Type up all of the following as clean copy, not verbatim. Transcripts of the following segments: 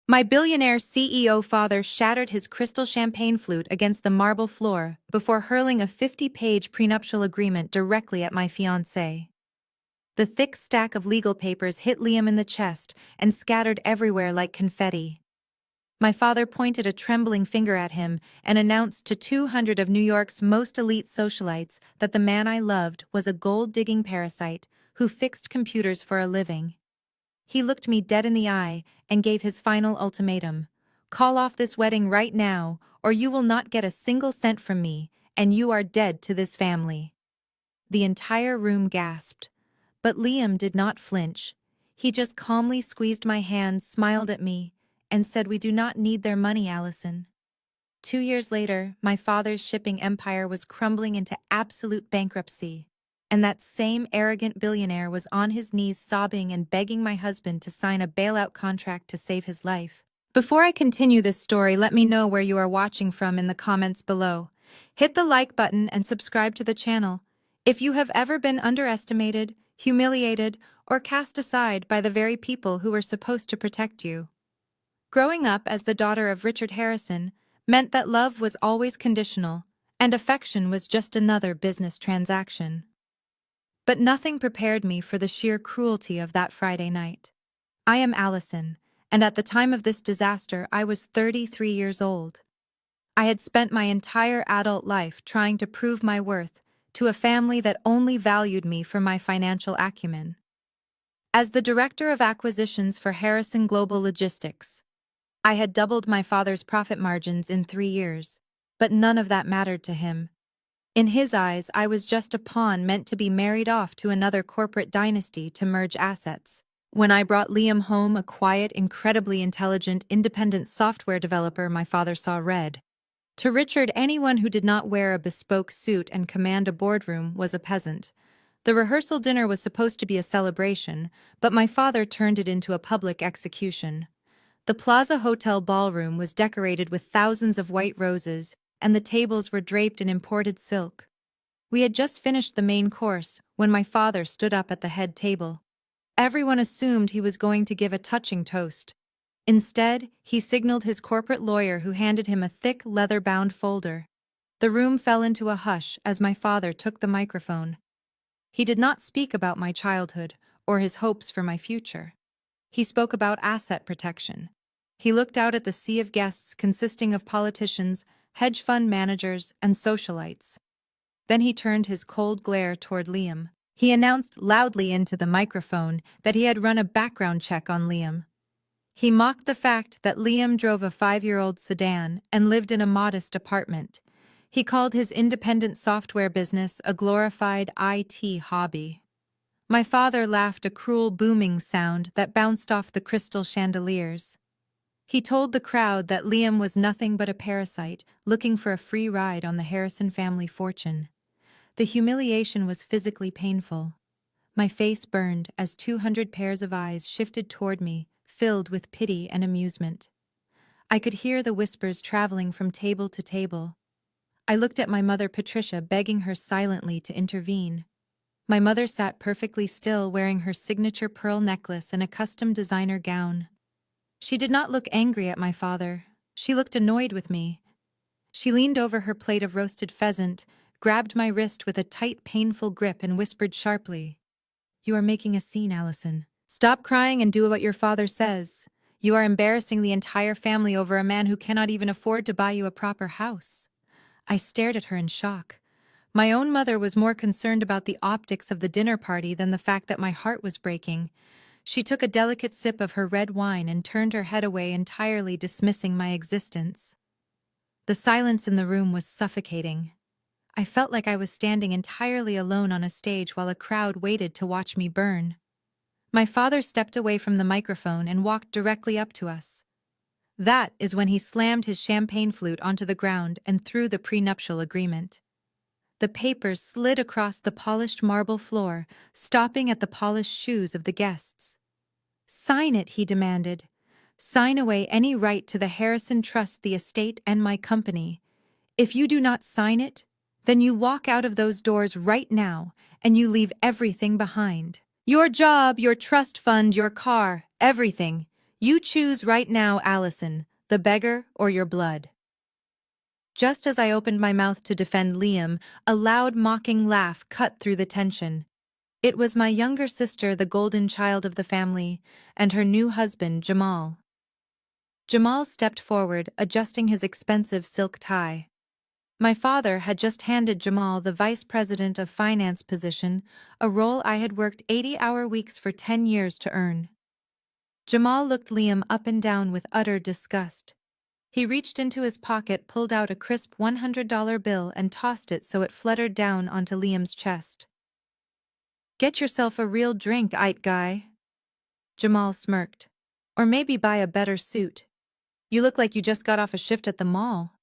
My billionaire CEO father shattered his crystal champagne flute against the marble floor before hurling a 50-page prenuptial agreement directly at my fiance. The thick stack of legal papers hit Liam in the chest and scattered everywhere like confetti. My father pointed a trembling finger at him and announced to 200 of New York's most elite socialites that the man I loved was a gold-digging parasite who fixed computers for a living. He looked me dead in the eye and gave his final ultimatum. Call off this wedding right now, or you will not get a single cent from me, and you are dead to this family. The entire room gasped. But Liam did not flinch. He just calmly squeezed my hand, smiled at me, and said, "We do not need their money, Allison." 2 years later, my father's shipping empire was crumbling into absolute bankruptcy. And that same arrogant billionaire was on his knees sobbing and begging my husband to sign a bailout contract to save his life. Before I continue this story, let me know where you are watching from in the comments below. Hit the like button and subscribe to the channel. If you have ever been underestimated, humiliated, or cast aside by the very people who were supposed to protect you. Growing up as the daughter of Richard Harrison meant that love was always conditional, and affection was just another business transaction. But nothing prepared me for the sheer cruelty of that Friday night. I am Allison, and at the time of this disaster I was 33 years old. I had spent my entire adult life trying to prove my worth to a family that only valued me for my financial acumen. As the director of acquisitions for Harrison Global Logistics, I had doubled my father's profit margins in 3 years, but none of that mattered to him. In his eyes, I was just a pawn meant to be married off to another corporate dynasty to merge assets. When I brought Liam home, a quiet, incredibly intelligent, independent software developer, my father saw red. To Richard, anyone who did not wear a bespoke suit and command a boardroom was a peasant. The rehearsal dinner was supposed to be a celebration, but my father turned it into a public execution. The Plaza Hotel ballroom was decorated with thousands of white roses, and the tables were draped in imported silk. We had just finished the main course when my father stood up at the head table. Everyone assumed he was going to give a touching toast. Instead, he signaled his corporate lawyer, who handed him a thick, leather-bound folder. The room fell into a hush as my father took the microphone. He did not speak about my childhood or his hopes for my future. He spoke about asset protection. He looked out at the sea of guests consisting of politicians, hedge fund managers, and socialites. Then he turned his cold glare toward Liam. He announced loudly into the microphone that he had run a background check on Liam. He mocked the fact that Liam drove a 5-year-old sedan and lived in a modest apartment. He called his independent software business a glorified IT hobby. My father laughed, a cruel booming sound that bounced off the crystal chandeliers. He told the crowd that Liam was nothing but a parasite looking for a free ride on the Harrison family fortune. The humiliation was physically painful. My face burned as 200 pairs of eyes shifted toward me, filled with pity and amusement. I could hear the whispers traveling from table to table. I looked at my mother, Patricia, begging her silently to intervene. My mother sat perfectly still, wearing her signature pearl necklace and a custom designer gown. She did not look angry at my father. She looked annoyed with me. She leaned over her plate of roasted pheasant, grabbed my wrist with a tight, painful grip, and whispered sharply, "You are making a scene, Allison. Stop crying and do what your father says. You are embarrassing the entire family over a man who cannot even afford to buy you a proper house." I stared at her in shock. My own mother was more concerned about the optics of the dinner party than the fact that my heart was breaking. She took a delicate sip of her red wine and turned her head away, entirely dismissing my existence. The silence in the room was suffocating. I felt like I was standing entirely alone on a stage while a crowd waited to watch me burn. My father stepped away from the microphone and walked directly up to us. That is when he slammed his champagne flute onto the ground and threw the prenuptial agreement. The papers slid across the polished marble floor, stopping at the polished shoes of the guests. "Sign it," he demanded. "Sign away any right to the Harrison Trust, the estate, and my company. If you do not sign it, then you walk out of those doors right now and you leave everything behind. Your job, your trust fund, your car, everything. You choose right now, Allison, the beggar or your blood. Just as I opened my mouth to defend Liam, a loud mocking laugh cut through the tension. It was my younger sister, the golden child of the family, and her new husband, Jamal. Jamal stepped forward, adjusting his expensive silk tie. My father had just handed Jamal the vice president of finance position, a role I had worked 80-hour weeks for 10 years to earn. Jamal looked Liam up and down with utter disgust. He reached into his pocket, pulled out a crisp $100 bill and tossed it so it fluttered down onto Liam's chest. "Get yourself a real drink, ite guy." Jamal smirked. "Or maybe buy a better suit. You look like you just got off a shift at the mall."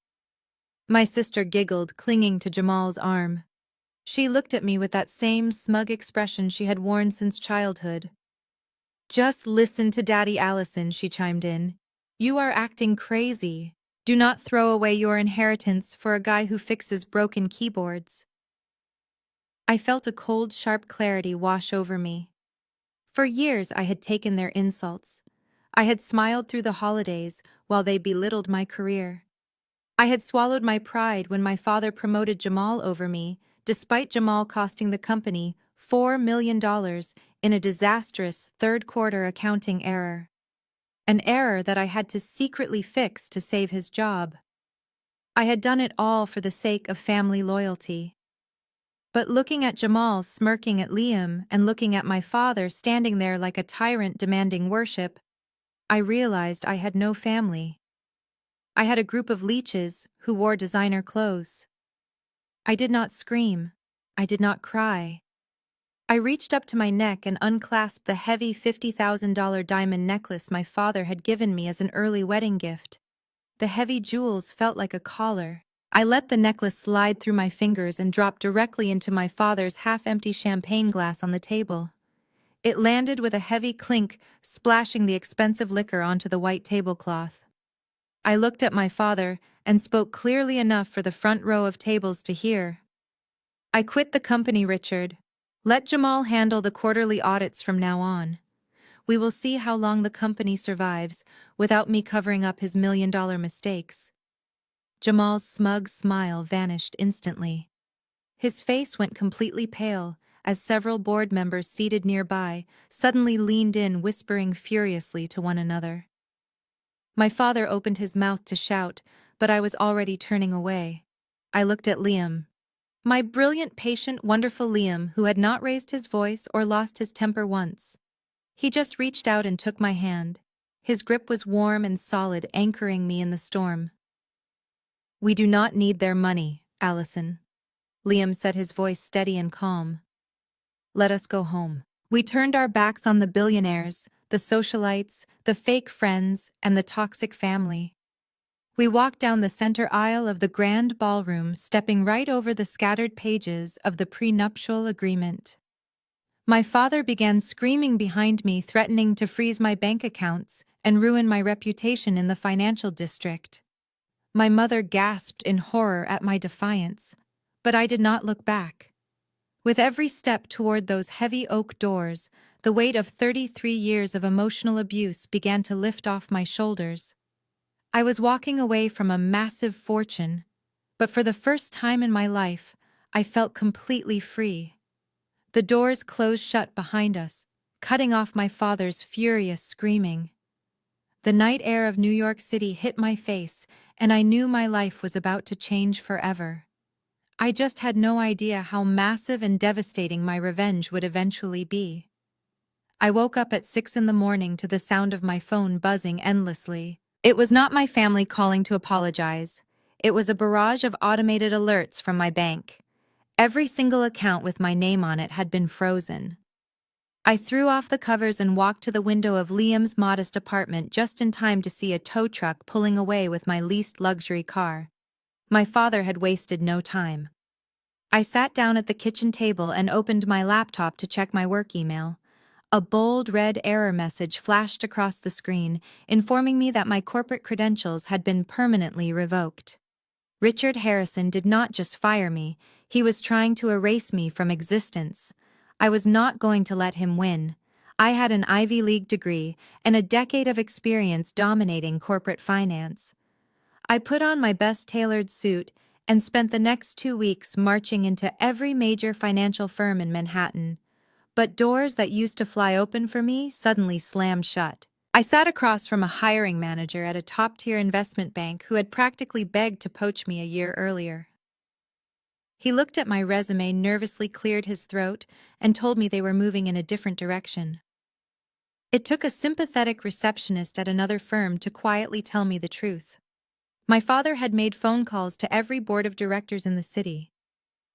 My sister giggled, clinging to Jamal's arm. She looked at me with that same smug expression she had worn since childhood. "Just listen to Daddy, Allison," she chimed in. "You are acting crazy. Do not throw away your inheritance for a guy who fixes broken keyboards." I felt a cold, sharp clarity wash over me. For years I had taken their insults. I had smiled through the holidays while they belittled my career. I had swallowed my pride when my father promoted Jamal over me, despite Jamal costing the company $4 million in a disastrous third-quarter accounting error. An error that I had to secretly fix to save his job. I had done it all for the sake of family loyalty. But looking at Jamal smirking at Liam and looking at my father standing there like a tyrant demanding worship, I realized I had no family. I had a group of leeches who wore designer clothes. I did not scream. I did not cry. I reached up to my neck and unclasped the heavy $50,000 diamond necklace my father had given me as an early wedding gift. The heavy jewels felt like a collar. I let the necklace slide through my fingers and drop directly into my father's half-empty champagne glass on the table. It landed with a heavy clink, splashing the expensive liquor onto the white tablecloth. I looked at my father and spoke clearly enough for the front row of tables to hear. "I quit the company, Richard. Let Jamal handle the quarterly audits from now on. We will see how long the company survives without me covering up his million-dollar mistakes." Jamal's smug smile vanished instantly. His face went completely pale as several board members seated nearby suddenly leaned in, whispering furiously to one another. My father opened his mouth to shout, but I was already turning away. I looked at Liam. My brilliant, patient, wonderful Liam, who had not raised his voice or lost his temper once. He just reached out and took my hand. His grip was warm and solid, anchoring me in the storm. "We do not need their money, Allison." Liam said, his voice steady and calm. "Let us go home." We turned our backs on the billionaires, the socialites, the fake friends, and the toxic family. We walked down the center aisle of the grand ballroom, stepping right over the scattered pages of the prenuptial agreement. My father began screaming behind me, threatening to freeze my bank accounts and ruin my reputation in the financial district. My mother gasped in horror at my defiance, but I did not look back. With every step toward those heavy oak doors, the weight of 33 years of emotional abuse began to lift off my shoulders. I was walking away from a massive fortune, but for the first time in my life, I felt completely free. The doors closed shut behind us, cutting off my father's furious screaming. The night air of New York City hit my face, and I knew my life was about to change forever. I just had no idea how massive and devastating my revenge would eventually be. I woke up at 6 in the morning to the sound of my phone buzzing endlessly. It was not my family calling to apologize. It was a barrage of automated alerts from my bank. Every single account with my name on it had been frozen. I threw off the covers and walked to the window of Liam's modest apartment just in time to see a tow truck pulling away with my leased luxury car. My father had wasted no time. I sat down at the kitchen table and opened my laptop to check my work email. A bold red error message flashed across the screen, informing me that my corporate credentials had been permanently revoked. Richard Harrison did not just fire me, he was trying to erase me from existence. I was not going to let him win. I had an Ivy League degree and a decade of experience dominating corporate finance. I put on my best tailored suit and spent the next 2 weeks marching into every major financial firm in Manhattan. But doors that used to fly open for me suddenly slammed shut. I sat across from a hiring manager at a top-tier investment bank who had practically begged to poach me a year earlier. He looked at my resume, nervously cleared his throat, and told me they were moving in a different direction. It took a sympathetic receptionist at another firm to quietly tell me the truth. My father had made phone calls to every board of directors in the city.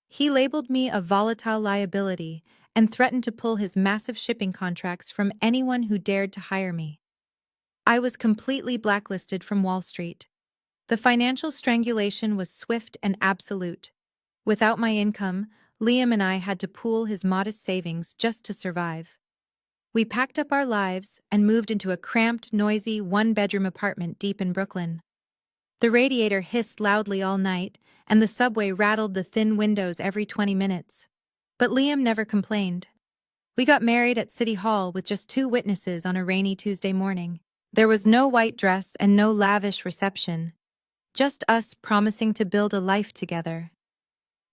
He labeled me a volatile liability and threatened to pull his massive shipping contracts from anyone who dared to hire me. I was completely blacklisted from Wall Street. The financial strangulation was swift and absolute. Without my income, Liam and I had to pool his modest savings just to survive. We packed up our lives and moved into a cramped, noisy, one-bedroom apartment deep in Brooklyn. The radiator hissed loudly all night, and the subway rattled the thin windows every 20 minutes. But Liam never complained. We got married at City Hall with just 2 witnesses on a rainy Tuesday morning. There was no white dress and no lavish reception. Just us promising to build a life together.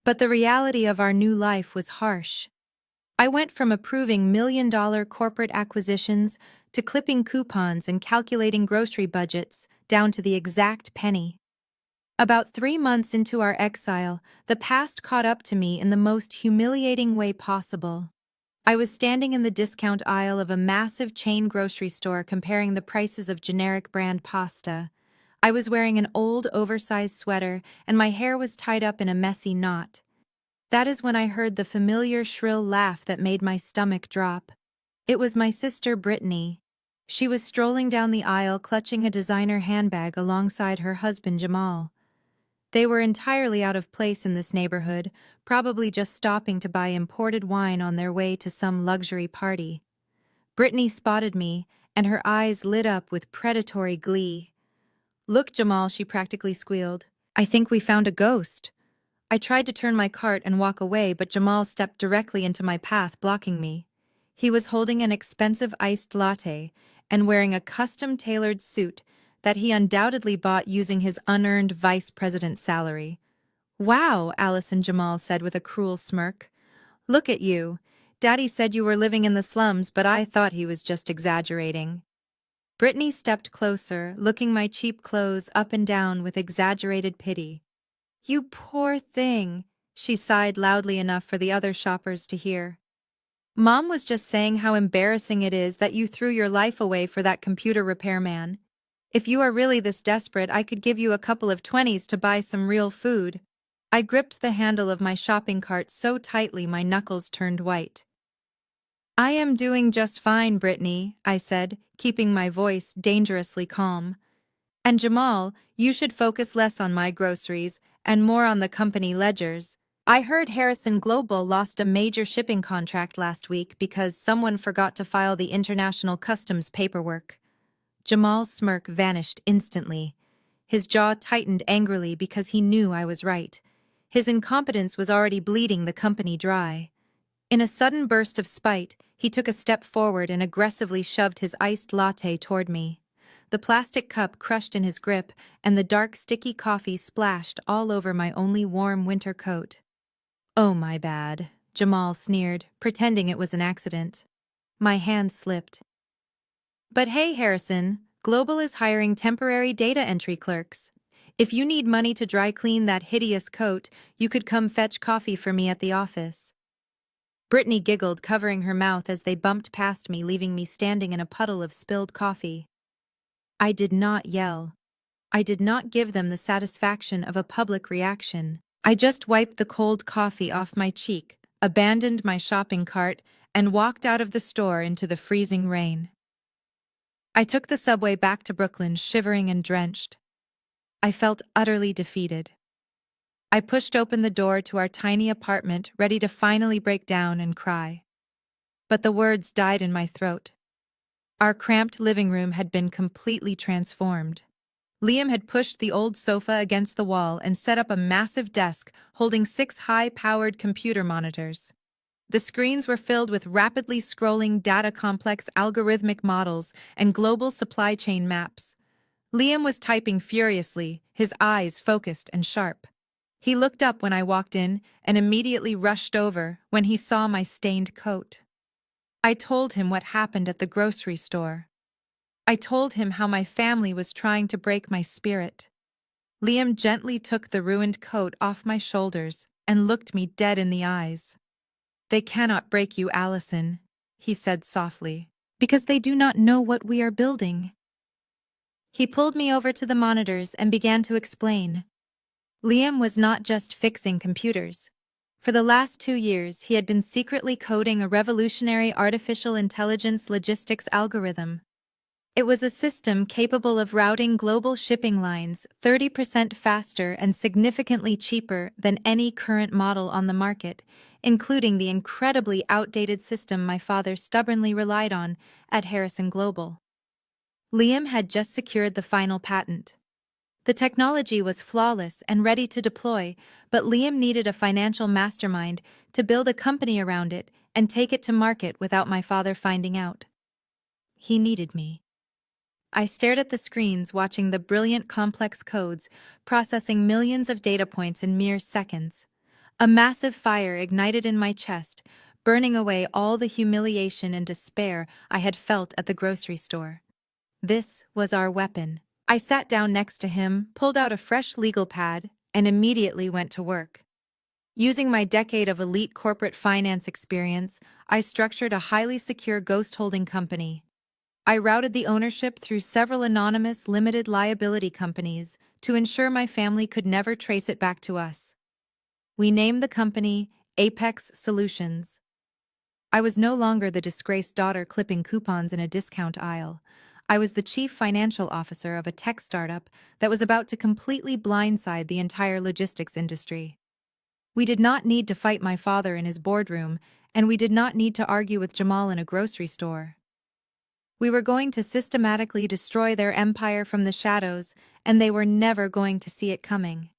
But the reality of our new life was harsh. I went from approving million-dollar corporate acquisitions to clipping coupons and calculating grocery budgets down to the exact penny. About 3 months into our exile, the past caught up to me in the most humiliating way possible. I was standing in the discount aisle of a massive chain grocery store comparing the prices of generic brand pasta. I was wearing an old, oversized sweater, and my hair was tied up in a messy knot. That is when I heard the familiar shrill laugh that made my stomach drop. It was my sister Brittany. She was strolling down the aisle clutching a designer handbag alongside her husband Jamal. They were entirely out of place in this neighborhood, probably just stopping to buy imported wine on their way to some luxury party. Brittany spotted me, and her eyes lit up with predatory glee. "Look, Jamal," she practically squealed. "I think we found a ghost." I tried to turn my cart and walk away, but Jamal stepped directly into my path, blocking me. He was holding an expensive iced latte and wearing a custom-tailored suit that he undoubtedly bought using his unearned vice president salary. "Wow," Allison Jamal said with a cruel smirk. "Look at you. Daddy said you were living in the slums, but I thought he was just exaggerating." Brittany stepped closer, looking my cheap clothes up and down with exaggerated pity. "You poor thing," she sighed loudly enough for the other shoppers to hear. "Mom was just saying how embarrassing it is that you threw your life away for that computer repairman. If you are really this desperate, I could give you a couple of 20s to buy some real food." I gripped the handle of my shopping cart so tightly my knuckles turned white. "I am doing just fine, Brittany," I said, keeping my voice dangerously calm. "And Jamal, you should focus less on my groceries and more on the company ledgers. I heard Harrison Global lost a major shipping contract last week because someone forgot to file the international customs paperwork." Jamal's smirk vanished instantly. His jaw tightened angrily because he knew I was right. His incompetence was already bleeding the company dry. In a sudden burst of spite, he took a step forward and aggressively shoved his iced latte toward me. The plastic cup crushed in his grip, and the dark, sticky coffee splashed all over my only warm winter coat. "Oh, my bad," Jamal sneered, pretending it was an accident. My hand slipped. "But hey, Harrison, Global is hiring temporary data entry clerks. If you need money to dry clean that hideous coat, you could come fetch coffee for me at the office." Brittany giggled, covering her mouth as they bumped past me, leaving me standing in a puddle of spilled coffee. I did not yell. I did not give them the satisfaction of a public reaction. I just wiped the cold coffee off my cheek, abandoned my shopping cart, and walked out of the store into the freezing rain. I took the subway back to Brooklyn, shivering and drenched. I felt utterly defeated. I pushed open the door to our tiny apartment, ready to finally break down and cry. But the words died in my throat. Our cramped living room had been completely transformed. Liam had pushed the old sofa against the wall and set up a massive desk holding 6 high-powered computer monitors. The screens were filled with rapidly scrolling data complex algorithmic models and global supply chain maps. Liam was typing furiously, his eyes focused and sharp. He looked up when I walked in and immediately rushed over when he saw my stained coat. I told him what happened at the grocery store. I told him how my family was trying to break my spirit. Liam gently took the ruined coat off my shoulders and looked me dead in the eyes. "They cannot break you, Allison," he said softly, "because they do not know what we are building." He pulled me over to the monitors and began to explain. Liam was not just fixing computers. For the last 2 years, he had been secretly coding a revolutionary artificial intelligence logistics algorithm. It was a system capable of routing global shipping lines 30% faster and significantly cheaper than any current model on the market, including the incredibly outdated system my father stubbornly relied on at Harrison Global. Liam had just secured the final patent. The technology was flawless and ready to deploy, but Liam needed a financial mastermind to build a company around it and take it to market without my father finding out. He needed me. I stared at the screens, watching the brilliant complex codes processing millions of data points in mere seconds. A massive fire ignited in my chest, burning away all the humiliation and despair I had felt at the grocery store. This was our weapon. I sat down next to him, pulled out a fresh legal pad, and immediately went to work. Using my decade of elite corporate finance experience, I structured a highly secure ghost holding company. I routed the ownership through several anonymous limited liability companies to ensure my family could never trace it back to us. We named the company Apex Solutions. I was no longer the disgraced daughter clipping coupons in a discount aisle. I was the chief financial officer of a tech startup that was about to completely blindside the entire logistics industry. We did not need to fight my father in his boardroom, and we did not need to argue with Jamal in a grocery store. We were going to systematically destroy their empire from the shadows, and they were never going to see it coming.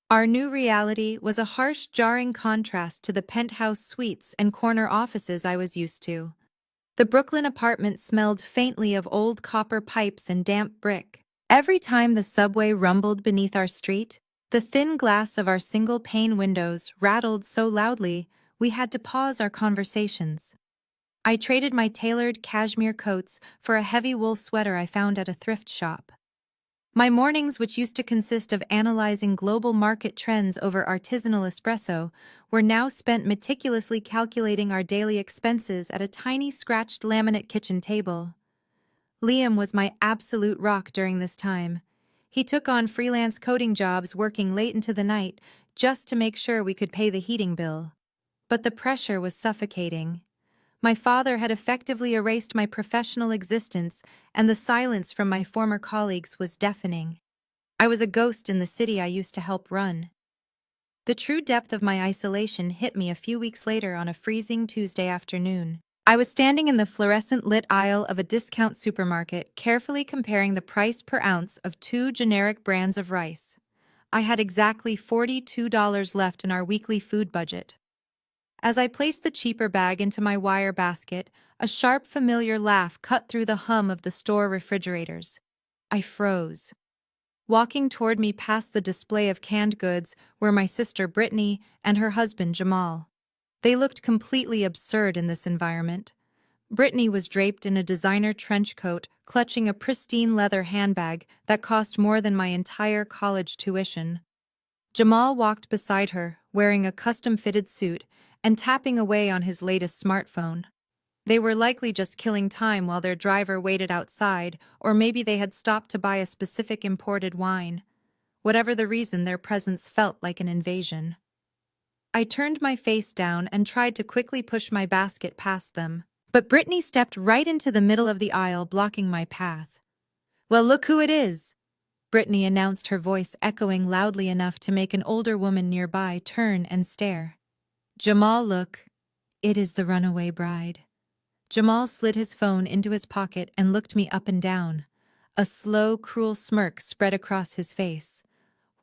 Our new reality was a harsh, jarring contrast to the penthouse suites and corner offices I was used to. The Brooklyn apartment smelled faintly of old copper pipes and damp brick. Every time the subway rumbled beneath our street, the thin glass of our single-pane windows rattled so loudly we had to pause our conversations. I traded my tailored cashmere coats for a heavy wool sweater I found at a thrift shop. My mornings, which used to consist of analyzing global market trends over artisanal espresso, were now spent meticulously calculating our daily expenses at a tiny scratched laminate kitchen table. Liam was my absolute rock during this time. He took on freelance coding jobs, working late into the night just to make sure we could pay the heating bill. But the pressure was suffocating. My father had effectively erased my professional existence, and the silence from my former colleagues was deafening. I was a ghost in the city I used to help run. The true depth of my isolation hit me a few weeks later on a freezing Tuesday afternoon. I was standing in the fluorescent-lit aisle of a discount supermarket, carefully comparing the price per ounce of two generic brands of rice. I had exactly $42 left in our weekly food budget. As I placed the cheaper bag into my wire basket, a sharp, familiar laugh cut through the hum of the store refrigerators. I froze. Walking toward me past the display of canned goods were my sister Brittany and her husband Jamal. They looked completely absurd in this environment. Brittany was draped in a designer trench coat, clutching a pristine leather handbag that cost more than my entire college tuition. Jamal walked beside her, wearing a custom-fitted suit and tapping away on his latest smartphone. They were likely just killing time while their driver waited outside, or maybe they had stopped to buy a specific imported wine. Whatever the reason, their presence felt like an invasion. I turned my face down and tried to quickly push my basket past them, but Brittany stepped right into the middle of the aisle, blocking my path. "Well, look who it is," Brittany announced, her voice echoing loudly enough to make an older woman nearby turn and stare. "Jamal, look. It is the runaway bride." Jamal slid his phone into his pocket and looked me up and down. A slow, cruel smirk spread across his face.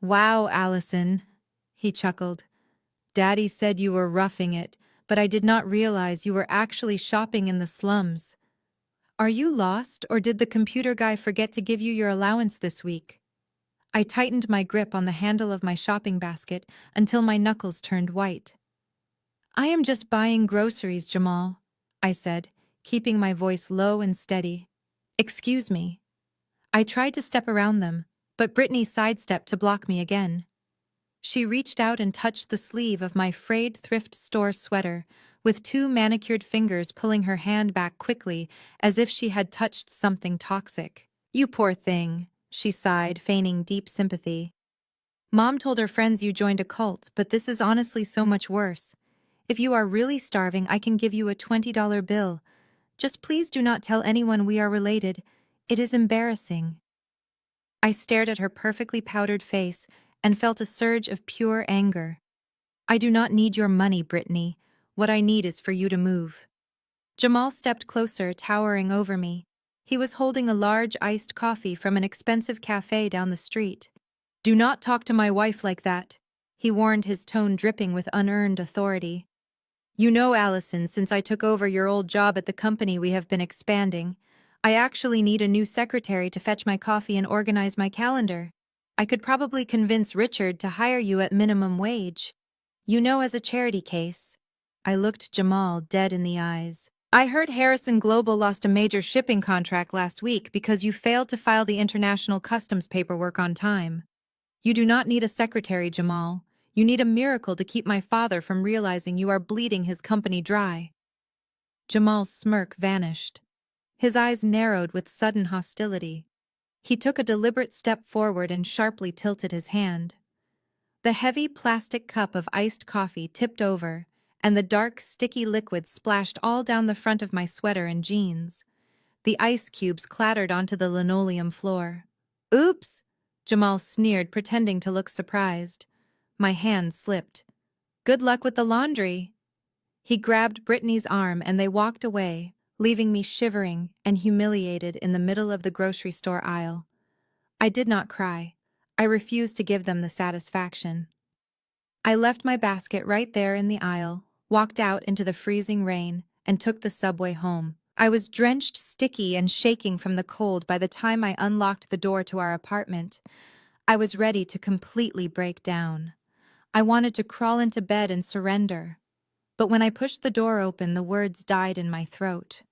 "Wow, Allison," he chuckled. "Daddy said you were roughing it, but I did not realize you were actually shopping in the slums. Are you lost, or did the computer guy forget to give you your allowance this week? I tightened my grip on the handle of my shopping basket until my knuckles turned white. I am just buying groceries, Jamal, I said, keeping my voice low and steady. Excuse me. I tried to step around them, but Brittany sidestepped to block me again. She reached out and touched the sleeve of my frayed thrift store sweater, with two manicured fingers pulling her hand back quickly as if she had touched something toxic. You poor thing, she sighed, feigning deep sympathy. Mom told her friends you joined a cult, but this is honestly so much worse. If you are really starving, I can give you a $20 bill. Just please do not tell anyone we are related. It is embarrassing. I stared at her perfectly powdered face and felt a surge of pure anger. I do not need your money, Brittany. What I need is for you to move. Jamal stepped closer, towering over me. He was holding a large iced coffee from an expensive cafe down the street. Do not talk to my wife like that, he warned, his tone dripping with unearned authority. You know, Allison, since I took over your old job at the company, we have been expanding. I actually need a new secretary to fetch my coffee and organize my calendar. I could probably convince Richard to hire you at minimum wage. You know, as a charity case. I looked Jamal dead in the eyes. I heard Harrison Global lost a major shipping contract last week because you failed to file the international customs paperwork on time. You do not need a secretary, Jamal. You need a miracle to keep my father from realizing you are bleeding his company dry. Jamal's smirk vanished. His eyes narrowed with sudden hostility. He took a deliberate step forward and sharply tilted his hand. The heavy plastic cup of iced coffee tipped over, and the dark, sticky liquid splashed all down the front of my sweater and jeans. The ice cubes clattered onto the linoleum floor. Oops! Jamal sneered, pretending to look surprised. My hand slipped. Good luck with the laundry. He grabbed Brittany's arm and they walked away, leaving me shivering and humiliated in the middle of the grocery store aisle. I did not cry. I refused to give them the satisfaction. I left my basket right there in the aisle, walked out into the freezing rain, and took the subway home. I was drenched, sticky, and shaking from the cold by the time I unlocked the door to our apartment. I was ready to completely break down. I wanted to crawl into bed and surrender. But when I pushed the door open, the words died in my throat.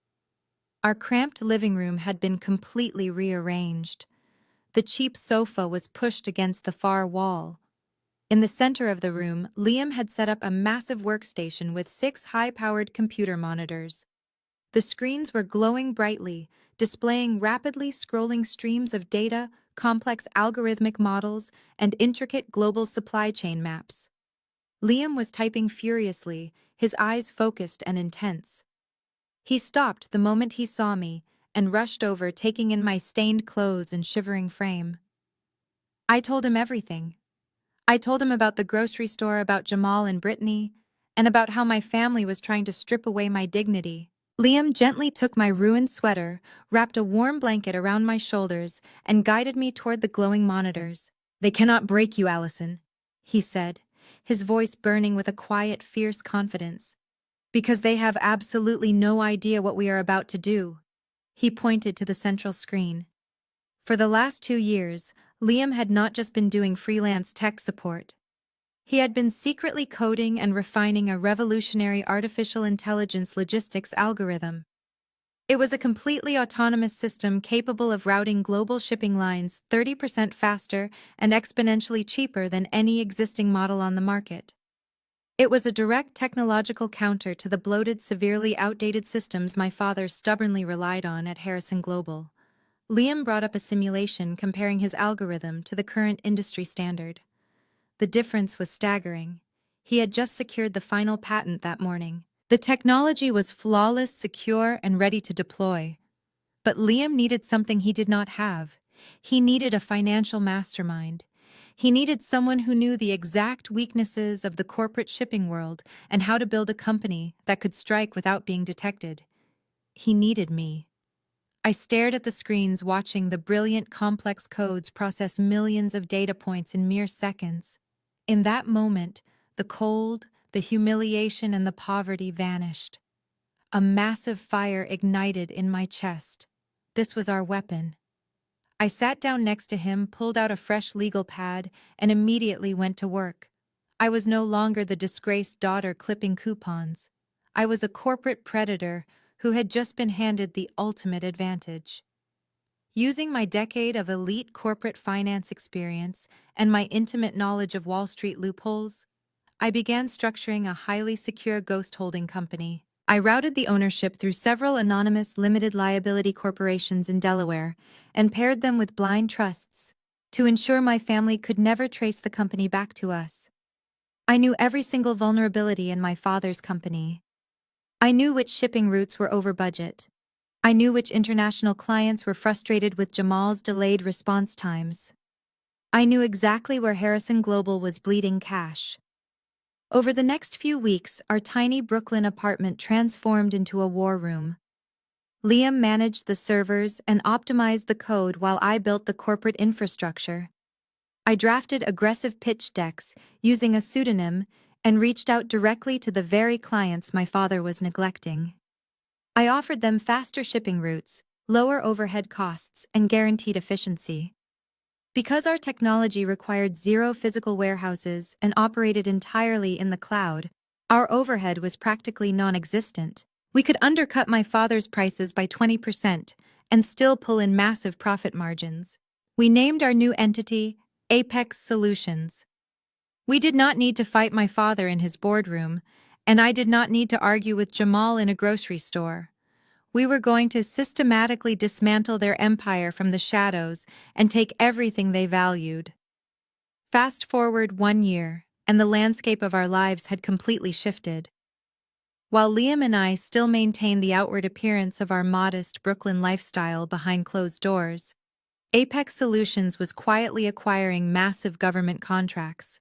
Our cramped living room had been completely rearranged. The cheap sofa was pushed against the far wall. In the center of the room, Liam had set up a massive workstation with 6 high-powered computer monitors. The screens were glowing brightly, displaying rapidly scrolling streams of data, complex algorithmic models, and intricate global supply chain maps. Liam was typing furiously, his eyes focused and intense. He stopped the moment he saw me and rushed over, taking in my stained clothes and shivering frame. I told him everything. I told him about the grocery store, about Jamal and Brittany, and about how my family was trying to strip away my dignity. Liam gently took my ruined sweater, wrapped a warm blanket around my shoulders, and guided me toward the glowing monitors. They cannot break you, Allison, he said, his voice burning with a quiet, fierce confidence. Because they have absolutely no idea what we are about to do. He pointed to the central screen. For the last 2 years, Liam had not just been doing freelance tech support. He had been secretly coding and refining a revolutionary artificial intelligence logistics algorithm. It was a completely autonomous system capable of routing global shipping lines 30% faster and exponentially cheaper than any existing model on the market. It was a direct technological counter to the bloated, severely outdated systems my father stubbornly relied on at Harrison Global. Liam brought up a simulation comparing his algorithm to the current industry standard. The difference was staggering. He had just secured the final patent that morning. The technology was flawless, secure, and ready to deploy. But Liam needed something he did not have. He needed a financial mastermind. He needed someone who knew the exact weaknesses of the corporate shipping world and how to build a company that could strike without being detected. He needed me. I stared at the screens, watching the brilliant, complex codes process millions of data points in mere seconds. In that moment, the cold, The humiliation and the poverty vanished. A massive fire ignited in my chest. This was our weapon. I sat down next to him, pulled out a fresh legal pad, and immediately went to work. I was no longer the disgraced daughter clipping coupons. I was a corporate predator who had just been handed the ultimate advantage. Using my decade of elite corporate finance experience and my intimate knowledge of Wall Street loopholes, I began structuring a highly secure ghost holding company. I routed the ownership through several anonymous limited liability corporations in Delaware and paired them with blind trusts to ensure my family could never trace the company back to us. I knew every single vulnerability in my father's company. I knew which shipping routes were over budget. I knew which international clients were frustrated with Jamal's delayed response times. I knew exactly where Harrison Global was bleeding cash. Over the next few weeks, our tiny Brooklyn apartment transformed into a war room. Liam managed the servers and optimized the code while I built the corporate infrastructure. I drafted aggressive pitch decks using a pseudonym and reached out directly to the very clients my father was neglecting. I offered them faster shipping routes, lower overhead costs, and guaranteed efficiency. Because our technology required zero physical warehouses and operated entirely in the cloud, our overhead was practically non-existent. We could undercut my father's prices by 20% and still pull in massive profit margins. We named our new entity Apex Solutions. We did not need to fight my father in his boardroom, and I did not need to argue with Jamal in a grocery store. We were going to systematically dismantle their empire from the shadows and take everything they valued. Fast forward 1 year, and the landscape of our lives had completely shifted. While Liam and I still maintained the outward appearance of our modest Brooklyn lifestyle behind closed doors, Apex Solutions was quietly acquiring massive government contracts.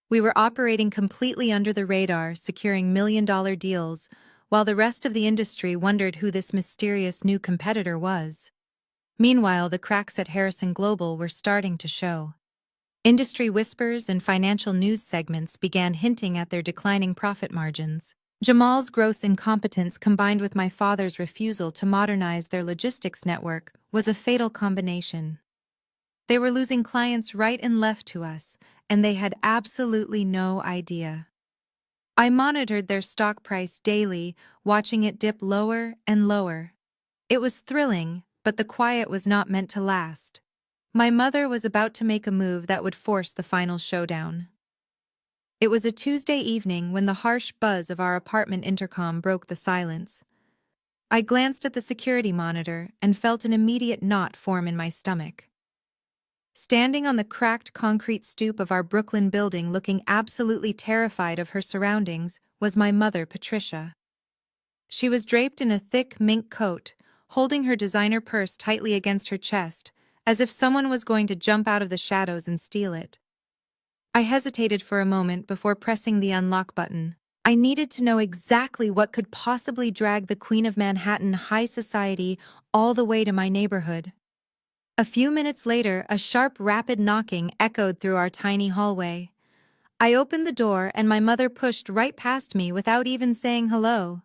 We were operating completely under the radar, securing million-dollar deals, while the rest of the industry wondered who this mysterious new competitor was. Meanwhile, the cracks at Harrison Global were starting to show. Industry whispers and financial news segments began hinting at their declining profit margins. Jamal's gross incompetence combined with my father's refusal to modernize their logistics network was a fatal combination. They were losing clients right and left to us, and they had absolutely no idea. I monitored their stock price daily, watching it dip lower and lower. It was thrilling, but the quiet was not meant to last. My mother was about to make a move that would force the final showdown. It was a Tuesday evening when the harsh buzz of our apartment intercom broke the silence. I glanced at the security monitor and felt an immediate knot form in my stomach. Standing on the cracked concrete stoop of our Brooklyn building looking absolutely terrified of her surroundings was my mother, Patricia. She was draped in a thick mink coat, holding her designer purse tightly against her chest, as if someone was going to jump out of the shadows and steal it. I hesitated for a moment before pressing the unlock button. I needed to know exactly what could possibly drag the Queen of Manhattan high society all the way to my neighborhood. A few minutes later, a sharp, rapid knocking echoed through our tiny hallway. I opened the door and my mother pushed right past me without even saying hello.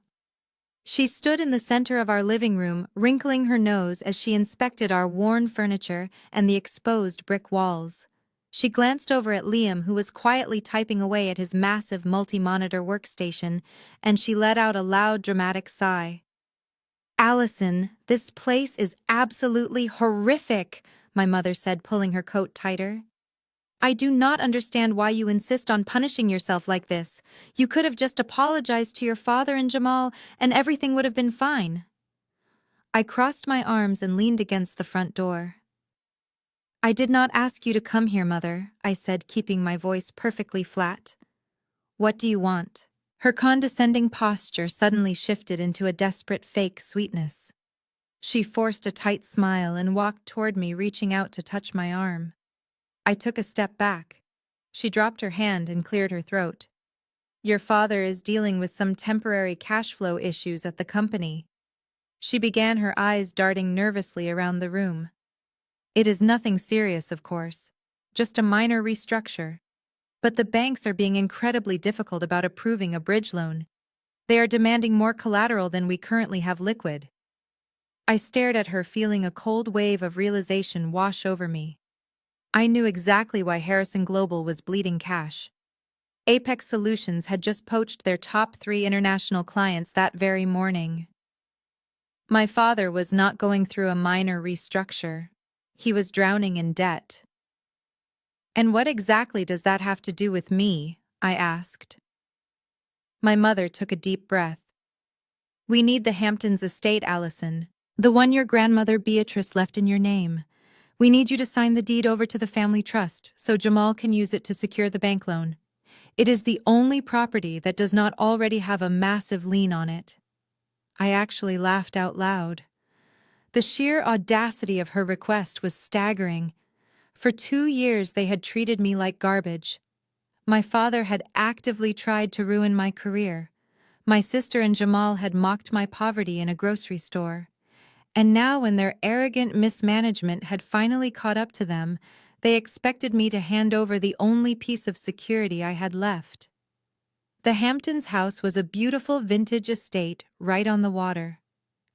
She stood in the center of our living room, wrinkling her nose as she inspected our worn furniture and the exposed brick walls. She glanced over at Liam, who was quietly typing away at his massive multi-monitor workstation, and she let out a loud, dramatic sigh. "Allison, this place is absolutely horrific," my mother said, pulling her coat tighter. "I do not understand why you insist on punishing yourself like this. You could have just apologized to your father and Jamal, and everything would have been fine." I crossed my arms and leaned against the front door. "I did not ask you to come here, Mother," I said, keeping my voice perfectly flat. "What do you want?" Her condescending posture suddenly shifted into a desperate fake sweetness. She forced a tight smile and walked toward me, reaching out to touch my arm. I took a step back. She dropped her hand and cleared her throat. "Your father is dealing with some temporary cash flow issues at the company." She began, her eyes darting nervously around the room. "It is nothing serious, of course. Just a minor restructure." But the banks are being incredibly difficult about approving a bridge loan. They are demanding more collateral than we currently have liquid. I stared at her, feeling a cold wave of realization wash over me. I knew exactly why Harrison Global was bleeding cash. Apex Solutions had just poached their top 3 international clients that very morning. My father was not going through a minor restructure. He was drowning in debt. "And what exactly does that have to do with me?" I asked. My mother took a deep breath. "We need the Hamptons estate, Allison. The one your grandmother Beatrice left in your name. We need you to sign the deed over to the family trust so Jamal can use it to secure the bank loan. It is the only property that does not already have a massive lien on it." I actually laughed out loud. The sheer audacity of her request was staggering. For 2 years they had treated me like garbage. My father had actively tried to ruin my career. My sister and Jamal had mocked my poverty in a grocery store. And now, when their arrogant mismanagement had finally caught up to them, they expected me to hand over the only piece of security I had left. The Hamptons' house was a beautiful vintage estate right on the water.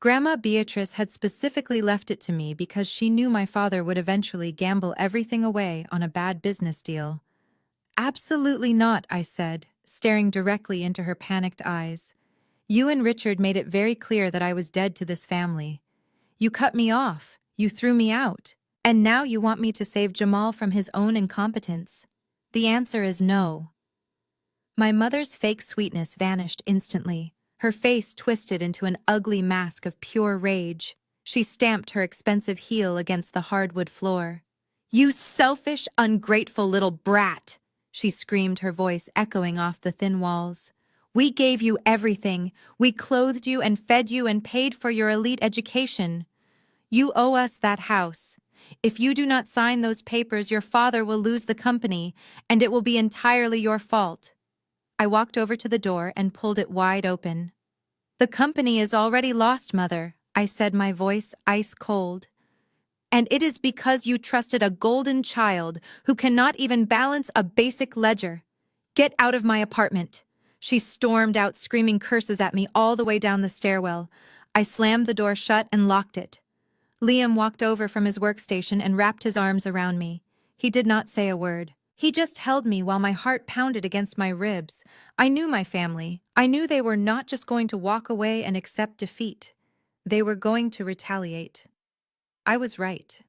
Grandma Beatrice had specifically left it to me because she knew my father would eventually gamble everything away on a bad business deal. "Absolutely not," I said, staring directly into her panicked eyes. "You and Richard made it very clear that I was dead to this family. You cut me off, you threw me out, and now you want me to save Jamal from his own incompetence. The answer is no." My mother's fake sweetness vanished instantly. Her face twisted into an ugly mask of pure rage. She stamped her expensive heel against the hardwood floor. "You selfish, ungrateful little brat!" she screamed, her voice echoing off the thin walls. "We gave you everything. We clothed you and fed you and paid for your elite education. You owe us that house. If you do not sign those papers, your father will lose the company, and it will be entirely your fault." I walked over to the door and pulled it wide open. "The company is already lost, Mother," I said, my voice ice cold. "And it is because you trusted a golden child who cannot even balance a basic ledger. Get out of my apartment." She stormed out, screaming curses at me all the way down the stairwell. I slammed the door shut and locked it. Liam walked over from his workstation and wrapped his arms around me. He did not say a word. He just held me while my heart pounded against my ribs. I knew my family. I knew they were not just going to walk away and accept defeat. They were going to retaliate. I was right.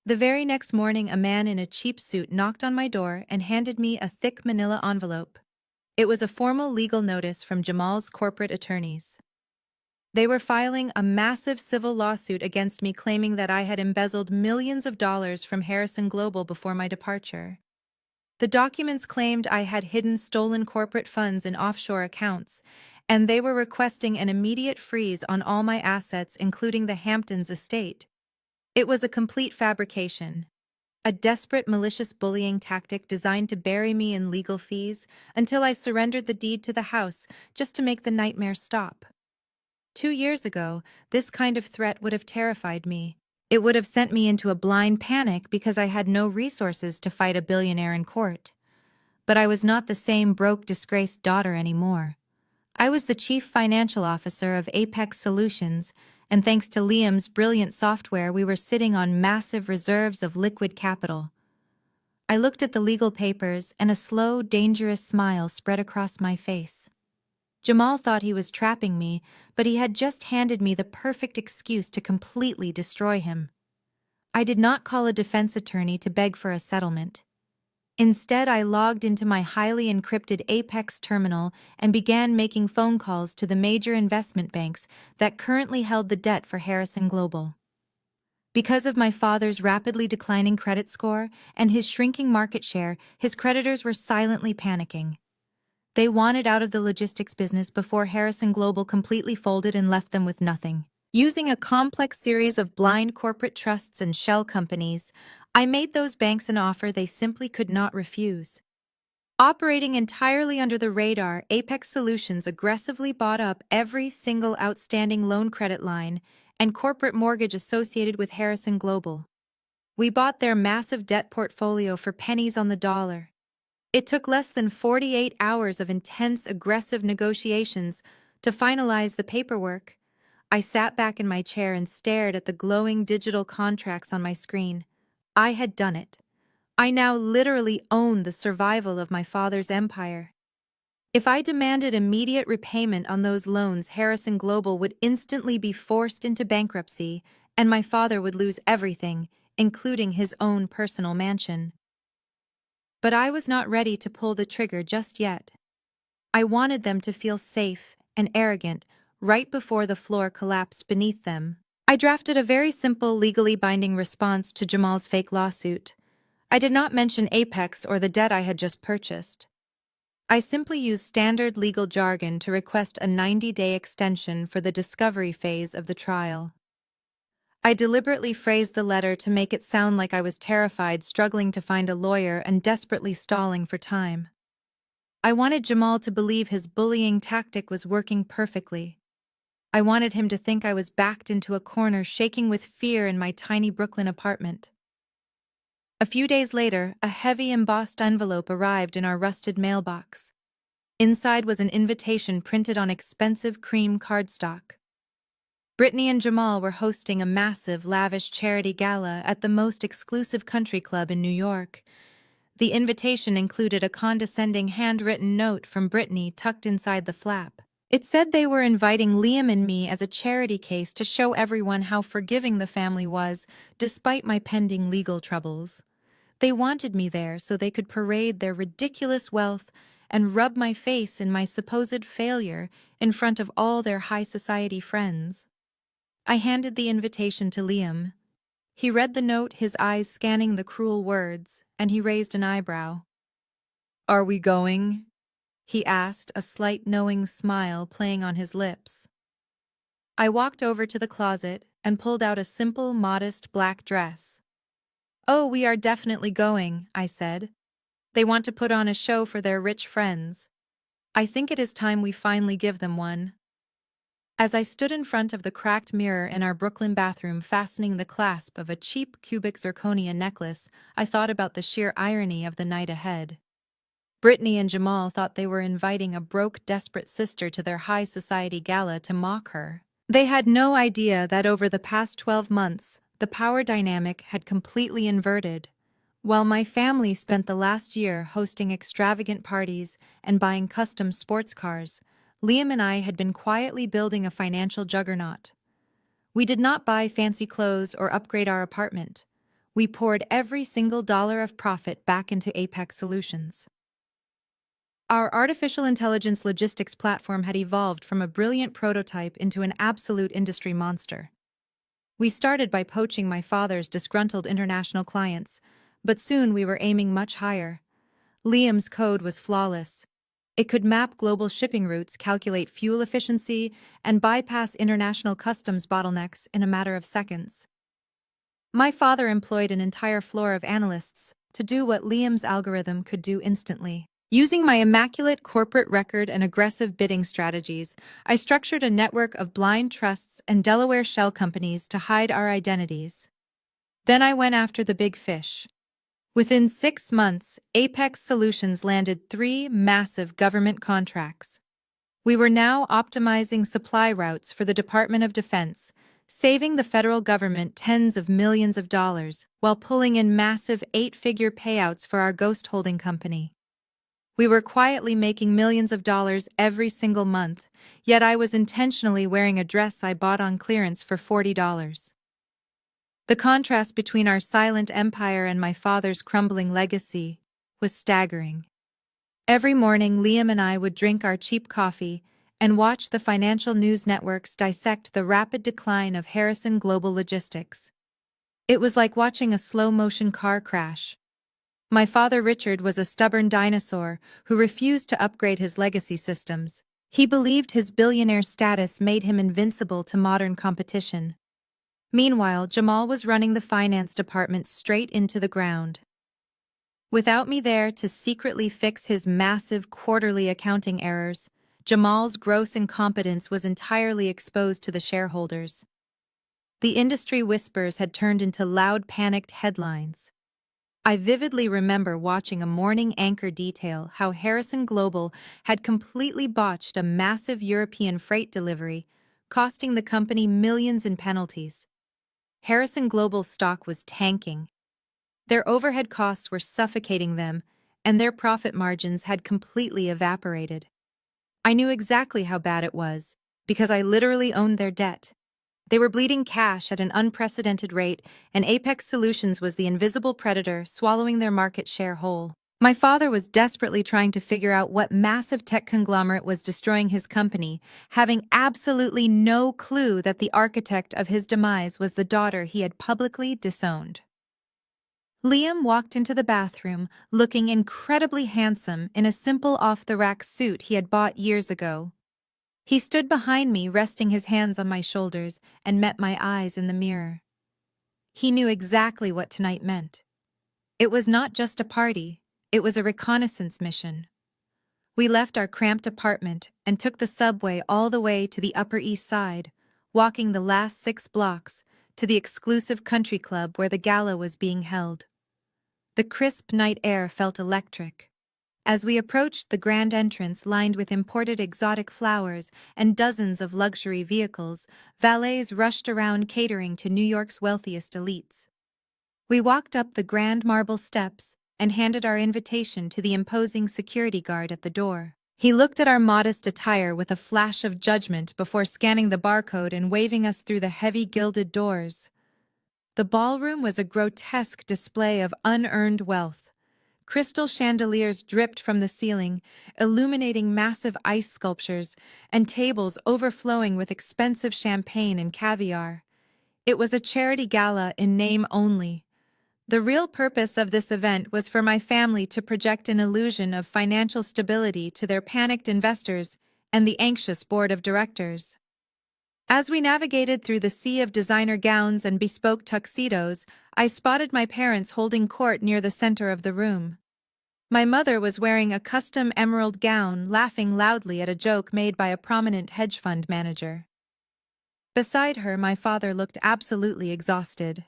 The very next morning, a man in a cheap suit knocked on my door and handed me a thick manila envelope. It was a formal legal notice from Jamal's corporate attorneys. They were filing a massive civil lawsuit against me, claiming that I had embezzled millions of dollars from Harrison Global before my departure. The documents claimed I had hidden stolen corporate funds in offshore accounts, and they were requesting an immediate freeze on all my assets, including the Hamptons estate. It was a complete fabrication, a desperate, malicious bullying tactic designed to bury me in legal fees until I surrendered the deed to the house just to make the nightmare stop. 2 years ago, this kind of threat would have terrified me. It would have sent me into a blind panic because I had no resources to fight a billionaire in court. But I was not the same broke, disgraced daughter anymore. I was the chief financial officer of Apex Solutions, and thanks to Liam's brilliant software, we were sitting on massive reserves of liquid capital. I looked at the legal papers, and a slow, dangerous smile spread across my face. Jamal thought he was trapping me, but he had just handed me the perfect excuse to completely destroy him. I did not call a defense attorney to beg for a settlement. Instead, I logged into my highly encrypted Apex terminal and began making phone calls to the major investment banks that currently held the debt for Harrison Global. Because of my father's rapidly declining credit score and his shrinking market share, his creditors were silently panicking. They wanted out of the logistics business before Harrison Global completely folded and left them with nothing. Using a complex series of blind corporate trusts and shell companies, I made those banks an offer they simply could not refuse. Operating entirely under the radar, Apex Solutions aggressively bought up every single outstanding loan credit line and corporate mortgage associated with Harrison Global. We bought their massive debt portfolio for pennies on the dollar. It took less than 48 hours of intense, aggressive negotiations to finalize the paperwork. I sat back in my chair and stared at the glowing digital contracts on my screen. I had done it. I now literally owned the survival of my father's empire. If I demanded immediate repayment on those loans, Harrison Global would instantly be forced into bankruptcy, and my father would lose everything, including his own personal mansion. But I was not ready to pull the trigger just yet. I wanted them to feel safe and arrogant right before the floor collapsed beneath them. I drafted a very simple, legally binding response to Jamal's fake lawsuit. I did not mention Apex or the debt I had just purchased. I simply used standard legal jargon to request a 90-day extension for the discovery phase of the trial. I deliberately phrased the letter to make it sound like I was terrified, struggling to find a lawyer, and desperately stalling for time. I wanted Jamal to believe his bullying tactic was working perfectly. I wanted him to think I was backed into a corner, shaking with fear in my tiny Brooklyn apartment. A few days later, a heavy embossed envelope arrived in our rusted mailbox. Inside was an invitation printed on expensive cream cardstock. Brittany and Jamal were hosting a massive, lavish charity gala at the most exclusive country club in New York. The invitation included a condescending handwritten note from Brittany tucked inside the flap. It said they were inviting Liam and me as a charity case to show everyone how forgiving the family was, despite my pending legal troubles. They wanted me there so they could parade their ridiculous wealth and rub my face in my supposed failure in front of all their high society friends. I handed the invitation to Liam. He read the note, his eyes scanning the cruel words, and he raised an eyebrow. "Are we going?" he asked, a slight knowing smile playing on his lips. I walked over to the closet and pulled out a simple, modest black dress. "Oh, we are definitely going," I said. "They want to put on a show for their rich friends. I think it is time we finally give them one." As I stood in front of the cracked mirror in our Brooklyn bathroom, fastening the clasp of a cheap cubic zirconia necklace, I thought about the sheer irony of the night ahead. Brittany and Jamal thought they were inviting a broke, desperate sister to their high society gala to mock her. They had no idea that over the past 12 months, the power dynamic had completely inverted. While my family spent the last year hosting extravagant parties and buying custom sports cars, Liam and I had been quietly building a financial juggernaut. We did not buy fancy clothes or upgrade our apartment. We poured every single dollar of profit back into Apex Solutions. Our artificial intelligence logistics platform had evolved from a brilliant prototype into an absolute industry monster. We started by poaching my father's disgruntled international clients, but soon we were aiming much higher. Liam's code was flawless. It could map global shipping routes, calculate fuel efficiency, and bypass international customs bottlenecks in a matter of seconds. My father employed an entire floor of analysts to do what Liam's algorithm could do instantly. Using my immaculate corporate record and aggressive bidding strategies, I structured a network of blind trusts and Delaware shell companies to hide our identities. Then I went after the big fish. Within 6 months, Apex Solutions landed 3 massive government contracts. We were now optimizing supply routes for the Department of Defense, saving the federal government tens of millions of dollars while pulling in massive 8-figure payouts for our ghost holding company. We were quietly making millions of dollars every single month, yet I was intentionally wearing a dress I bought on clearance for $40. The contrast between our silent empire and my father's crumbling legacy was staggering. Every morning, Liam and I would drink our cheap coffee and watch the financial news networks dissect the rapid decline of Harrison Global Logistics. It was like watching a slow-motion car crash. My father Richard was a stubborn dinosaur who refused to upgrade his legacy systems. He believed his billionaire status made him invincible to modern competition. Meanwhile, Jamal was running the finance department straight into the ground. Without me there to secretly fix his massive quarterly accounting errors, Jamal's gross incompetence was entirely exposed to the shareholders. The industry whispers had turned into loud, panicked headlines. I vividly remember watching a morning anchor detail how Harrison Global had completely botched a massive European freight delivery, costing the company millions in penalties. Harrison Global's stock was tanking. Their overhead costs were suffocating them, and their profit margins had completely evaporated. I knew exactly how bad it was, because I literally owned their debt. They were bleeding cash at an unprecedented rate, and Apex Solutions was the invisible predator swallowing their market share whole. My father was desperately trying to figure out what massive tech conglomerate was destroying his company, having absolutely no clue that the architect of his demise was the daughter he had publicly disowned. Liam walked into the bathroom, looking incredibly handsome in a simple off-the-rack suit he had bought years ago. He stood behind me, resting his hands on my shoulders, and met my eyes in the mirror. He knew exactly what tonight meant. It was not just a party, it was a reconnaissance mission. We left our cramped apartment and took the subway all the way to the Upper East Side, walking the last 6 blocks to the exclusive country club where the gala was being held. The crisp night air felt electric. As we approached the grand entrance lined with imported exotic flowers and dozens of luxury vehicles, valets rushed around catering to New York's wealthiest elites. We walked up the grand marble steps and handed our invitation to the imposing security guard at the door. He looked at our modest attire with a flash of judgment before scanning the barcode and waving us through the heavy gilded doors. The ballroom was a grotesque display of unearned wealth. Crystal chandeliers dripped from the ceiling, illuminating massive ice sculptures, and tables overflowing with expensive champagne and caviar. It was a charity gala in name only. The real purpose of this event was for my family to project an illusion of financial stability to their panicked investors and the anxious board of directors. As we navigated through the sea of designer gowns and bespoke tuxedos, I spotted my parents holding court near the center of the room. My mother was wearing a custom emerald gown, laughing loudly at a joke made by a prominent hedge fund manager. Beside her, my father looked absolutely exhausted.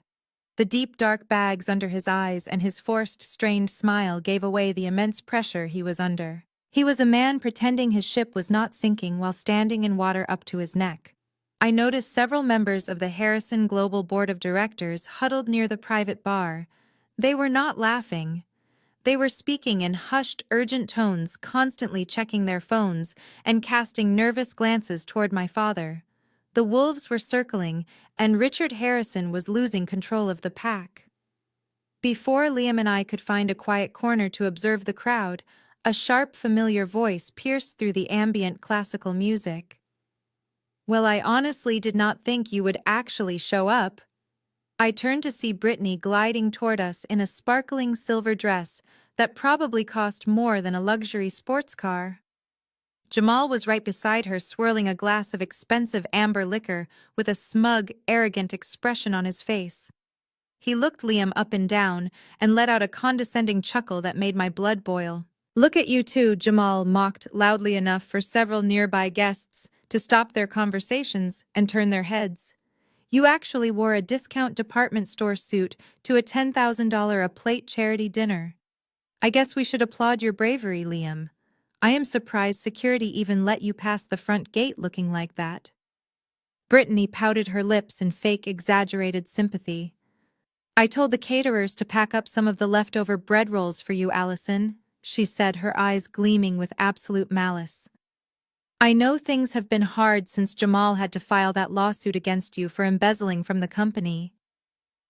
The deep dark bags under his eyes and his forced, strained smile gave away the immense pressure he was under. He was a man pretending his ship was not sinking while standing in water up to his neck. I noticed several members of the Harrison Global Board of Directors huddled near the private bar. They were not laughing. They were speaking in hushed, urgent tones, constantly checking their phones and casting nervous glances toward my father. The wolves were circling, and Richard Harrison was losing control of the pack. Before Liam and I could find a quiet corner to observe the crowd, a sharp, familiar voice pierced through the ambient classical music. "Well, I honestly did not think you would actually show up." I turned to see Brittany gliding toward us in a sparkling silver dress that probably cost more than a luxury sports car. Jamal was right beside her, swirling a glass of expensive amber liquor with a smug, arrogant expression on his face. He looked Liam up and down and let out a condescending chuckle that made my blood boil. "Look at you two," Jamal mocked loudly enough for several nearby guests to stop their conversations and turn their heads. "You actually wore a discount department store suit to a $10,000 a plate charity dinner. I guess we should applaud your bravery, Liam. I am surprised security even let you pass the front gate looking like that." Brittany pouted her lips in fake exaggerated sympathy. "I told the caterers to pack up some of the leftover bread rolls for you, Allison," she said, her eyes gleaming with absolute malice. "I know things have been hard since Jamal had to file that lawsuit against you for embezzling from the company.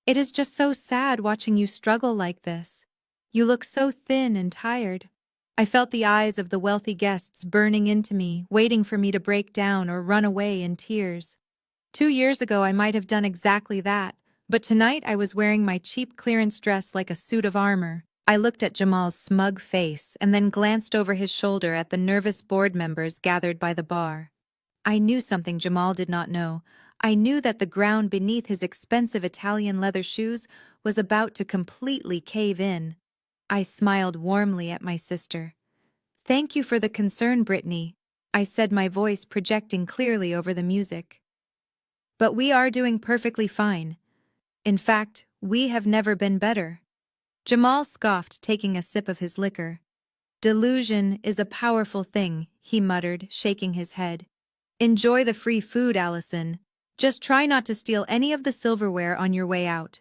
It is just so sad watching you struggle like this. You look so thin and tired." I felt the eyes of the wealthy guests burning into me, waiting for me to break down or run away in tears. 2 years ago I might have done exactly that, but tonight I was wearing my cheap clearance dress like a suit of armor. I looked at Jamal's smug face and then glanced over his shoulder at the nervous board members gathered by the bar. I knew something Jamal did not know. I knew that the ground beneath his expensive Italian leather shoes was about to completely cave in. I smiled warmly at my sister. "Thank you for the concern, Brittany," I said, my voice projecting clearly over the music. "But we are doing perfectly fine. In fact, we have never been better." Jamal scoffed, taking a sip of his liquor. Delusion is a powerful thing, he muttered, shaking his head. Enjoy the free food, Allison. Just try not to steal any of the silverware on your way out.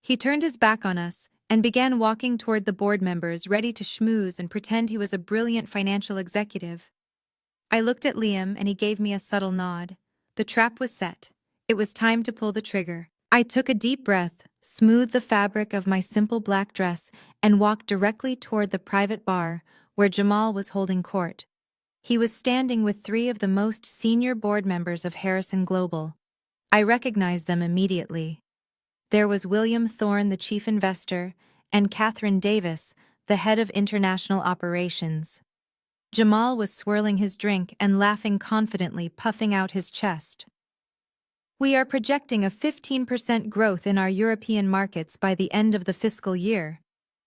He turned his back on us and began walking toward the board members, ready to schmooze and pretend he was a brilliant financial executive. I looked at Liam and he gave me a subtle nod. The trap was set. It was time to pull the trigger. I took a deep breath, smoothed the fabric of my simple black dress, and walked directly toward the private bar where Jamal was holding court. He was standing with 3 of the most senior board members of Harrison Global. I recognized them immediately. There was William Thorne, the chief investor, and Catherine Davis, the head of international operations. Jamal was swirling his drink and laughing confidently, puffing out his chest. We are projecting a 15% growth in our European markets by the end of the fiscal year,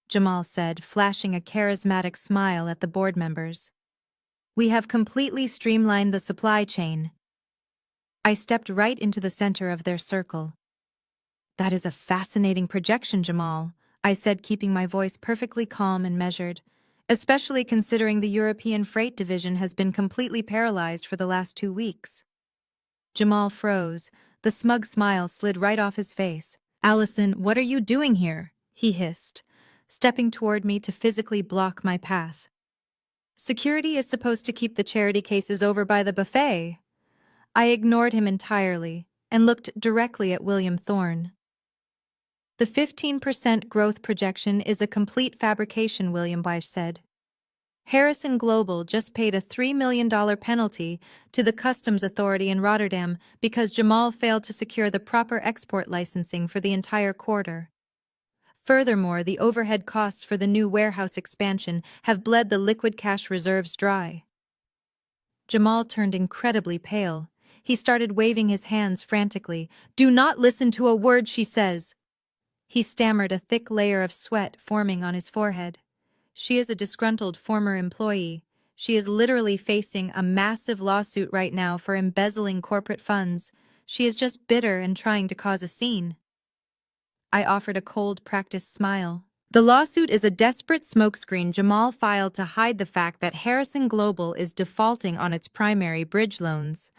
Jamal said, flashing a charismatic smile at the board members. We have completely streamlined the supply chain. I stepped right into the center of their circle. That is a fascinating projection, Jamal, I said, keeping my voice perfectly calm and measured, especially considering the European freight division has been completely paralyzed for the last 2 weeks. Jamal froze. The smug smile slid right off his face. Allison, what are you doing here? He hissed, stepping toward me to physically block my path. Security is supposed to keep the charity cases over by the buffet. I ignored him entirely and looked directly at William Thorne. The 15% growth projection is a complete fabrication, William Weiss said. Harrison Global just paid a $3 million penalty to the customs authority in Rotterdam because Jamal failed to secure the proper export licensing for the entire quarter. Furthermore, the overhead costs for the new warehouse expansion have bled the liquid cash reserves dry. Jamal turned incredibly pale. He started waving his hands frantically. Do not listen to a word she says. He stammered, a thick layer of sweat forming on his forehead. She is a disgruntled former employee. She is literally facing a massive lawsuit right now for embezzling corporate funds. She is just bitter and trying to cause a scene. I offered a cold, practiced smile. The lawsuit is a desperate smokescreen Jamal filed to hide the fact that Harrison Global is defaulting on its primary bridge loans.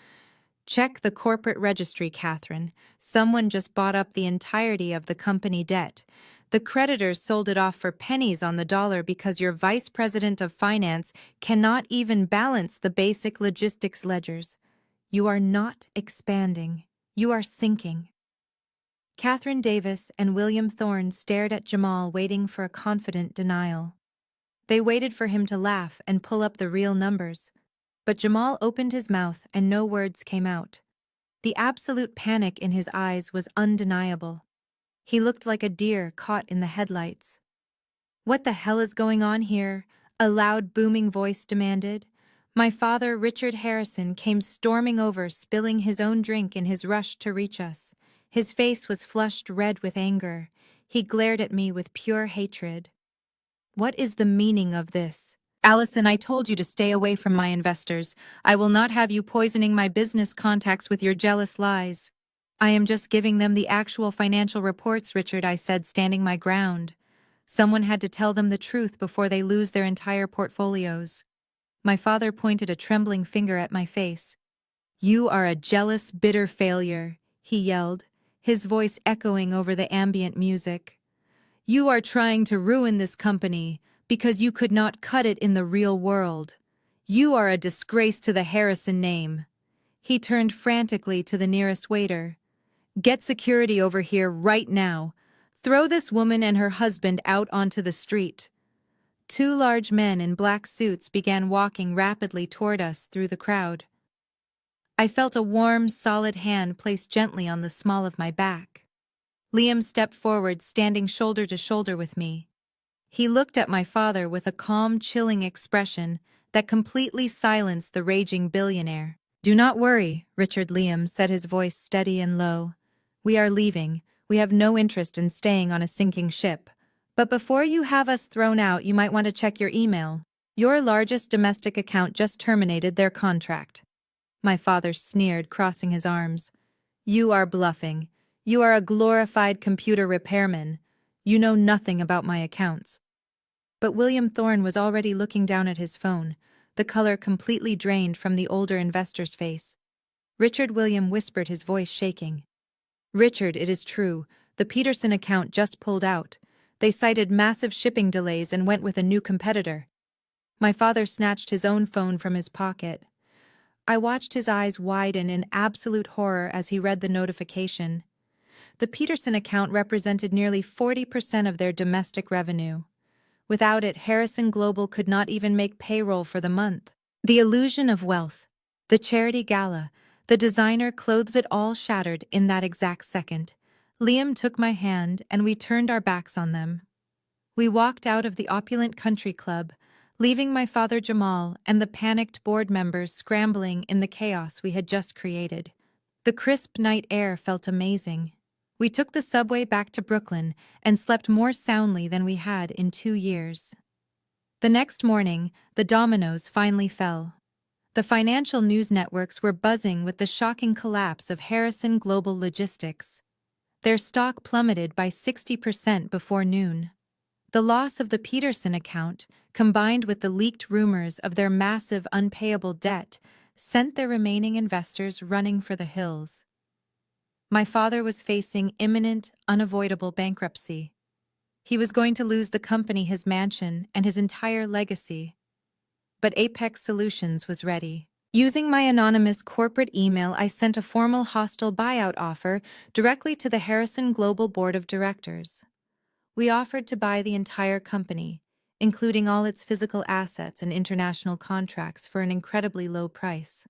Check the corporate registry, Catherine. Someone just bought up the entirety of the company debt. The creditors sold it off for pennies on the dollar because your vice president of finance cannot even balance the basic logistics ledgers. You are not expanding. You are sinking. Catherine Davis and William Thorne stared at Jamal, waiting for a confident denial. They waited for him to laugh and pull up the real numbers. But Jamal opened his mouth and no words came out. The absolute panic in his eyes was undeniable. He looked like a deer caught in the headlights. What the hell is going on here? A loud, booming voice demanded. My father, Richard Harrison, came storming over, spilling his own drink in his rush to reach us. His face was flushed red with anger. He glared at me with pure hatred. What is the meaning of this? Allison, I told you to stay away from my investors. I will not have you poisoning my business contacts with your jealous lies. I am just giving them the actual financial reports, Richard, I said, standing my ground. Someone had to tell them the truth before they lose their entire portfolios. My father pointed a trembling finger at my face. You are a jealous, bitter failure, he yelled, his voice echoing over the ambient music. You are trying to ruin this company because you could not cut it in the real world. You are a disgrace to the Harrison name. He turned frantically to the nearest waiter. Get security over here right now. Throw this woman and her husband out onto the street. 2 large men in black suits began walking rapidly toward us through the crowd. I felt a warm, solid hand placed gently on the small of my back. Liam stepped forward, standing shoulder to shoulder with me. He looked at my father with a calm, chilling expression that completely silenced the raging billionaire. Do not worry, Richard, Liam said, his voice steady and low. We are leaving. We have no interest in staying on a sinking ship. But before you have us thrown out, you might want to check your email. Your largest domestic account just terminated their contract. My father sneered, crossing his arms. You are bluffing. You are a glorified computer repairman. You know nothing about my accounts." But William Thorne was already looking down at his phone, the color completely drained from the older investor's face. "Richard," William whispered, his voice shaking. "Richard, it is true. The Peterson account just pulled out. They cited massive shipping delays and went with a new competitor." My father snatched his own phone from his pocket. I watched his eyes widen in absolute horror as he read the notification. The Peterson account represented nearly 40% of their domestic revenue. Without it, Harrison Global could not even make payroll for the month. The illusion of wealth, the charity gala, the designer clothes, it all shattered in that exact second. Liam took my hand and we turned our backs on them. We walked out of the opulent country club, leaving my father Jamal and the panicked board members scrambling in the chaos we had just created. The crisp night air felt amazing. We took the subway back to Brooklyn and slept more soundly than we had in 2 years. The next morning, the dominoes finally fell. The financial news networks were buzzing with the shocking collapse of Harrison Global Logistics. Their stock plummeted by 60% before noon. The loss of the Peterson account, combined with the leaked rumors of their massive unpayable debt, sent their remaining investors running for the hills. My father was facing imminent, unavoidable bankruptcy. He was going to lose the company, his mansion, and his entire legacy. But Apex Solutions was ready. Using my anonymous corporate email, I sent a formal hostile buyout offer directly to the Harrison Global Board of Directors. We offered to buy the entire company, including all its physical assets and international contracts, for an incredibly low price.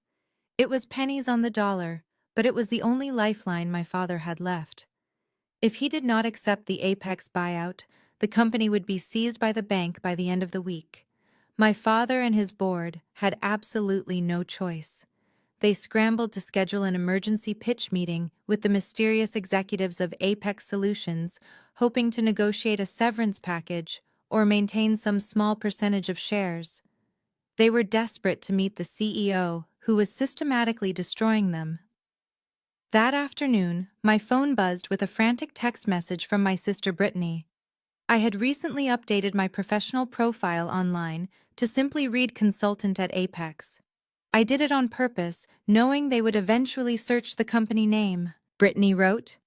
It was pennies on the dollar, but it was the only lifeline my father had left. If he did not accept the Apex buyout, the company would be seized by the bank by the end of the week. My father and his board had absolutely no choice. They scrambled to schedule an emergency pitch meeting with the mysterious executives of Apex Solutions, hoping to negotiate a severance package or maintain some small percentage of shares. They were desperate to meet the CEO, who was systematically destroying them. That afternoon, my phone buzzed with a frantic text message from my sister Brittany. I had recently updated my professional profile online to simply read consultant at Apex. I did it on purpose, knowing they would eventually search the company name. Brittany wrote,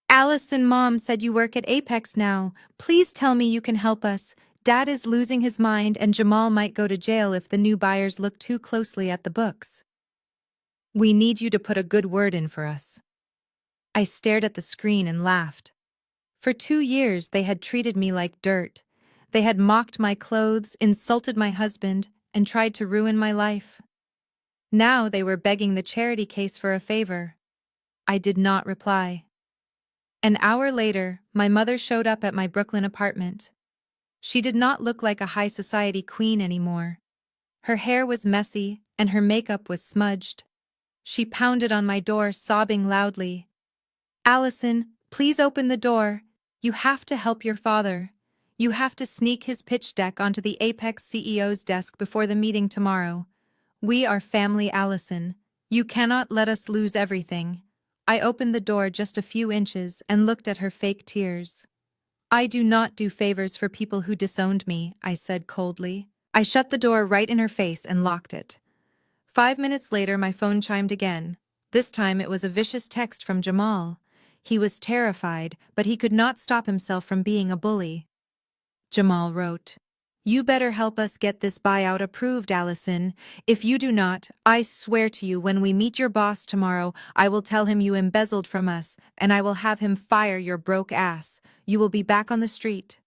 "Allison, Mom said you work at Apex now. Please tell me you can help us. Dad is losing his mind and Jamal might go to jail if the new buyers look too closely at the books. We need you to put a good word in for us." I stared at the screen and laughed. For 2 years they had treated me like dirt. They had mocked my clothes, insulted my husband, and tried to ruin my life. Now they were begging the charity case for a favor. I did not reply. An hour later, my mother showed up at my Brooklyn apartment. She did not look like a high society queen anymore. Her hair was messy and her makeup was smudged. She pounded on my door, sobbing loudly. "Allison, please open the door. You have to help your father. You have to sneak his pitch deck onto the Apex CEO's desk before the meeting tomorrow. We are family, Allison. You cannot let us lose everything." I opened the door just a few inches and looked at her fake tears. "I do not do favors for people who disowned me," I said coldly. I shut the door right in her face and locked it. 5 minutes later, my phone chimed again. This time it was a vicious text from Jamal. He was terrified, but he could not stop himself from being a bully. Jamal wrote, "You better help us get this buyout approved, Allison. If you do not, I swear to you, when we meet your boss tomorrow, I will tell him you embezzled from us, and I will have him fire your broke ass. You will be back on the street."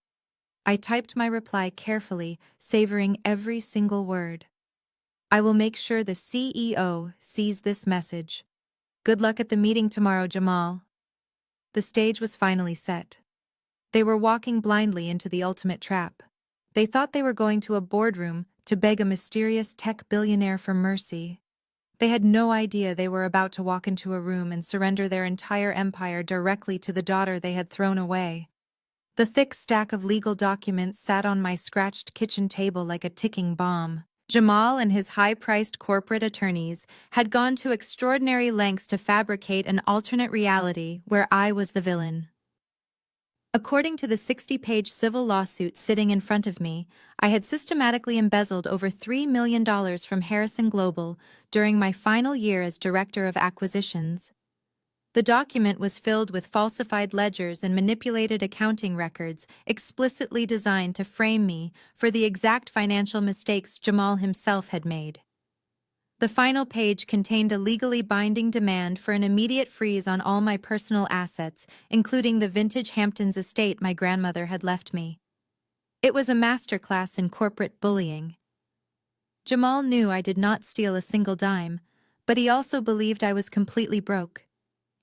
I typed my reply carefully, savoring every single word. "I will make sure the CEO sees this message. Good luck at the meeting tomorrow, Jamal." The stage was finally set. They were walking blindly into the ultimate trap. They thought they were going to a boardroom to beg a mysterious tech billionaire for mercy. They had no idea they were about to walk into a room and surrender their entire empire directly to the daughter they had thrown away. The thick stack of legal documents sat on my scratched kitchen table like a ticking bomb. Jamal and his high-priced corporate attorneys had gone to extraordinary lengths to fabricate an alternate reality where I was the villain. According to the 60-page civil lawsuit sitting in front of me, I had systematically embezzled over $3 million from Harrison Global during my final year as Director of Acquisitions. The document was filled with falsified ledgers and manipulated accounting records explicitly designed to frame me for the exact financial mistakes Jamal himself had made. The final page contained a legally binding demand for an immediate freeze on all my personal assets, including the vintage Hamptons estate my grandmother had left me. It was a masterclass in corporate bullying. Jamal knew I did not steal a single dime, but he also believed I was completely broke.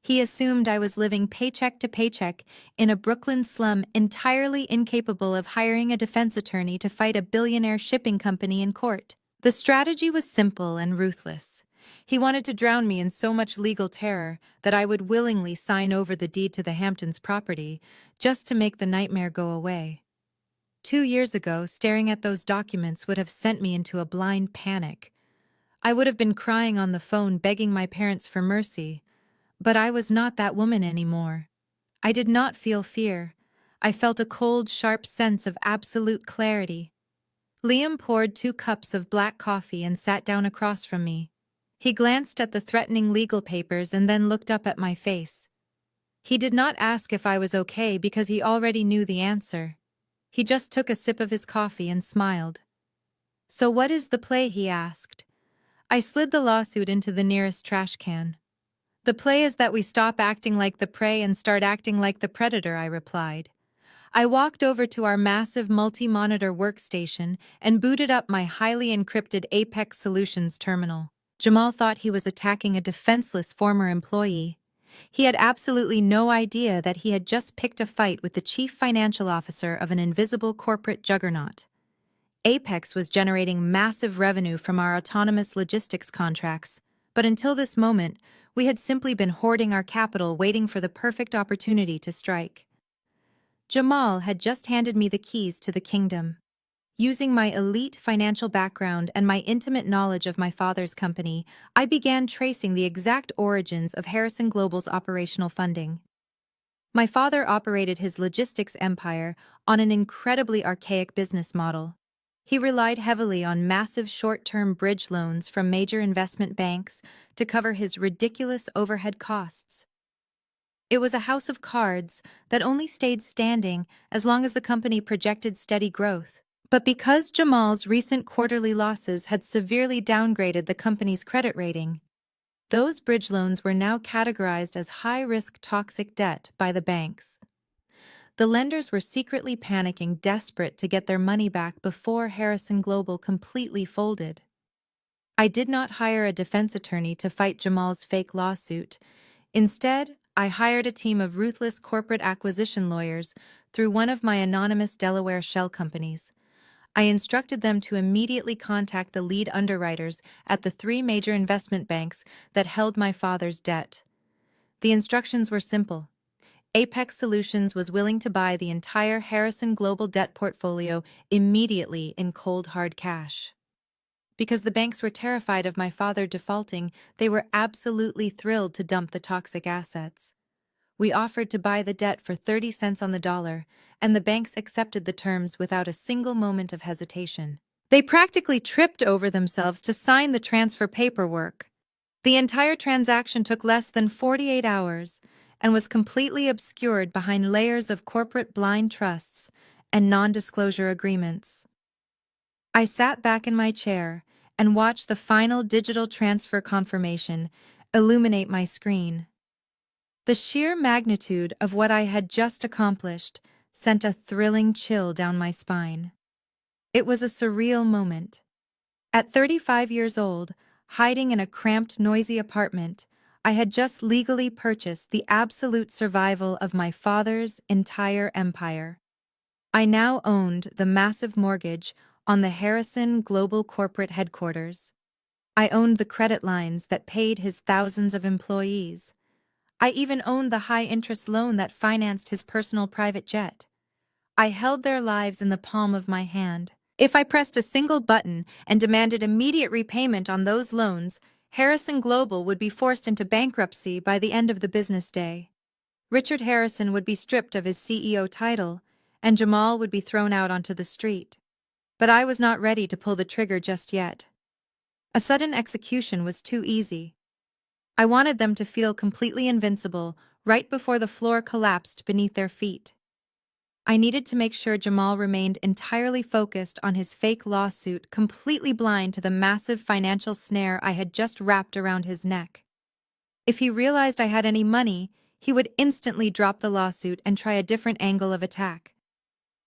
He assumed I was living paycheck to paycheck in a Brooklyn slum, entirely incapable of hiring a defense attorney to fight a billionaire shipping company in court. The strategy was simple and ruthless. He wanted to drown me in so much legal terror that I would willingly sign over the deed to the Hamptons property just to make the nightmare go away. 2 years ago, staring at those documents would have sent me into a blind panic. I would have been crying on the phone begging my parents for mercy. But I was not that woman anymore. I did not feel fear. I felt a cold, sharp sense of absolute clarity. Liam poured 2 cups of black coffee and sat down across from me. He glanced at the threatening legal papers and then looked up at my face. He did not ask if I was okay because he already knew the answer. He just took a sip of his coffee and smiled. "So what is the play?" he asked. I slid the lawsuit into the nearest trash can. "The play is that we stop acting like the prey and start acting like the predator," I replied. I walked over to our massive multi-monitor workstation and booted up my highly encrypted Apex Solutions terminal. Jamal thought he was attacking a defenseless former employee. He had absolutely no idea that he had just picked a fight with the chief financial officer of an invisible corporate juggernaut. Apex was generating massive revenue from our autonomous logistics contracts, but until this moment, we had simply been hoarding our capital waiting for the perfect opportunity to strike. Jamal had just handed me the keys to the kingdom. Using my elite financial background and my intimate knowledge of my father's company, I began tracing the exact origins of Harrison Global's operational funding. My father operated his logistics empire on an incredibly archaic business model. He relied heavily on massive short-term bridge loans from major investment banks to cover his ridiculous overhead costs. It was a house of cards that only stayed standing as long as the company projected steady growth. But because Jamal's recent quarterly losses had severely downgraded the company's credit rating, those bridge loans were now categorized as high-risk toxic debt by the banks. The lenders were secretly panicking, desperate to get their money back before Harrison Global completely folded. I did not hire a defense attorney to fight Jamal's fake lawsuit. Instead, I hired a team of ruthless corporate acquisition lawyers through one of my anonymous Delaware shell companies. I instructed them to immediately contact the lead underwriters at the 3 major investment banks that held my father's debt. The instructions were simple. Apex Solutions was willing to buy the entire Harrison Global debt portfolio immediately in cold hard cash. Because the banks were terrified of my father defaulting, they were absolutely thrilled to dump the toxic assets. We offered to buy the debt for 30 cents on the dollar, and the banks accepted the terms without a single moment of hesitation. They practically tripped over themselves to sign the transfer paperwork. The entire transaction took less than 48 hours and was completely obscured behind layers of corporate blind trusts and non-disclosure agreements. I sat back in my chair and watched the final digital transfer confirmation illuminate my screen. The sheer magnitude of what I had just accomplished sent a thrilling chill down my spine. It was a surreal moment. At 35 years old, hiding in a cramped, noisy apartment, I had just legally purchased the absolute survival of my father's entire empire. I now owned the massive mortgage on the Harrison Global corporate headquarters. I owned the credit lines that paid his thousands of employees. I even owned the high-interest loan that financed his personal private jet. I held their lives in the palm of my hand. If I pressed a single button and demanded immediate repayment on those loans, Harrison Global would be forced into bankruptcy by the end of the business day. Richard Harrison would be stripped of his CEO title, and Jamal would be thrown out onto the street. But I was not ready to pull the trigger just yet. A sudden execution was too easy. I wanted them to feel completely invincible right before the floor collapsed beneath their feet. I needed to make sure Jamal remained entirely focused on his fake lawsuit, completely blind to the massive financial snare I had just wrapped around his neck. If he realized I had any money, he would instantly drop the lawsuit and try a different angle of attack.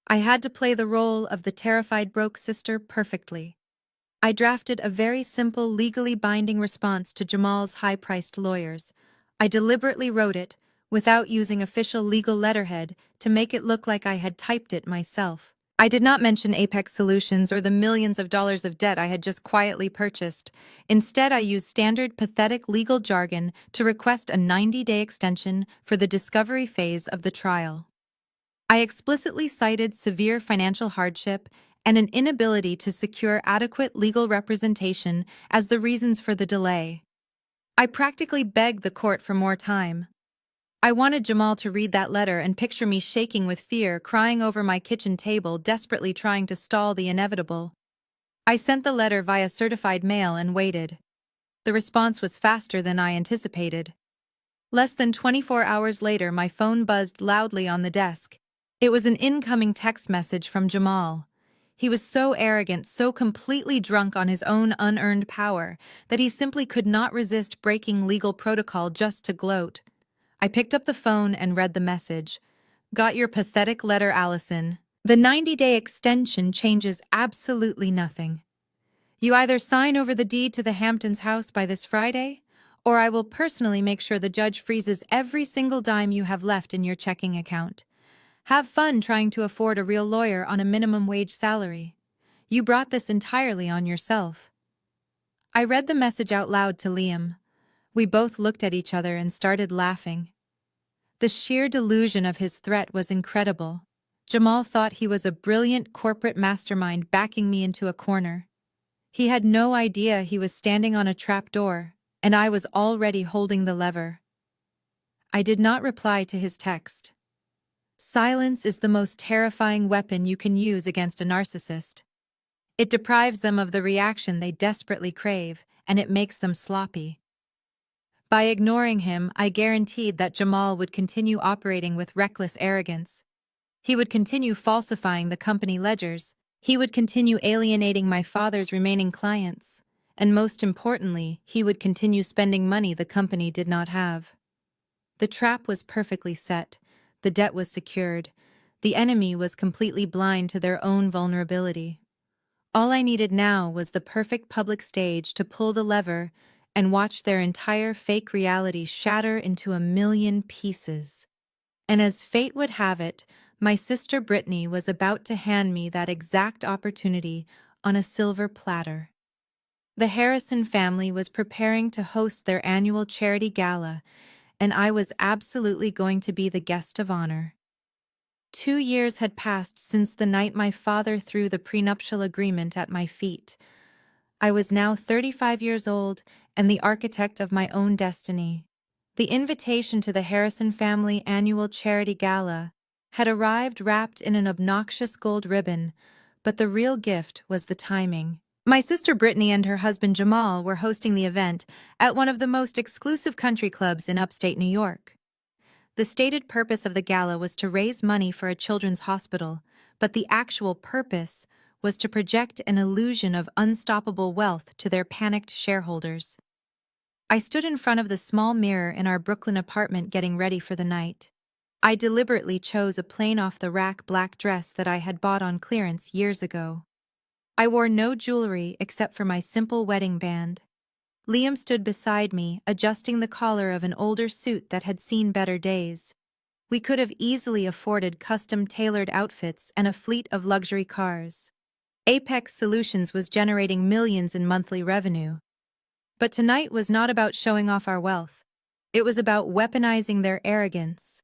I had to play the role of the terrified broke sister perfectly. I drafted a very simple, legally binding response to Jamal's high-priced lawyers. I deliberately wrote it, without using official legal letterhead, to make it look like I had typed it myself. I did not mention Apex Solutions or the millions of dollars of debt I had just quietly purchased. Instead, I used standard, pathetic legal jargon to request a 90-day extension for the discovery phase of the trial. I explicitly cited severe financial hardship and an inability to secure adequate legal representation as the reasons for the delay. I practically begged the court for more time. I wanted Jamal to read that letter and picture me shaking with fear, crying over my kitchen table, desperately trying to stall the inevitable. I sent the letter via certified mail and waited. The response was faster than I anticipated. Less than 24 hours later, my phone buzzed loudly on the desk. It was an incoming text message from Jamal. He was so arrogant, so completely drunk on his own unearned power, that he simply could not resist breaking legal protocol just to gloat. I picked up the phone and read the message. "Got your pathetic letter, Allison. The 90-day extension changes absolutely nothing. You either sign over the deed to the Hamptons house by this Friday, or I will personally make sure the judge freezes every single dime you have left in your checking account. Have fun trying to afford a real lawyer on a minimum wage salary. You brought this entirely on yourself." I read the message out loud to Liam. We both looked at each other and started laughing. The sheer delusion of his threat was incredible. Jamal thought he was a brilliant corporate mastermind backing me into a corner. He had no idea he was standing on a trapdoor, and I was already holding the lever. I did not reply to his text. Silence is the most terrifying weapon you can use against a narcissist. It deprives them of the reaction they desperately crave, and it makes them sloppy. By ignoring him, I guaranteed that Jamal would continue operating with reckless arrogance. He would continue falsifying the company ledgers. He would continue alienating my father's remaining clients. And most importantly, he would continue spending money the company did not have. The trap was perfectly set. The debt was secured. The enemy was completely blind to their own vulnerability. All I needed now was the perfect public stage to pull the lever and watch their entire fake reality shatter into a million pieces. And as fate would have it, my sister Brittany was about to hand me that exact opportunity on a silver platter. The Harrison family was preparing to host their annual charity gala, and I was absolutely going to be the guest of honor. 2 years had passed since the night my father threw the prenuptial agreement at my feet. I was now 35 years old and the architect of my own destiny. The invitation to the Harrison family annual charity gala had arrived wrapped in an obnoxious gold ribbon, but the real gift was the timing. My sister Brittany and her husband Jamal were hosting the event at one of the most exclusive country clubs in upstate New York. The stated purpose of the gala was to raise money for a children's hospital, but the actual purpose was to project an illusion of unstoppable wealth to their panicked shareholders. I stood in front of the small mirror in our Brooklyn apartment getting ready for the night. I deliberately chose a plain off-the-rack black dress that I had bought on clearance years ago. I wore no jewelry except for my simple wedding band. Liam stood beside me, adjusting the collar of an older suit that had seen better days. We could have easily afforded custom-tailored outfits and a fleet of luxury cars. Apex Solutions was generating millions in monthly revenue. But tonight was not about showing off our wealth. It was about weaponizing their arrogance.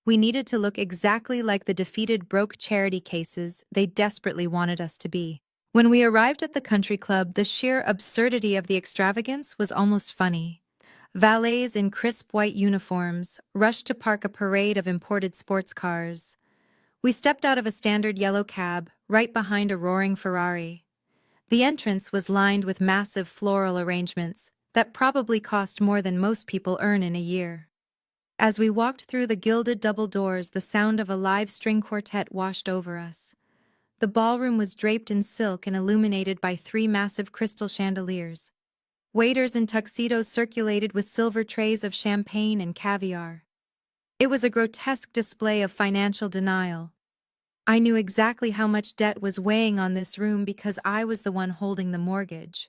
We needed to look exactly like the defeated broke charity cases they desperately wanted us to be. When we arrived at the country club, the sheer absurdity of the extravagance was almost funny. Valets in crisp white uniforms rushed to park a parade of imported sports cars. We stepped out of a standard yellow cab, right behind a roaring Ferrari. The entrance was lined with massive floral arrangements that probably cost more than most people earn in a year. As we walked through the gilded double doors, the sound of a live string quartet washed over us. The ballroom was draped in silk and illuminated by 3 massive crystal chandeliers. Waiters in tuxedos circulated with silver trays of champagne and caviar. It was a grotesque display of financial denial. I knew exactly how much debt was weighing on this room because I was the one holding the mortgage.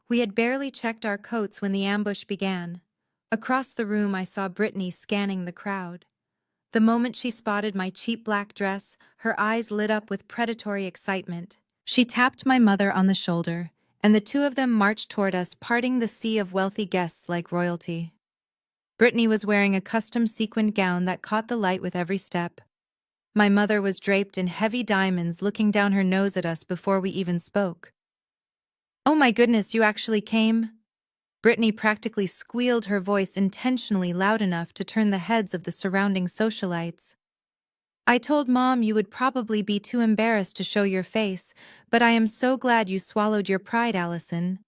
We had barely checked our coats when the ambush began. Across the room, I saw Brittany scanning the crowd. The moment she spotted my cheap black dress, her eyes lit up with predatory excitement. She tapped my mother on the shoulder, and the two of them marched toward us, parting the sea of wealthy guests like royalty. Brittany was wearing a custom sequined gown that caught the light with every step. My mother was draped in heavy diamonds, looking down her nose at us before we even spoke. "Oh my goodness, you actually came?" Brittany practically squealed, her voice intentionally loud enough to turn the heads of the surrounding socialites. "I told Mom you would probably be too embarrassed to show your face, but I am so glad you swallowed your pride, Allison."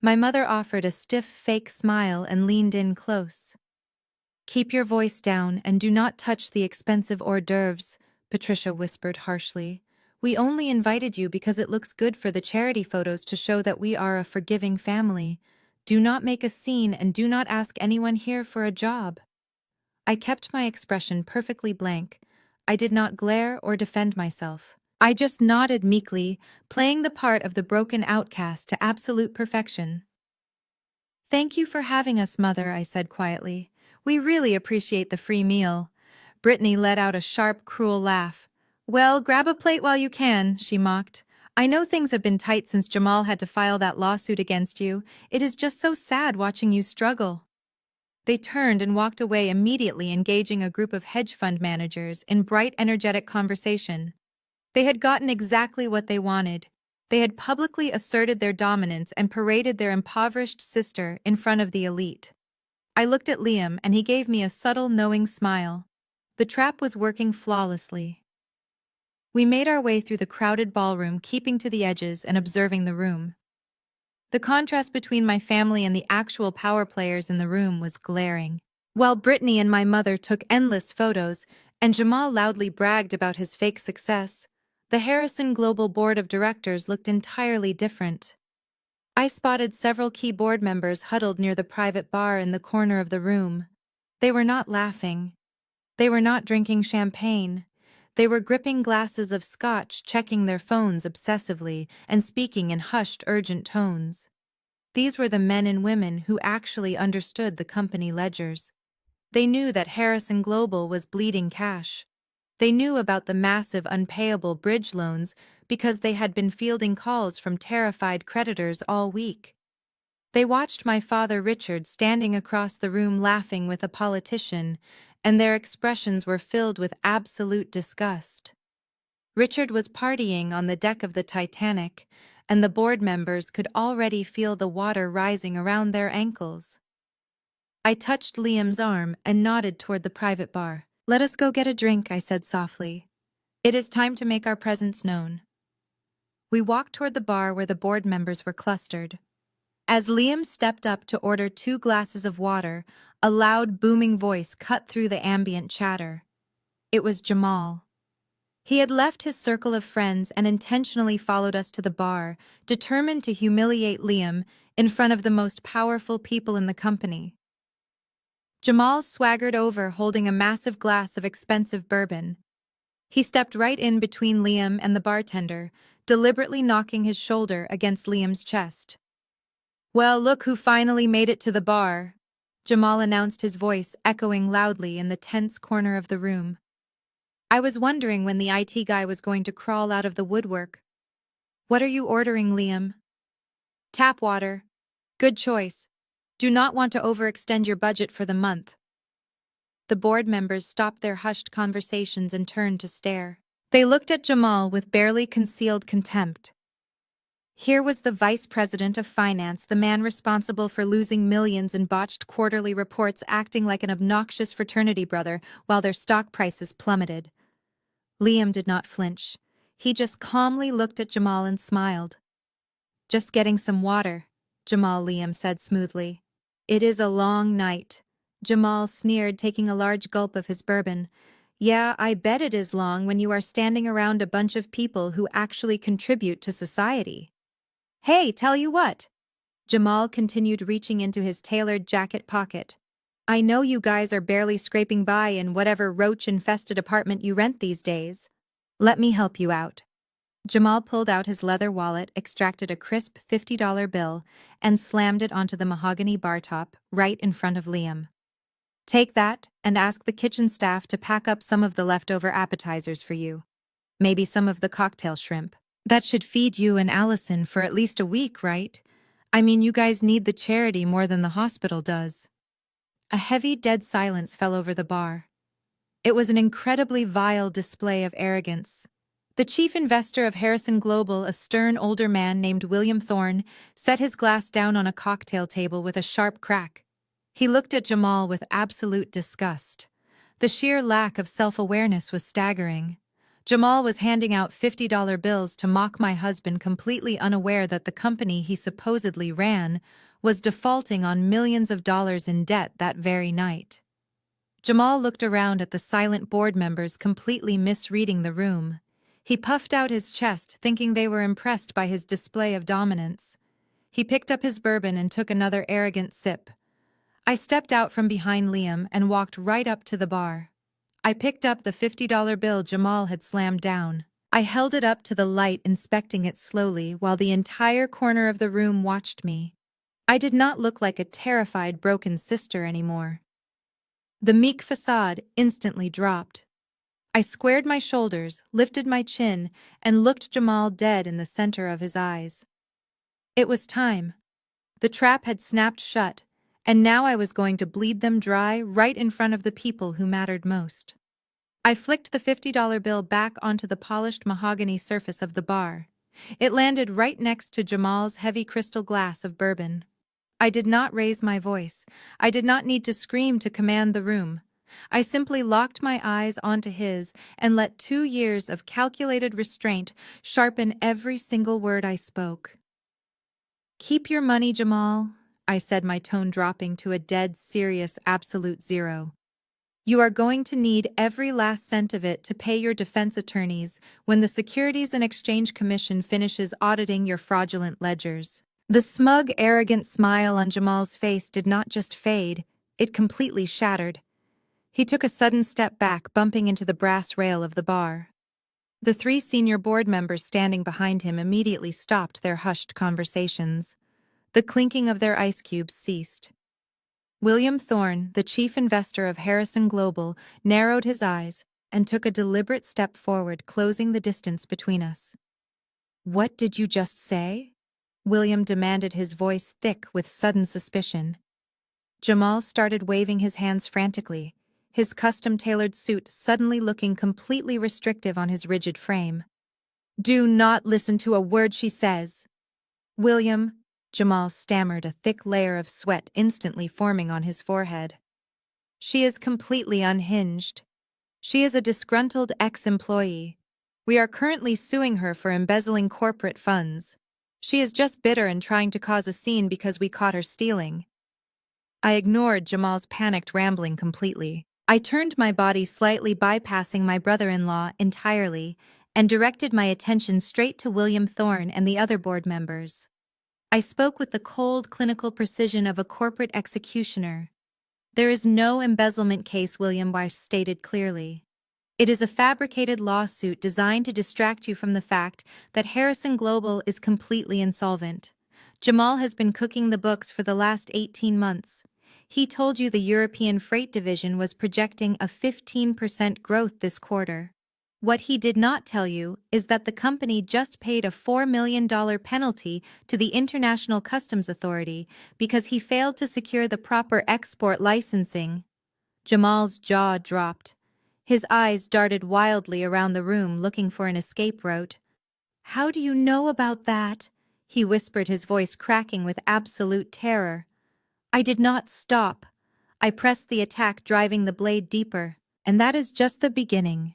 My mother offered a stiff, fake smile and leaned in close. "Keep your voice down and do not touch the expensive hors d'oeuvres," Patricia whispered harshly. "We only invited you because it looks good for the charity photos to show that we are a forgiving family. Do not make a scene and do not ask anyone here for a job." I kept my expression perfectly blank. I did not glare or defend myself. I just nodded meekly, playing the part of the broken outcast to absolute perfection. "Thank you for having us, Mother," I said quietly. "We really appreciate the free meal." Brittany let out a sharp, cruel laugh. "Well, grab a plate while you can," she mocked. "I know things have been tight since Jamal had to file that lawsuit against you. It is just so sad watching you struggle." They turned and walked away, immediately engaging a group of hedge fund managers in bright, energetic conversation. They had gotten exactly what they wanted. They had publicly asserted their dominance and paraded their impoverished sister in front of the elite. I looked at Liam and he gave me a subtle, knowing smile. The trap was working flawlessly. We made our way through the crowded ballroom, keeping to the edges and observing the room. The contrast between my family and the actual power players in the room was glaring. While Brittany and my mother took endless photos and Jamal loudly bragged about his fake success, the Harrison Global Board of Directors looked entirely different. I spotted several key board members huddled near the private bar in the corner of the room. They were not laughing. They were not drinking champagne. They were gripping glasses of scotch, checking their phones obsessively, and speaking in hushed, urgent tones. These were the men and women who actually understood the company ledgers. They knew that Harrison Global was bleeding cash. They knew about the massive unpayable bridge loans because they had been fielding calls from terrified creditors all week. They watched my father Richard standing across the room laughing with a politician, and their expressions were filled with absolute disgust. Richard was partying on the deck of the Titanic, and the board members could already feel the water rising around their ankles. I touched Liam's arm and nodded toward the private bar. "Let us go get a drink," I said softly. "It is time to make our presence known." We walked toward the bar where the board members were clustered. As Liam stepped up to order 2 glasses of water, a loud, booming voice cut through the ambient chatter. It was Jamal. He had left his circle of friends and intentionally followed us to the bar, determined to humiliate Liam in front of the most powerful people in the company. Jamal swaggered over holding a massive glass of expensive bourbon. He stepped right in between Liam and the bartender, deliberately knocking his shoulder against Liam's chest. "Well, look who finally made it to the bar," Jamal announced, his voice echoing loudly in the tense corner of the room. I was wondering when the IT guy was going to crawl out of the woodwork. "What are you ordering, Liam?" "Tap water." "Good choice. Do not want to overextend your budget for the month." The board members stopped their hushed conversations and turned to stare. They looked at Jamal with barely concealed contempt. Here was the vice president of finance, the man responsible for losing millions in botched quarterly reports, acting like an obnoxious fraternity brother while their stock prices plummeted. Liam did not flinch. He just calmly looked at Jamal and smiled. "Just getting some water," Liam said smoothly. "It is a long night." Jamal sneered, taking a large gulp of his bourbon. "Yeah, I bet it is long when you are standing around a bunch of people who actually contribute to society." "Hey, tell you what," Jamal continued, reaching into his tailored jacket pocket. "I know you guys are barely scraping by in whatever roach-infested apartment you rent these days. Let me help you out." Jamal pulled out his leather wallet, extracted a crisp $50 bill, and slammed it onto the mahogany bar top right in front of Liam. "Take that and ask the kitchen staff to pack up some of the leftover appetizers for you. Maybe some of the cocktail shrimp. That should feed you and Allison for at least a week, right? I mean, you guys need the charity more than the hospital does." A heavy, dead silence fell over the bar. It was an incredibly vile display of arrogance. The chief investor of Harrison Global, a stern older man named William Thorne, set his glass down on a cocktail table with a sharp crack. He looked at Jamal with absolute disgust. The sheer lack of self-awareness was staggering. Jamal was handing out $50 bills to mock my husband, completely unaware that the company he supposedly ran was defaulting on millions of dollars in debt that very night. Jamal looked around at the silent board members, completely misreading the room. He puffed out his chest, thinking they were impressed by his display of dominance. He picked up his bourbon and took another arrogant sip. I stepped out from behind Liam and walked right up to the bar. I picked up the $50 bill Jamal had slammed down. I held it up to the light, inspecting it slowly, while the entire corner of the room watched me. I did not look like a terrified, broken sister anymore. The meek facade instantly dropped. I squared my shoulders, lifted my chin, and looked Jamal dead in the center of his eyes. It was time. The trap had snapped shut, and now I was going to bleed them dry right in front of the people who mattered most. I flicked the $50 bill back onto the polished mahogany surface of the bar. It landed right next to Jamal's heavy crystal glass of bourbon. I did not raise my voice. I did not need to scream to command the room. I simply locked my eyes onto his and let 2 years of calculated restraint sharpen every single word I spoke. "Keep your money, Jamal," I said, my tone dropping to a dead serious absolute zero. "You are going to need every last cent of it to pay your defense attorneys when the Securities and Exchange Commission finishes auditing your fraudulent ledgers." The smug, arrogant smile on Jamal's face did not just fade, it completely shattered. He took a sudden step back, bumping into the brass rail of the bar. The 3 senior board members standing behind him immediately stopped their hushed conversations. The clinking of their ice cubes ceased. William Thorne, the chief investor of Harrison Global, narrowed his eyes and took a deliberate step forward, closing the distance between us. "What did you just say?" William demanded, his voice thick with sudden suspicion. Jamal started waving his hands frantically, his custom-tailored suit suddenly looking completely restrictive on his rigid frame. "Do not listen to a word she says." "William," Jamal stammered, a thick layer of sweat instantly forming on his forehead. "She is completely unhinged. She is a disgruntled ex-employee. We are currently suing her for embezzling corporate funds. She is just bitter and trying to cause a scene because we caught her stealing." I ignored Jamal's panicked rambling completely. I turned my body, slightly bypassing my brother-in-law entirely, and directed my attention straight to William Thorne and the other board members. I spoke with the cold, clinical precision of a corporate executioner. "There is no embezzlement case," William Weiss stated clearly. "It is a fabricated lawsuit designed to distract you from the fact that Harrison Global is completely insolvent. Jamal has been cooking the books for the last 18 months. He told you the European freight division was projecting a 15% growth this quarter. What he did not tell you is that the company just paid a $4 million penalty to the International Customs Authority because he failed to secure the proper export licensing." Jamal's jaw dropped. His eyes darted wildly around the room, looking for an escape route. "How do you know about that?" he whispered, his voice cracking with absolute terror. I did not stop. I pressed the attack, driving the blade deeper. And that is just the beginning.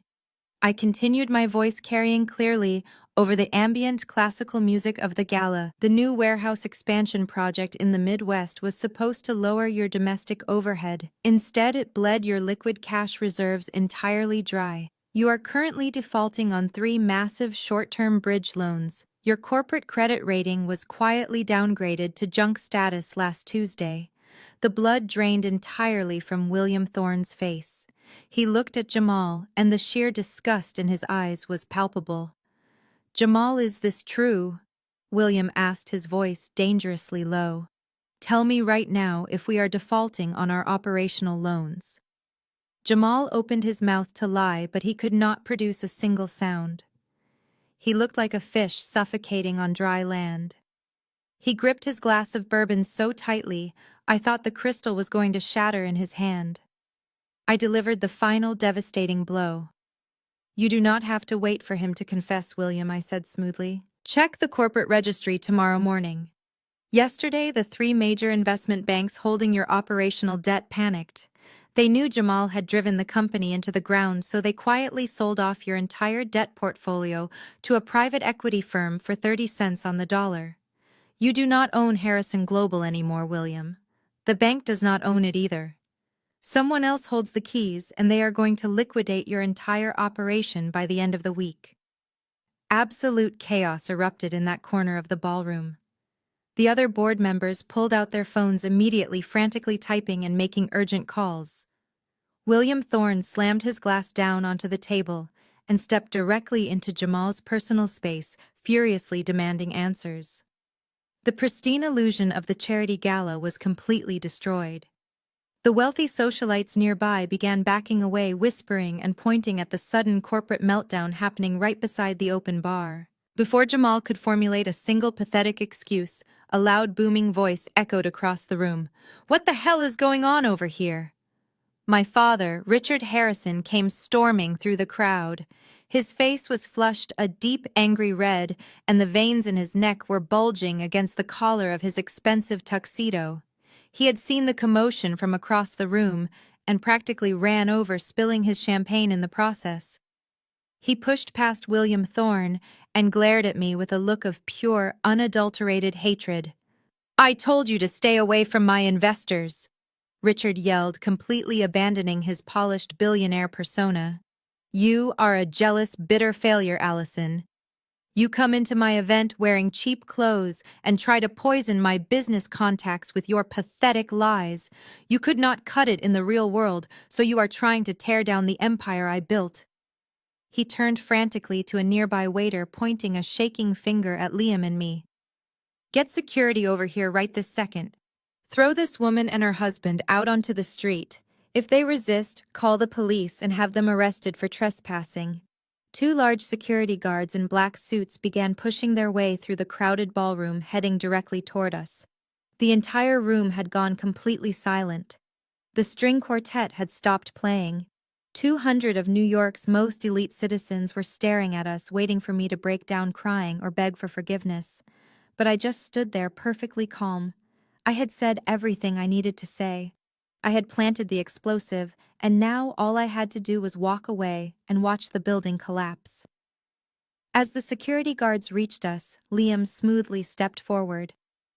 I continued, my voice carrying clearly over the ambient classical music of the gala. The new warehouse expansion project in the Midwest was supposed to lower your domestic overhead. Instead, it bled your liquid cash reserves entirely dry. You are currently defaulting on 3 massive short-term bridge loans. Your corporate credit rating was quietly downgraded to junk status last Tuesday. The blood drained entirely from William Thorne's face. He looked at Jamal, and the sheer disgust in his eyes was palpable. Jamal, is this true? William asked, his voice dangerously low. Tell me right now if we are defaulting on our operational loans. Jamal opened his mouth to lie, but he could not produce a single sound. He looked like a fish suffocating on dry land. He gripped his glass of bourbon so tightly, I thought the crystal was going to shatter in his hand. I delivered the final devastating blow. You do not have to wait for him to confess, William, I said smoothly. Check the corporate registry tomorrow morning. Yesterday, the 3 major investment banks holding your operational debt panicked. They knew Jamal had driven the company into the ground, so they quietly sold off your entire debt portfolio to a private equity firm for 30 cents on the dollar. You do not own Harrison Global anymore, William. The bank does not own it either. Someone else holds the keys, and they are going to liquidate your entire operation by the end of the week. Absolute chaos erupted in that corner of the ballroom. The other board members pulled out their phones immediately, frantically typing and making urgent calls. William Thorne slammed his glass down onto the table and stepped directly into Jamal's personal space, furiously demanding answers. The pristine illusion of the charity gala was completely destroyed. The wealthy socialites nearby began backing away, whispering and pointing at the sudden corporate meltdown happening right beside the open bar. Before Jamal could formulate a single pathetic excuse, a loud booming voice echoed across the room. What the hell is going on over here? My father, Richard Harrison, came storming through the crowd. His face was flushed a deep, angry red, and the veins in his neck were bulging against the collar of his expensive tuxedo. He had seen the commotion from across the room and practically ran over, spilling his champagne in the process. He pushed past William Thorne and glared at me with a look of pure, unadulterated hatred. I told you to stay away from my investors, Richard yelled, completely abandoning his polished billionaire persona. You are a jealous, bitter failure, Allison. You come into my event wearing cheap clothes and try to poison my business contacts with your pathetic lies. You could not cut it in the real world, so you are trying to tear down the empire I built. He turned frantically to a nearby waiter, pointing a shaking finger at Liam and me. Get security over here right this second. Throw this woman and her husband out onto the street. If they resist, call the police and have them arrested for trespassing. 2 large security guards in black suits began pushing their way through the crowded ballroom, heading directly toward us. The entire room had gone completely silent. The string quartet had stopped playing. 200 of New York's most elite citizens were staring at us, waiting for me to break down crying or beg for forgiveness. But I just stood there perfectly calm. I had said everything I needed to say. I had planted the explosive, and now all I had to do was walk away and watch the building collapse. As the security guards reached us, Liam smoothly stepped forward.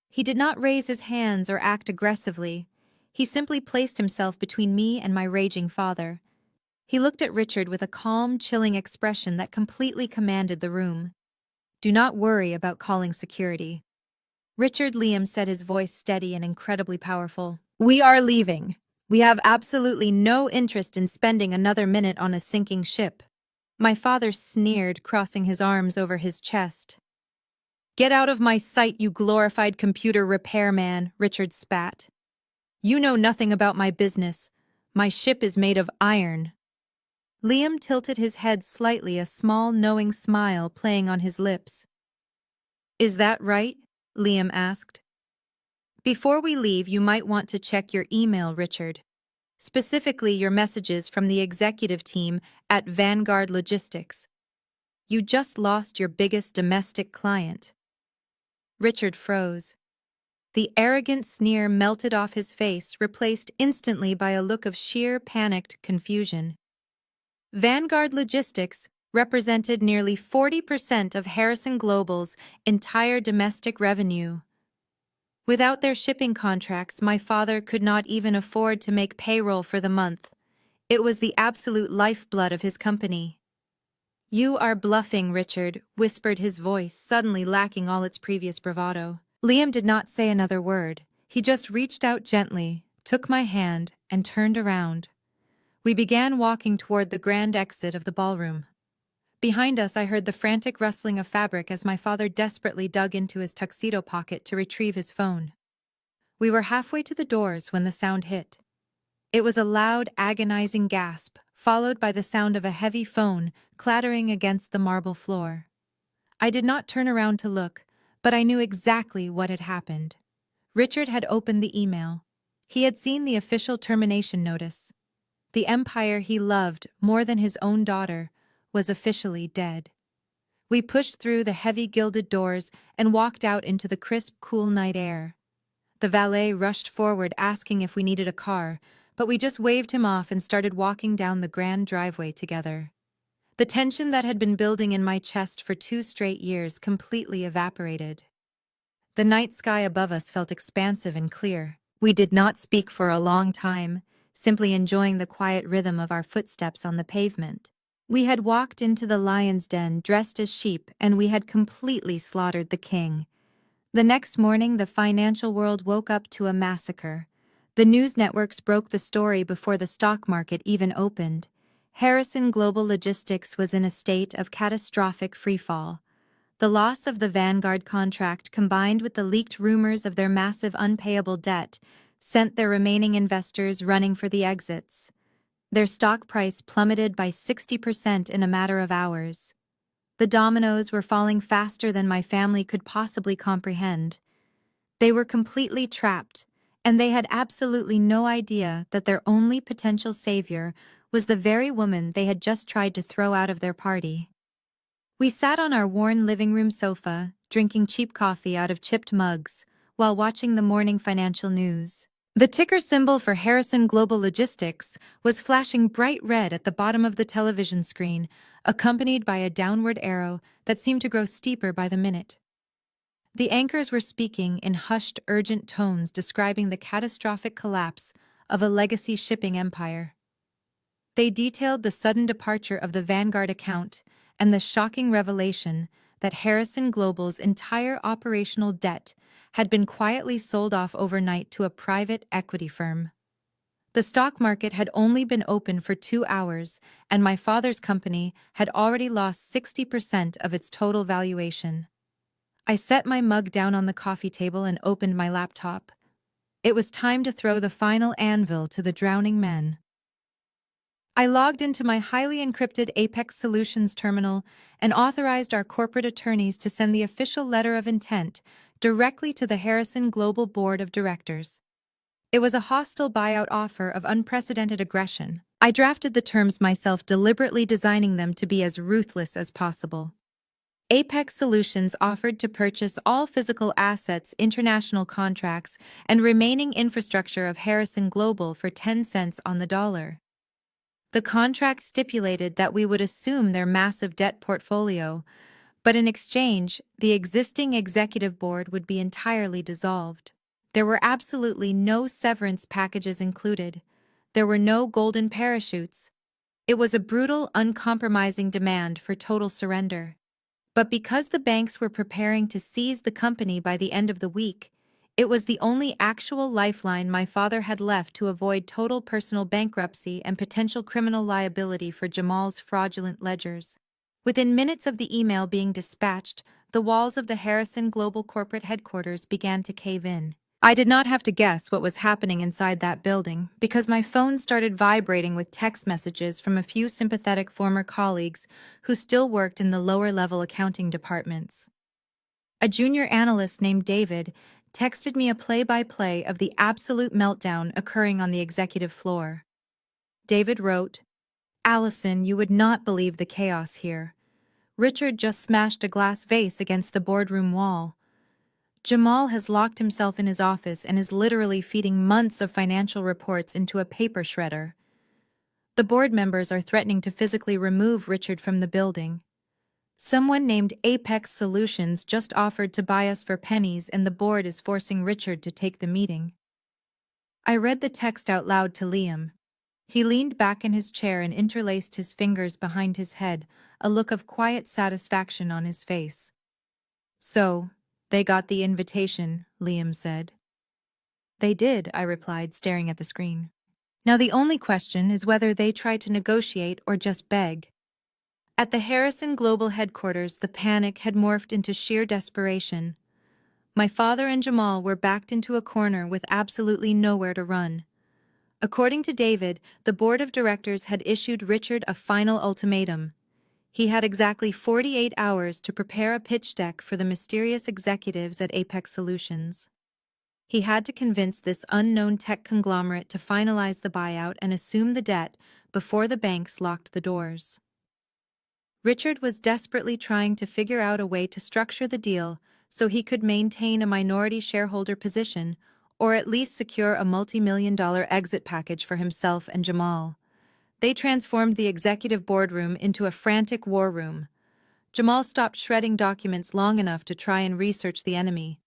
He did not raise his hands or act aggressively. He simply placed himself between me and my raging father. He looked at Richard with a calm, chilling expression that completely commanded the room. Do not worry about calling security. Richard, Liam said, his voice steady and incredibly powerful. We are leaving. We have absolutely no interest in spending another minute on a sinking ship. My father sneered, crossing his arms over his chest. Get out of my sight, you glorified computer repairman, Richard spat. You know nothing about my business. My ship is made of iron. Liam tilted his head slightly, a small, knowing smile playing on his lips. Is that right? Liam asked. Before we leave, you might want to check your email, Richard. Specifically, your messages from the executive team at Vanguard Logistics. You just lost your biggest domestic client. Richard froze. The arrogant sneer melted off his face, replaced instantly by a look of sheer panicked confusion. Vanguard Logistics represented nearly 40% of Harrison Global's entire domestic revenue. Without their shipping contracts, my father could not even afford to make payroll for the month. It was the absolute lifeblood of his company. "You are bluffing, Richard," whispered his voice, suddenly lacking all its previous bravado. Liam did not say another word. He just reached out gently, took my hand, and turned around. We began walking toward the grand exit of the ballroom. Behind us, I heard the frantic rustling of fabric as my father desperately dug into his tuxedo pocket to retrieve his phone. We were halfway to the doors when the sound hit. It was a loud, agonizing gasp, followed by the sound of a heavy phone clattering against the marble floor. I did not turn around to look, but I knew exactly what had happened. Richard had opened the email. He had seen the official termination notice. The empire he loved more than his own daughter was officially dead. We pushed through the heavy gilded doors and walked out into the crisp, cool night air. The valet rushed forward asking if we needed a car, but we just waved him off and started walking down the grand driveway together. The tension that had been building in my chest for 2 straight years completely evaporated. The night sky above us felt expansive and clear. We did not speak for a long time, simply enjoying the quiet rhythm of our footsteps on the pavement. We had walked into the lion's den dressed as sheep, and we had completely slaughtered the king. The next morning, the financial world woke up to a massacre. The news networks broke the story before the stock market even opened. Harrison Global Logistics was in a state of catastrophic freefall. The loss of the Vanguard contract, combined with the leaked rumors of their massive unpayable debt, sent their remaining investors running for the exits. Their stock price plummeted by 60% in a matter of hours. The dominoes were falling faster than my family could possibly comprehend. They were completely trapped, and they had absolutely no idea that their only potential savior was the very woman they had just tried to throw out of their party. We sat on our worn living room sofa, drinking cheap coffee out of chipped mugs, while watching the morning financial news. The ticker symbol for Harrison Global Logistics was flashing bright red at the bottom of the television screen, accompanied by a downward arrow that seemed to grow steeper by the minute. The anchors were speaking in hushed, urgent tones describing the catastrophic collapse of a legacy shipping empire. They detailed the sudden departure of the Vanguard account and the shocking revelation that Harrison Global's entire operational debt had been quietly sold off overnight to a private equity firm. The stock market had only been open for 2 hours, and my father's company had already lost 60% of its total valuation. I set my mug down on the coffee table and opened my laptop. It was time to throw the final anvil to the drowning men. I logged into my highly encrypted Apex Solutions terminal and authorized our corporate attorneys to send the official letter of intent directly to the Harrison Global Board of Directors. It was a hostile buyout offer of unprecedented aggression. I drafted the terms myself, deliberately designing them to be as ruthless as possible. Apex Solutions offered to purchase all physical assets, international contracts, and remaining infrastructure of Harrison Global for 10 cents on the dollar. The contract stipulated that we would assume their massive debt portfolio, but in exchange, the existing executive board would be entirely dissolved. There were absolutely no severance packages included. There were no golden parachutes. It was a brutal, uncompromising demand for total surrender. But because the banks were preparing to seize the company by the end of the week, it was the only actual lifeline my father had left to avoid total personal bankruptcy and potential criminal liability for Jamal's fraudulent ledgers. Within minutes of the email being dispatched, the walls of the Harrison Global corporate headquarters began to cave in. I did not have to guess what was happening inside that building, because my phone started vibrating with text messages from a few sympathetic former colleagues who still worked in the lower-level accounting departments. A junior analyst named David texted me a play-by-play of the absolute meltdown occurring on the executive floor. David wrote, "Allison, you would not believe the chaos here. Richard just smashed a glass vase against the boardroom wall. Jamal has locked himself in his office and is literally feeding months of financial reports into a paper shredder. The board members are threatening to physically remove Richard from the building. Someone named Apex Solutions just offered to buy us for pennies, and the board is forcing Richard to take the meeting. I read the text out loud to Liam. He leaned back in his chair and interlaced his fingers behind his head, a look of quiet satisfaction on his face. "So, they got the invitation," Liam said. "They did," I replied, staring at the screen. "Now the only question is whether they tried to negotiate or just beg." At the Harrison Global headquarters, the panic had morphed into sheer desperation. My father and Jamal were backed into a corner with absolutely nowhere to run. According to David, the board of directors had issued Richard a final ultimatum. He had exactly 48 hours to prepare a pitch deck for the mysterious executives at Apex Solutions. He had to convince this unknown tech conglomerate to finalize the buyout and assume the debt before the banks locked the doors. Richard was desperately trying to figure out a way to structure the deal so he could maintain a minority shareholder position or at least secure a multi-million-dollar exit package for himself and Jamal. They transformed the executive boardroom into a frantic war room. Jamal stopped shredding documents long enough to try and research the enemy.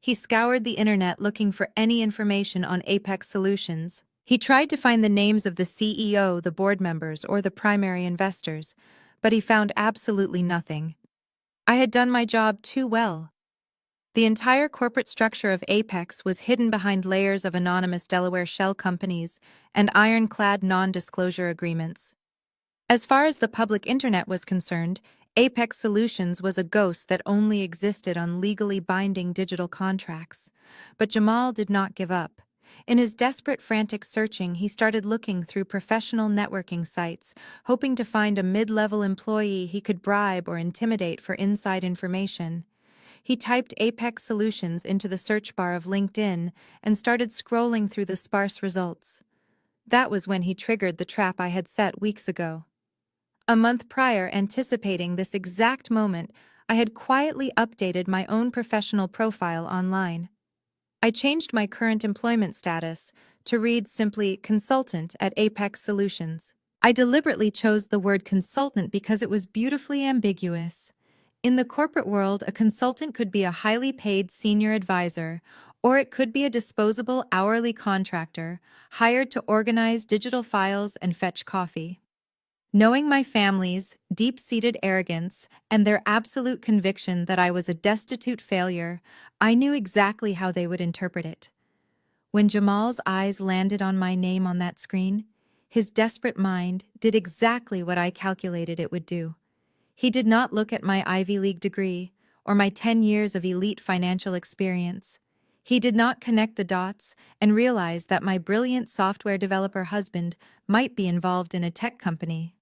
He scoured the internet looking for any information on Apex Solutions. He tried to find the names of the CEO, the board members, or the primary investors, but he found absolutely nothing. I had done my job too well. The entire corporate structure of Apex was hidden behind layers of anonymous Delaware shell companies and ironclad non-disclosure agreements. As far as the public internet was concerned, Apex Solutions was a ghost that only existed on legally binding digital contracts. But Jamal did not give up. In his desperate, frantic searching, he started looking through professional networking sites, hoping to find a mid-level employee he could bribe or intimidate for inside information. He typed Apex Solutions into the search bar of LinkedIn and started scrolling through the sparse results. That was when he triggered the trap I had set weeks ago. A month prior, anticipating this exact moment, I had quietly updated my own professional profile online. I changed my current employment status to read simply consultant at Apex Solutions. I deliberately chose the word consultant because it was beautifully ambiguous. In the corporate world, a consultant could be a highly paid senior advisor, or it could be a disposable hourly contractor hired to organize digital files and fetch coffee. Knowing my family's deep-seated arrogance and their absolute conviction that I was a destitute failure, I knew exactly how they would interpret it. When Jamal's eyes landed on my name on that screen, his desperate mind did exactly what I calculated it would do. He did not look at my Ivy League degree or my 10 years of elite financial experience. He did not connect the dots and realize that my brilliant software developer husband might be involved in a tech company.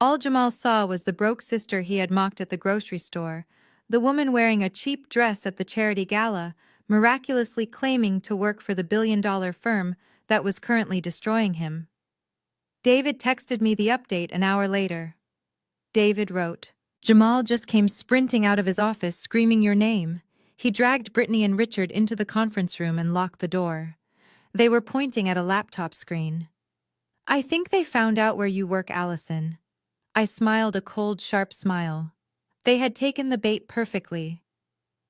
All Jamal saw was the broke sister he had mocked at the grocery store, the woman wearing a cheap dress at the charity gala, miraculously claiming to work for the billion-dollar firm that was currently destroying him. David texted me the update an hour later. David wrote, "Jamal just came sprinting out of his office screaming your name. He dragged Brittany and Richard into the conference room and locked the door. They were pointing at a laptop screen. I think they found out where you work, Allison." I smiled a cold, sharp smile. They had taken the bait perfectly.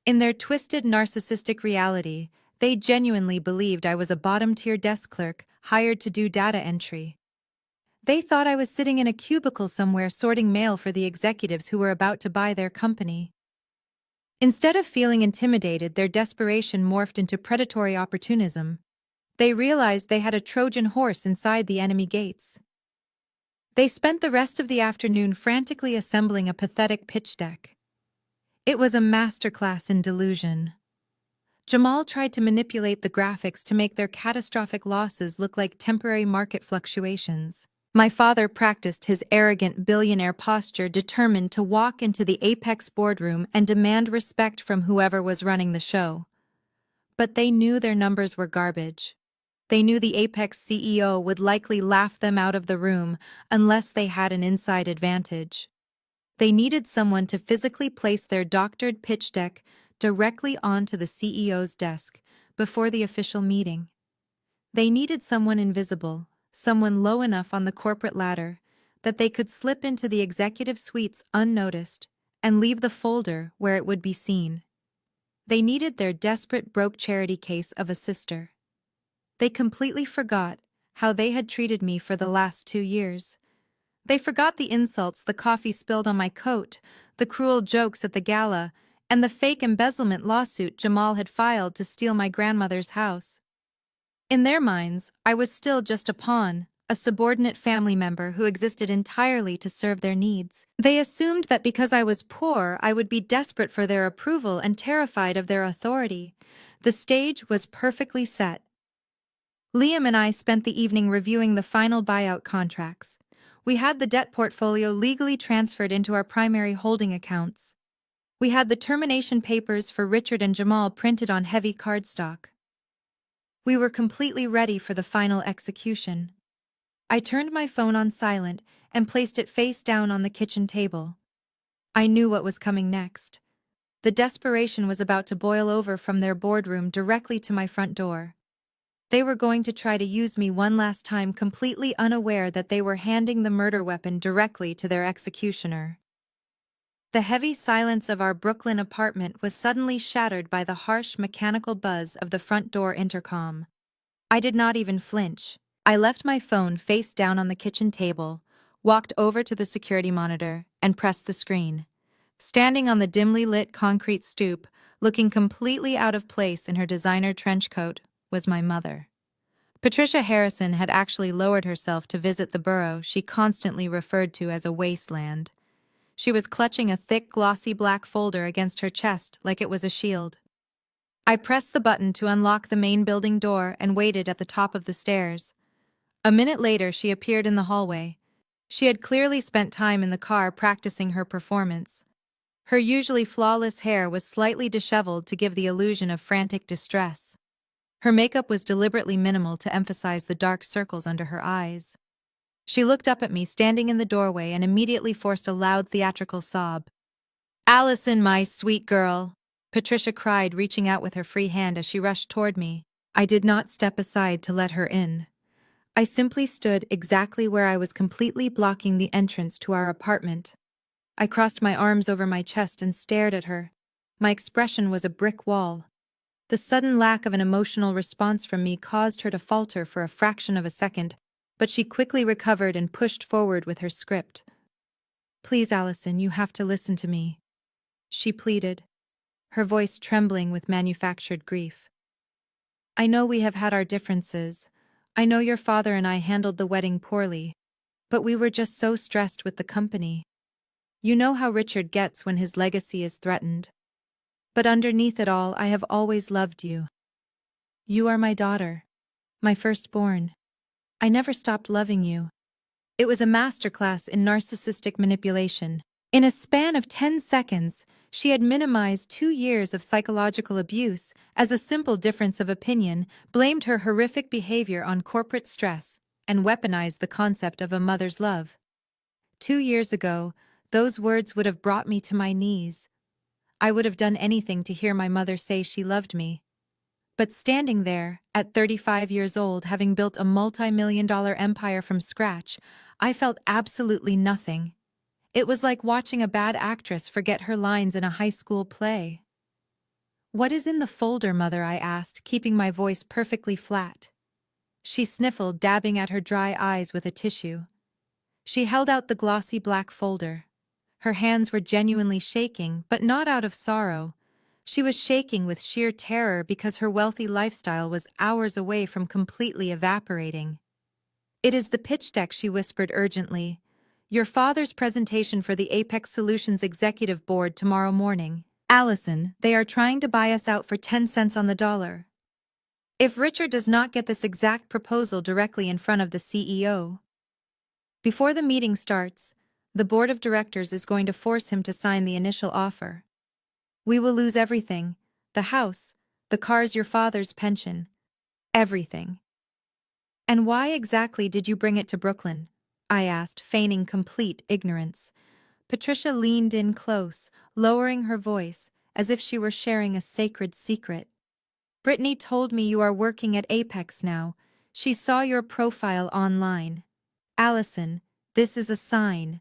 In their twisted, narcissistic reality, they genuinely believed I was a bottom-tier desk clerk hired to do data entry. They thought I was sitting in a cubicle somewhere sorting mail for the executives who were about to buy their company. Instead of feeling intimidated, their desperation morphed into predatory opportunism. They realized they had a Trojan horse inside the enemy gates. They spent the rest of the afternoon frantically assembling a pathetic pitch deck. It was a masterclass in delusion. Jamal tried to manipulate the graphics to make their catastrophic losses look like temporary market fluctuations. My father practiced his arrogant billionaire posture, determined to walk into the Apex boardroom and demand respect from whoever was running the show. But they knew their numbers were garbage. They knew the Apex CEO would likely laugh them out of the room unless they had an inside advantage. They needed someone to physically place their doctored pitch deck directly onto the CEO's desk before the official meeting. They needed someone invisible, someone low enough on the corporate ladder that they could slip into the executive suites unnoticed and leave the folder where it would be seen. They needed their desperate broke charity case of a sister. They completely forgot how they had treated me for the last 2 years. They forgot the insults the coffee spilled on my coat, the cruel jokes at the gala, and the fake embezzlement lawsuit Jamal had filed to steal my grandmother's house. In their minds, I was still just a pawn, a subordinate family member who existed entirely to serve their needs. They assumed that because I was poor, I would be desperate for their approval and terrified of their authority. The stage was perfectly set. Liam and I spent the evening reviewing the final buyout contracts. We had the debt portfolio legally transferred into our primary holding accounts. We had the termination papers for Richard and Jamal printed on heavy cardstock. We were completely ready for the final execution. I turned my phone on silent and placed it face down on the kitchen table. I knew what was coming next. The desperation was about to boil over from their boardroom directly to my front door. They were going to try to use me one last time, completely unaware that they were handing the murder weapon directly to their executioner. The heavy silence of our Brooklyn apartment was suddenly shattered by the harsh mechanical buzz of the front door intercom. I did not even flinch. I left my phone face down on the kitchen table, walked over to the security monitor, and pressed the screen. Standing on the dimly lit concrete stoop, looking completely out of place in her designer trench coat, was my mother. Patricia Harrison had actually lowered herself to visit the borough she constantly referred to as a wasteland. She was clutching a thick, glossy black folder against her chest like it was a shield. I pressed the button to unlock the main building door and waited at the top of the stairs. A minute later, she appeared in the hallway. She had clearly spent time in the car practicing her performance. Her usually flawless hair was slightly disheveled to give the illusion of frantic distress. Her makeup was deliberately minimal to emphasize the dark circles under her eyes. She looked up at me standing in the doorway and immediately forced a loud theatrical sob. "Allison, my sweet girl," Patricia cried, reaching out with her free hand as she rushed toward me. I did not step aside to let her in. I simply stood exactly where I was, completely blocking the entrance to our apartment. I crossed my arms over my chest and stared at her. My expression was a brick wall. The sudden lack of an emotional response from me caused her to falter for a fraction of a second, but she quickly recovered and pushed forward with her script. "Please, Allison, you have to listen to me," she pleaded, her voice trembling with manufactured grief. "I know we have had our differences. I know your father and I handled the wedding poorly, but we were just so stressed with the company. You know how Richard gets when his legacy is threatened. But underneath it all, I have always loved you. You are my daughter, my firstborn. I never stopped loving you." It was a masterclass in narcissistic manipulation. In a span of 10 seconds, she had minimized 2 years of psychological abuse as a simple difference of opinion, blamed her horrific behavior on corporate stress, and weaponized the concept of a mother's love. 2 years ago, those words would have brought me to my knees. I would have done anything to hear my mother say she loved me. But standing there, at 35 years old, having built a multi-million-dollar empire from scratch, I felt absolutely nothing. It was like watching a bad actress forget her lines in a high school play. "What is in the folder, Mother?" I asked, keeping my voice perfectly flat. She sniffled, dabbing at her dry eyes with a tissue. She held out the glossy black folder. Her hands were genuinely shaking, but not out of sorrow. She was shaking with sheer terror because her wealthy lifestyle was hours away from completely evaporating. "It is the pitch deck," she whispered urgently. "Your father's presentation for the Apex Solutions Executive Board tomorrow morning. Allison, they are trying to buy us out for 10 cents on the dollar. If Richard does not get this exact proposal directly in front of the CEO, before the meeting starts, the board of directors is going to force him to sign the initial offer. We will lose everything, the house, the cars, your father's pension, everything." "And why exactly did you bring it to Brooklyn?" I asked, feigning complete ignorance. Patricia leaned in close, lowering her voice, as if she were sharing a sacred secret. "Brittany told me you are working at Apex now. She saw your profile online. Allison, this is a sign.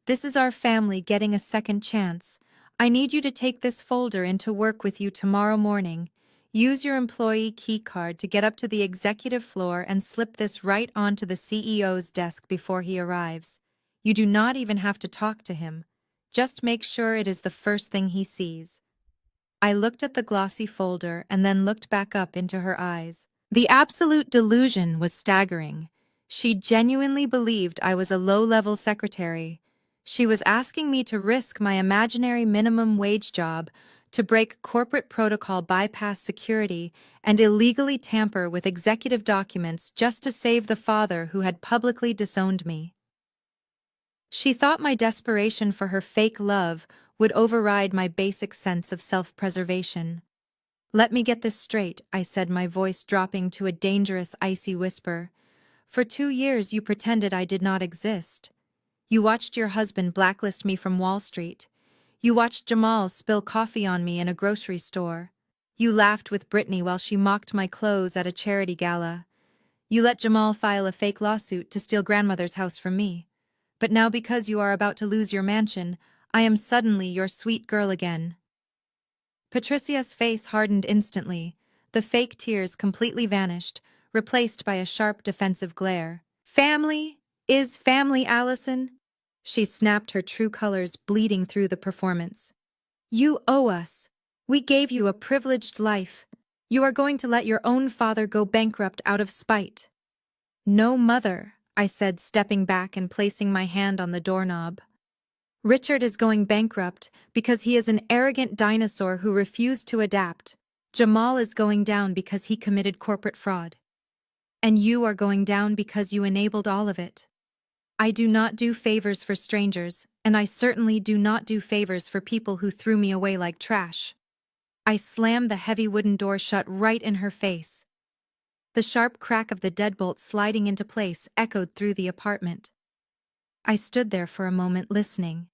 This is our family getting a second chance. I need you to take this folder into work with you tomorrow morning. Use your employee key card to get up to the executive floor and slip this right onto the CEO's desk before he arrives. You do not even have to talk to him. Just make sure it is the first thing he sees." I looked at the glossy folder and then looked back up into her eyes. The absolute delusion was staggering. She genuinely believed I was a low-level secretary. She was asking me to risk my imaginary minimum wage job, to break corporate protocol, bypass security, and illegally tamper with executive documents just to save the father who had publicly disowned me. She thought my desperation for her fake love would override my basic sense of self-preservation. "Let me get this straight," I said, my voice dropping to a dangerous, icy whisper. "For 2 years you pretended I did not exist. You watched your husband blacklist me from Wall Street. You watched Jamal spill coffee on me in a grocery store. You laughed with Brittany while she mocked my clothes at a charity gala. You let Jamal file a fake lawsuit to steal grandmother's house from me. But now, because you are about to lose your mansion, I am suddenly your sweet girl again." Patricia's face hardened instantly. The fake tears completely vanished, replaced by a sharp defensive glare. "Family is family, Allison." She snapped, her true colors bleeding through the performance. "You owe us. We gave you a privileged life. You are going to let your own father go bankrupt out of spite." "No, mother," I said, stepping back and placing my hand on the doorknob. "Richard is going bankrupt because he is an arrogant dinosaur who refused to adapt. Jamal is going down because he committed corporate fraud. And you are going down because you enabled all of it. I do not do favors for strangers, and I certainly do not do favors for people who threw me away like trash." I slammed the heavy wooden door shut right in her face. The sharp crack of the deadbolt sliding into place echoed through the apartment. I stood there for a moment, listening.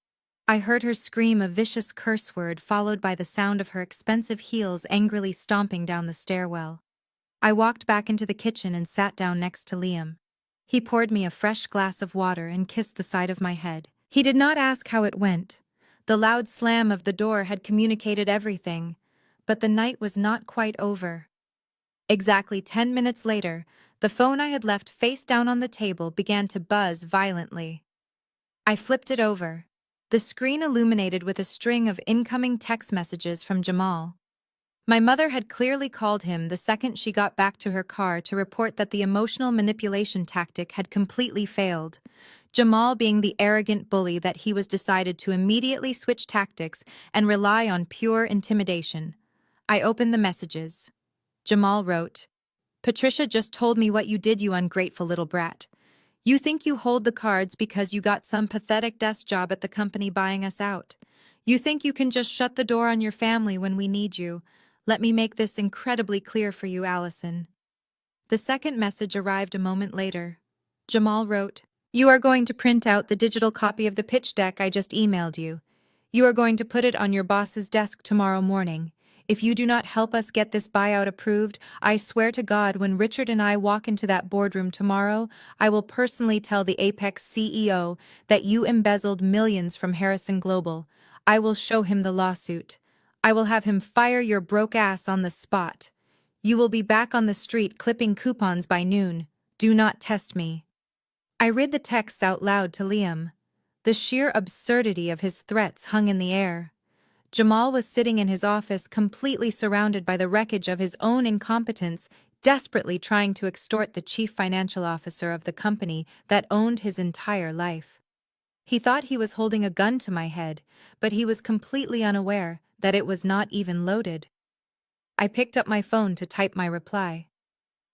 I heard her scream a vicious curse word, followed by the sound of her expensive heels angrily stomping down the stairwell. I walked back into the kitchen and sat down next to Liam. He poured me a fresh glass of water and kissed the side of my head. He did not ask how it went. The loud slam of the door had communicated everything, but the night was not quite over. Exactly 10 minutes later, the phone I had left face down on the table began to buzz violently. I flipped it over. The screen illuminated with a string of incoming text messages from Jamal. My mother had clearly called him the second she got back to her car to report that the emotional manipulation tactic had completely failed. Jamal being the arrogant bully that he was, decided to immediately switch tactics and rely on pure intimidation. I opened the messages. Jamal wrote, "Patricia just told me what you did, you ungrateful little brat. You think you hold the cards because you got some pathetic desk job at the company buying us out. You think you can just shut the door on your family when we need you. Let me make this incredibly clear for you, Allison." The second message arrived a moment later. Jamal wrote, "You are going to print out the digital copy of the pitch deck I just emailed you. You are going to put it on your boss's desk tomorrow morning. If you do not help us get this buyout approved, I swear to God, when Richard and I walk into that boardroom tomorrow, I will personally tell the Apex CEO that you embezzled millions from Harrison Global. I will show him the lawsuit. I will have him fire your broke ass on the spot. You will be back on the street clipping coupons by noon. Do not test me." I read the texts out loud to Liam. The sheer absurdity of his threats hung in the air. Jamal was sitting in his office, completely surrounded by the wreckage of his own incompetence, desperately trying to extort the chief financial officer of the company that owned his entire life. He thought he was holding a gun to my head, but he was completely unaware that it was not even loaded. I picked up my phone to type my reply.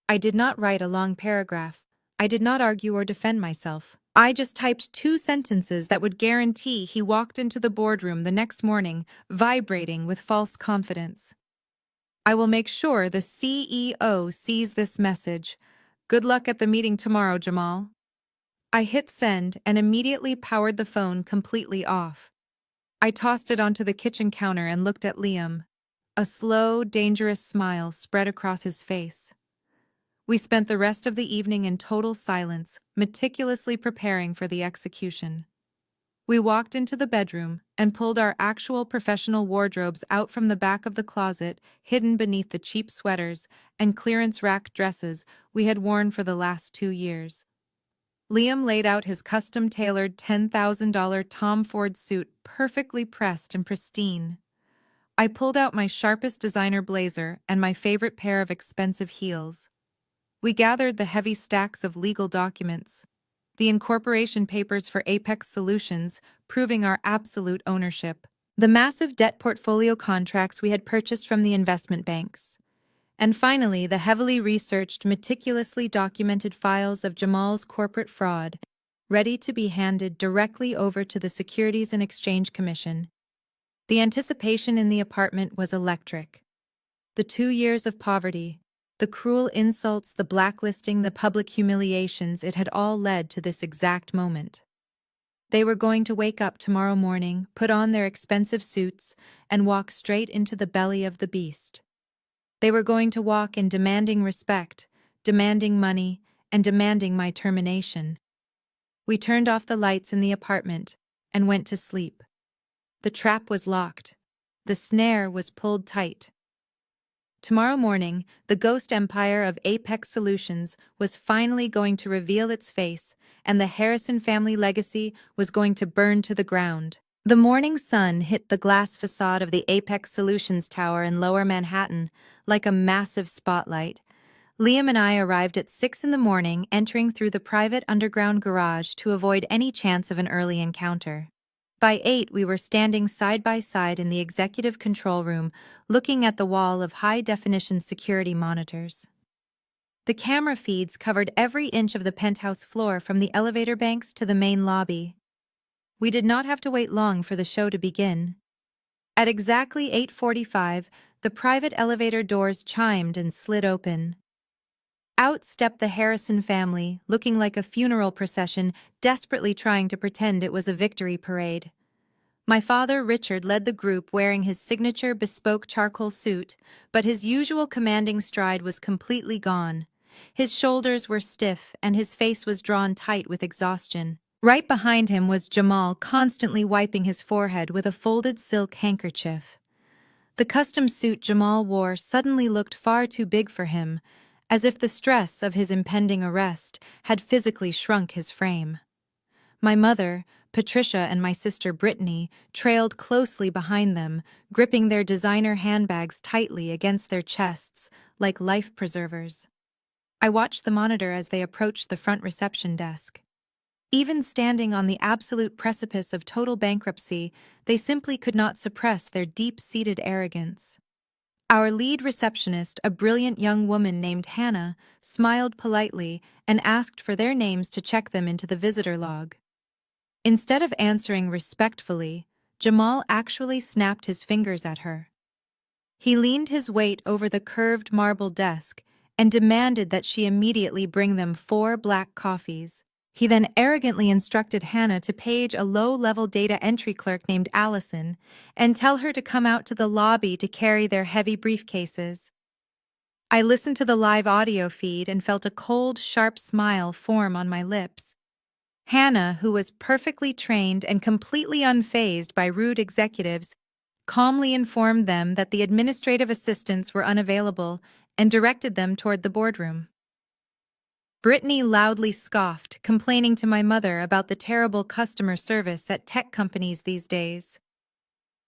I did not write a long paragraph. I did not argue or defend myself. I just typed 2 sentences that would guarantee he walked into the boardroom the next morning, vibrating with false confidence. "I will make sure the CEO sees this message. Good luck at the meeting tomorrow, Jamal." I hit send and immediately powered the phone completely off. I tossed it onto the kitchen counter and looked at Liam. A slow, dangerous smile spread across his face. We spent the rest of the evening in total silence, meticulously preparing for the execution. We walked into the bedroom and pulled our actual professional wardrobes out from the back of the closet, hidden beneath the cheap sweaters and clearance rack dresses we had worn for the last 2 years. Liam laid out his custom-tailored $10,000 Tom Ford suit, perfectly pressed and pristine. I pulled out my sharpest designer blazer and my favorite pair of expensive heels. We gathered the heavy stacks of legal documents, the incorporation papers for Apex Solutions, proving our absolute ownership, the massive debt portfolio contracts we had purchased from the investment banks, and finally the heavily researched, meticulously documented files of Jamal's corporate fraud, ready to be handed directly over to the Securities and Exchange Commission. The anticipation in the apartment was electric. The 2 years of poverty, the cruel insults, the blacklisting, the public humiliations, it had all led to this exact moment. They were going to wake up tomorrow morning, put on their expensive suits, and walk straight into the belly of the beast. They were going to walk in demanding respect, demanding money, and demanding my termination. We turned off the lights in the apartment and went to sleep. The trap was locked. The snare was pulled tight. Tomorrow morning, the ghost empire of Apex Solutions was finally going to reveal its face, and the Harrison family legacy was going to burn to the ground. The morning sun hit the glass facade of the Apex Solutions Tower in Lower Manhattan like a massive spotlight. Liam and I arrived at 6 in the morning, entering through the private underground garage to avoid any chance of an early encounter. By 8, we were standing side by side in the executive control room, looking at the wall of high-definition security monitors. The camera feeds covered every inch of the penthouse floor from the elevator banks to the main lobby. We did not have to wait long for the show to begin. At exactly 8:45, the private elevator doors chimed and slid open. Out stepped the Harrison family, looking like a funeral procession, desperately trying to pretend it was a victory parade. My father, Richard, led the group wearing his signature bespoke charcoal suit, but his usual commanding stride was completely gone. His shoulders were stiff and his face was drawn tight with exhaustion. Right behind him was Jamal, constantly wiping his forehead with a folded silk handkerchief. The custom suit Jamal wore suddenly looked far too big for him, as if the stress of his impending arrest had physically shrunk his frame. My mother, Patricia, and my sister Brittany trailed closely behind them, gripping their designer handbags tightly against their chests like life preservers. I watched the monitor as they approached the front reception desk. Even standing on the absolute precipice of total bankruptcy, they simply could not suppress their deep-seated arrogance. Our lead receptionist, a brilliant young woman named Hannah, smiled politely and asked for their names to check them into the visitor log. Instead of answering respectfully, Jamal actually snapped his fingers at her. He leaned his weight over the curved marble desk and demanded that she immediately bring them 4 black coffees. He then arrogantly instructed Hannah to page a low-level data entry clerk named Allison and tell her to come out to the lobby to carry their heavy briefcases. I listened to the live audio feed and felt a cold, sharp smile form on my lips. Hannah, who was perfectly trained and completely unfazed by rude executives, calmly informed them that the administrative assistants were unavailable and directed them toward the boardroom. Brittany loudly scoffed, complaining to my mother about the terrible customer service at tech companies these days.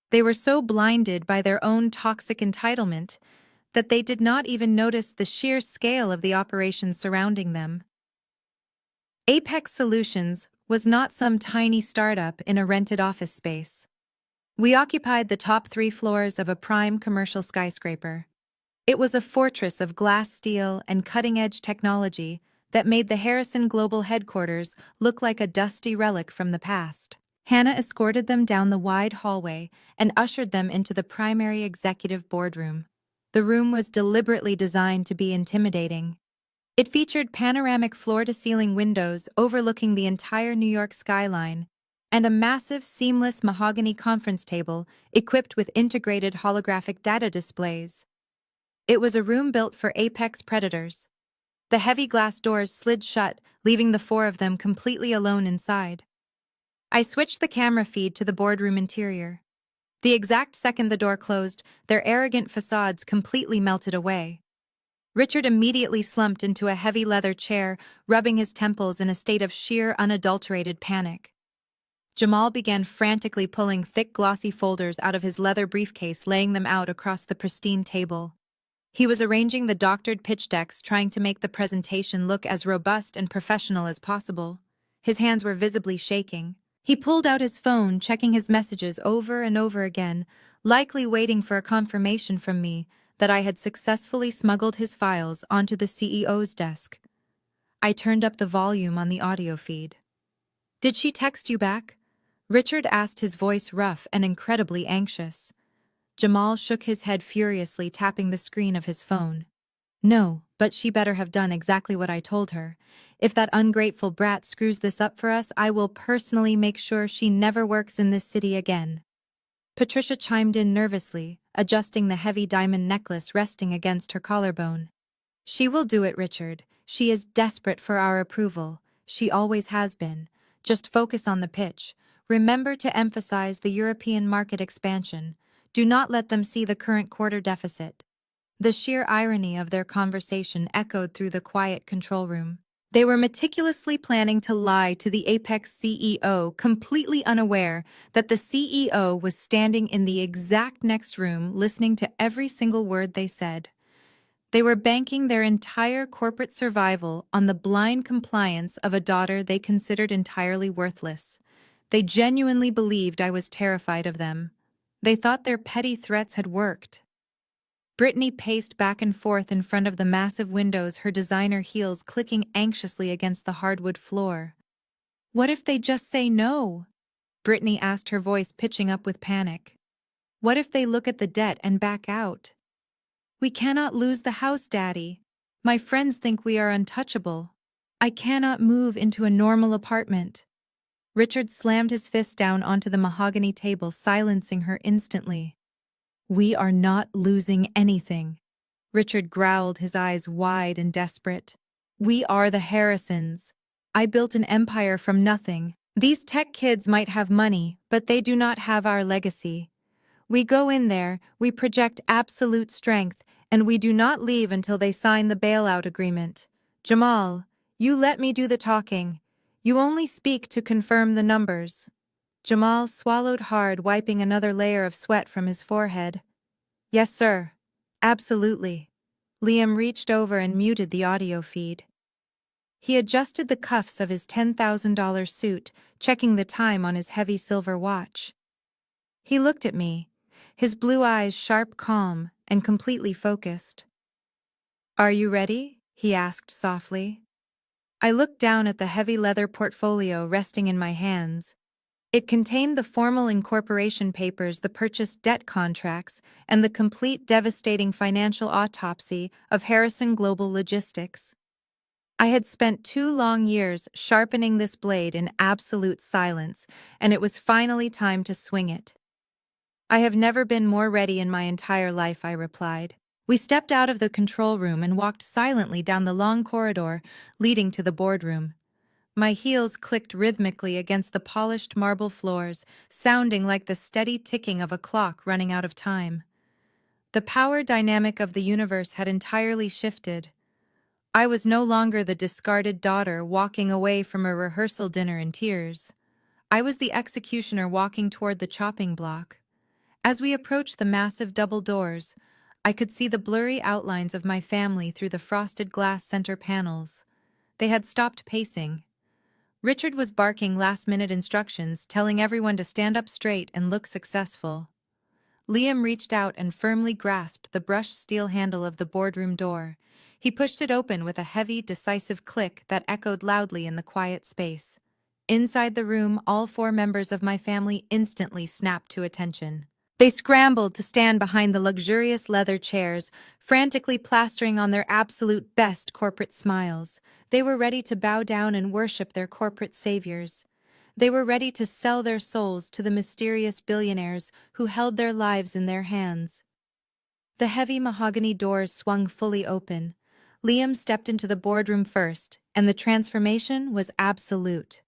They were so blinded by their own toxic entitlement that they did not even notice the sheer scale of the operation surrounding them. Apex Solutions was not some tiny startup in a rented office space. We occupied the top 3 floors of a prime commercial skyscraper. It was a fortress of glass steel and cutting-edge technology that made the Harrison Global headquarters look like a dusty relic from the past. Hannah escorted them down the wide hallway and ushered them into the primary executive boardroom. The room was deliberately designed to be intimidating. It featured panoramic floor-to-ceiling windows overlooking the entire New York skyline, and a massive, seamless mahogany conference table equipped with integrated holographic data displays. It was a room built for apex predators. The heavy glass doors slid shut, leaving the four of them completely alone inside. I switched the camera feed to the boardroom interior. The exact second the door closed, their arrogant facades completely melted away. Richard immediately slumped into a heavy leather chair, rubbing his temples in a state of sheer, unadulterated panic. Jamal began frantically pulling thick, glossy folders out of his leather briefcase, laying them out across the pristine table. He was arranging the doctored pitch decks, trying to make the presentation look as robust and professional as possible. His hands were visibly shaking. He pulled out his phone, checking his messages over and over again, likely waiting for a confirmation from me that I had successfully smuggled his files onto the CEO's desk. I turned up the volume on the audio feed. "Did she text you back?" Richard asked, his voice rough and incredibly anxious. Jamal shook his head furiously, tapping the screen of his phone. "No, but she better have done exactly what I told her. If that ungrateful brat screws this up for us, I will personally make sure she never works in this city again." Patricia chimed in nervously, adjusting the heavy diamond necklace resting against her collarbone. "She will do it, Richard. She is desperate for our approval. She always has been. Just focus on the pitch. Remember to emphasize the European market expansion. Do not let them see the current quarter deficit." The sheer irony of their conversation echoed through the quiet control room. They were meticulously planning to lie to the Apex CEO, completely unaware that the CEO was standing in the exact next room, listening to every single word they said. They were banking their entire corporate survival on the blind compliance of a daughter they considered entirely worthless. They genuinely believed I was terrified of them. They thought their petty threats had worked. Brittany paced back and forth in front of the massive windows, her designer heels clicking anxiously against the hardwood floor. "What if they just say no?" Brittany asked, her voice pitching up with panic. "What if they look at the debt and back out?" "We cannot lose the house, Daddy. My friends think we are untouchable. I cannot move into a normal apartment." Richard slammed his fist down onto the mahogany table, silencing her instantly. "We are not losing anything," Richard growled, his eyes wide and desperate. "We are the Harrisons. I built an empire from nothing. These tech kids might have money, but they do not have our legacy. We go in there, we project absolute strength, and we do not leave until they sign the bailout agreement. Jamal, you let me do the talking. You only speak to confirm the numbers." Jamal swallowed hard, wiping another layer of sweat from his forehead. "Yes, sir. Absolutely." Liam reached over and muted the audio feed. He adjusted the cuffs of his $10,000 suit, checking the time on his heavy silver watch. He looked at me, his blue eyes sharp, calm, and completely focused. "Are you ready?" he asked softly. I looked down at the heavy leather portfolio resting in my hands. It contained the formal incorporation papers, the purchase debt contracts, and the complete devastating financial autopsy of Harrison Global Logistics. I had spent 2 long years sharpening this blade in absolute silence, and it was finally time to swing it. "I have never been more ready in my entire life," I replied. We stepped out of the control room and walked silently down the long corridor leading to the boardroom. My heels clicked rhythmically against the polished marble floors, sounding like the steady ticking of a clock running out of time. The power dynamic of the universe had entirely shifted. I was no longer the discarded daughter walking away from a rehearsal dinner in tears. I was the executioner walking toward the chopping block. As we approached the massive double doors, I could see the blurry outlines of my family through the frosted glass center panels. They had stopped pacing. Richard was barking last-minute instructions, telling everyone to stand up straight and look successful. Liam reached out and firmly grasped the brushed steel handle of the boardroom door. He pushed it open with a heavy, decisive click that echoed loudly in the quiet space. Inside the room, all 4 members of my family instantly snapped to attention. They scrambled to stand behind the luxurious leather chairs, frantically plastering on their absolute best corporate smiles. They were ready to bow down and worship their corporate saviors. They were ready to sell their souls to the mysterious billionaires who held their lives in their hands. The heavy mahogany doors swung fully open. Liam stepped into the boardroom first, and the transformation was absolute.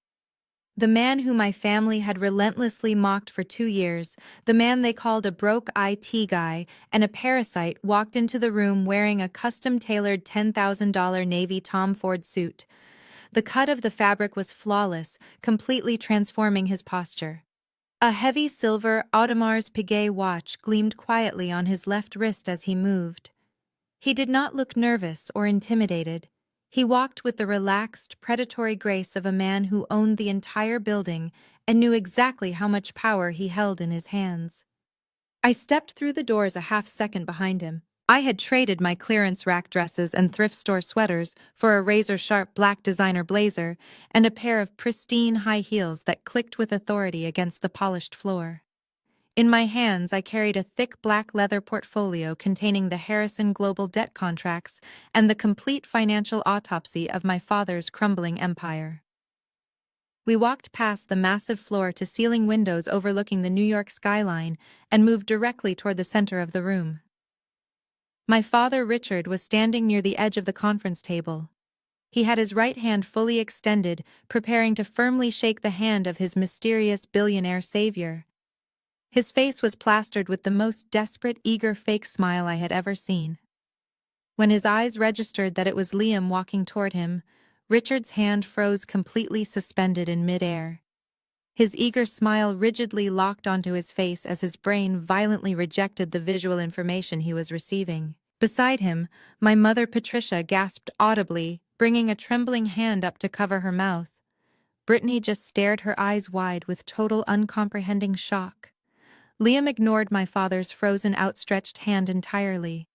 The man who my family had relentlessly mocked for 2 years, the man they called a broke IT guy and a parasite, walked into the room wearing a custom-tailored $10,000 Navy Tom Ford suit. The cut of the fabric was flawless, completely transforming his posture. A heavy silver Audemars Piguet watch gleamed quietly on his left wrist as he moved. He did not look nervous or intimidated. He walked with the relaxed, predatory grace of a man who owned the entire building and knew exactly how much power he held in his hands. I stepped through the doors a half-second behind him. I had traded my clearance rack dresses and thrift store sweaters for a razor-sharp black designer blazer and a pair of pristine high heels that clicked with authority against the polished floor. In my hands, I carried a thick black leather portfolio containing the Harrison Global debt contracts and the complete financial autopsy of my father's crumbling empire. We walked past the massive floor-to-ceiling windows overlooking the New York skyline and moved directly toward the center of the room. My father, Richard, was standing near the edge of the conference table. He had his right hand fully extended, preparing to firmly shake the hand of his mysterious billionaire savior. His face was plastered with the most desperate, eager fake smile I had ever seen. When his eyes registered that it was Liam walking toward him, Richard's hand froze completely suspended in midair. His eager smile rigidly locked onto his face as his brain violently rejected the visual information he was receiving. Beside him, my mother Patricia gasped audibly, bringing a trembling hand up to cover her mouth. Brittany just stared her eyes wide with total uncomprehending shock. Liam ignored my father's frozen outstretched hand entirely.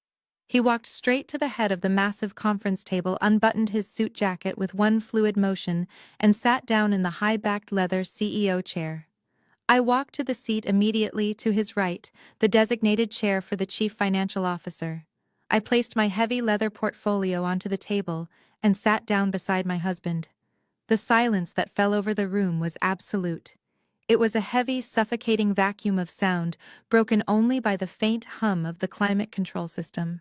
He walked straight to the head of the massive conference table, unbuttoned his suit jacket with one fluid motion, and sat down in the high-backed leather CEO chair. I walked to the seat immediately to his right, the designated chair for the chief financial officer. I placed my heavy leather portfolio onto the table and sat down beside my husband. The silence that fell over the room was absolute. It was a heavy, suffocating vacuum of sound, broken only by the faint hum of the climate control system.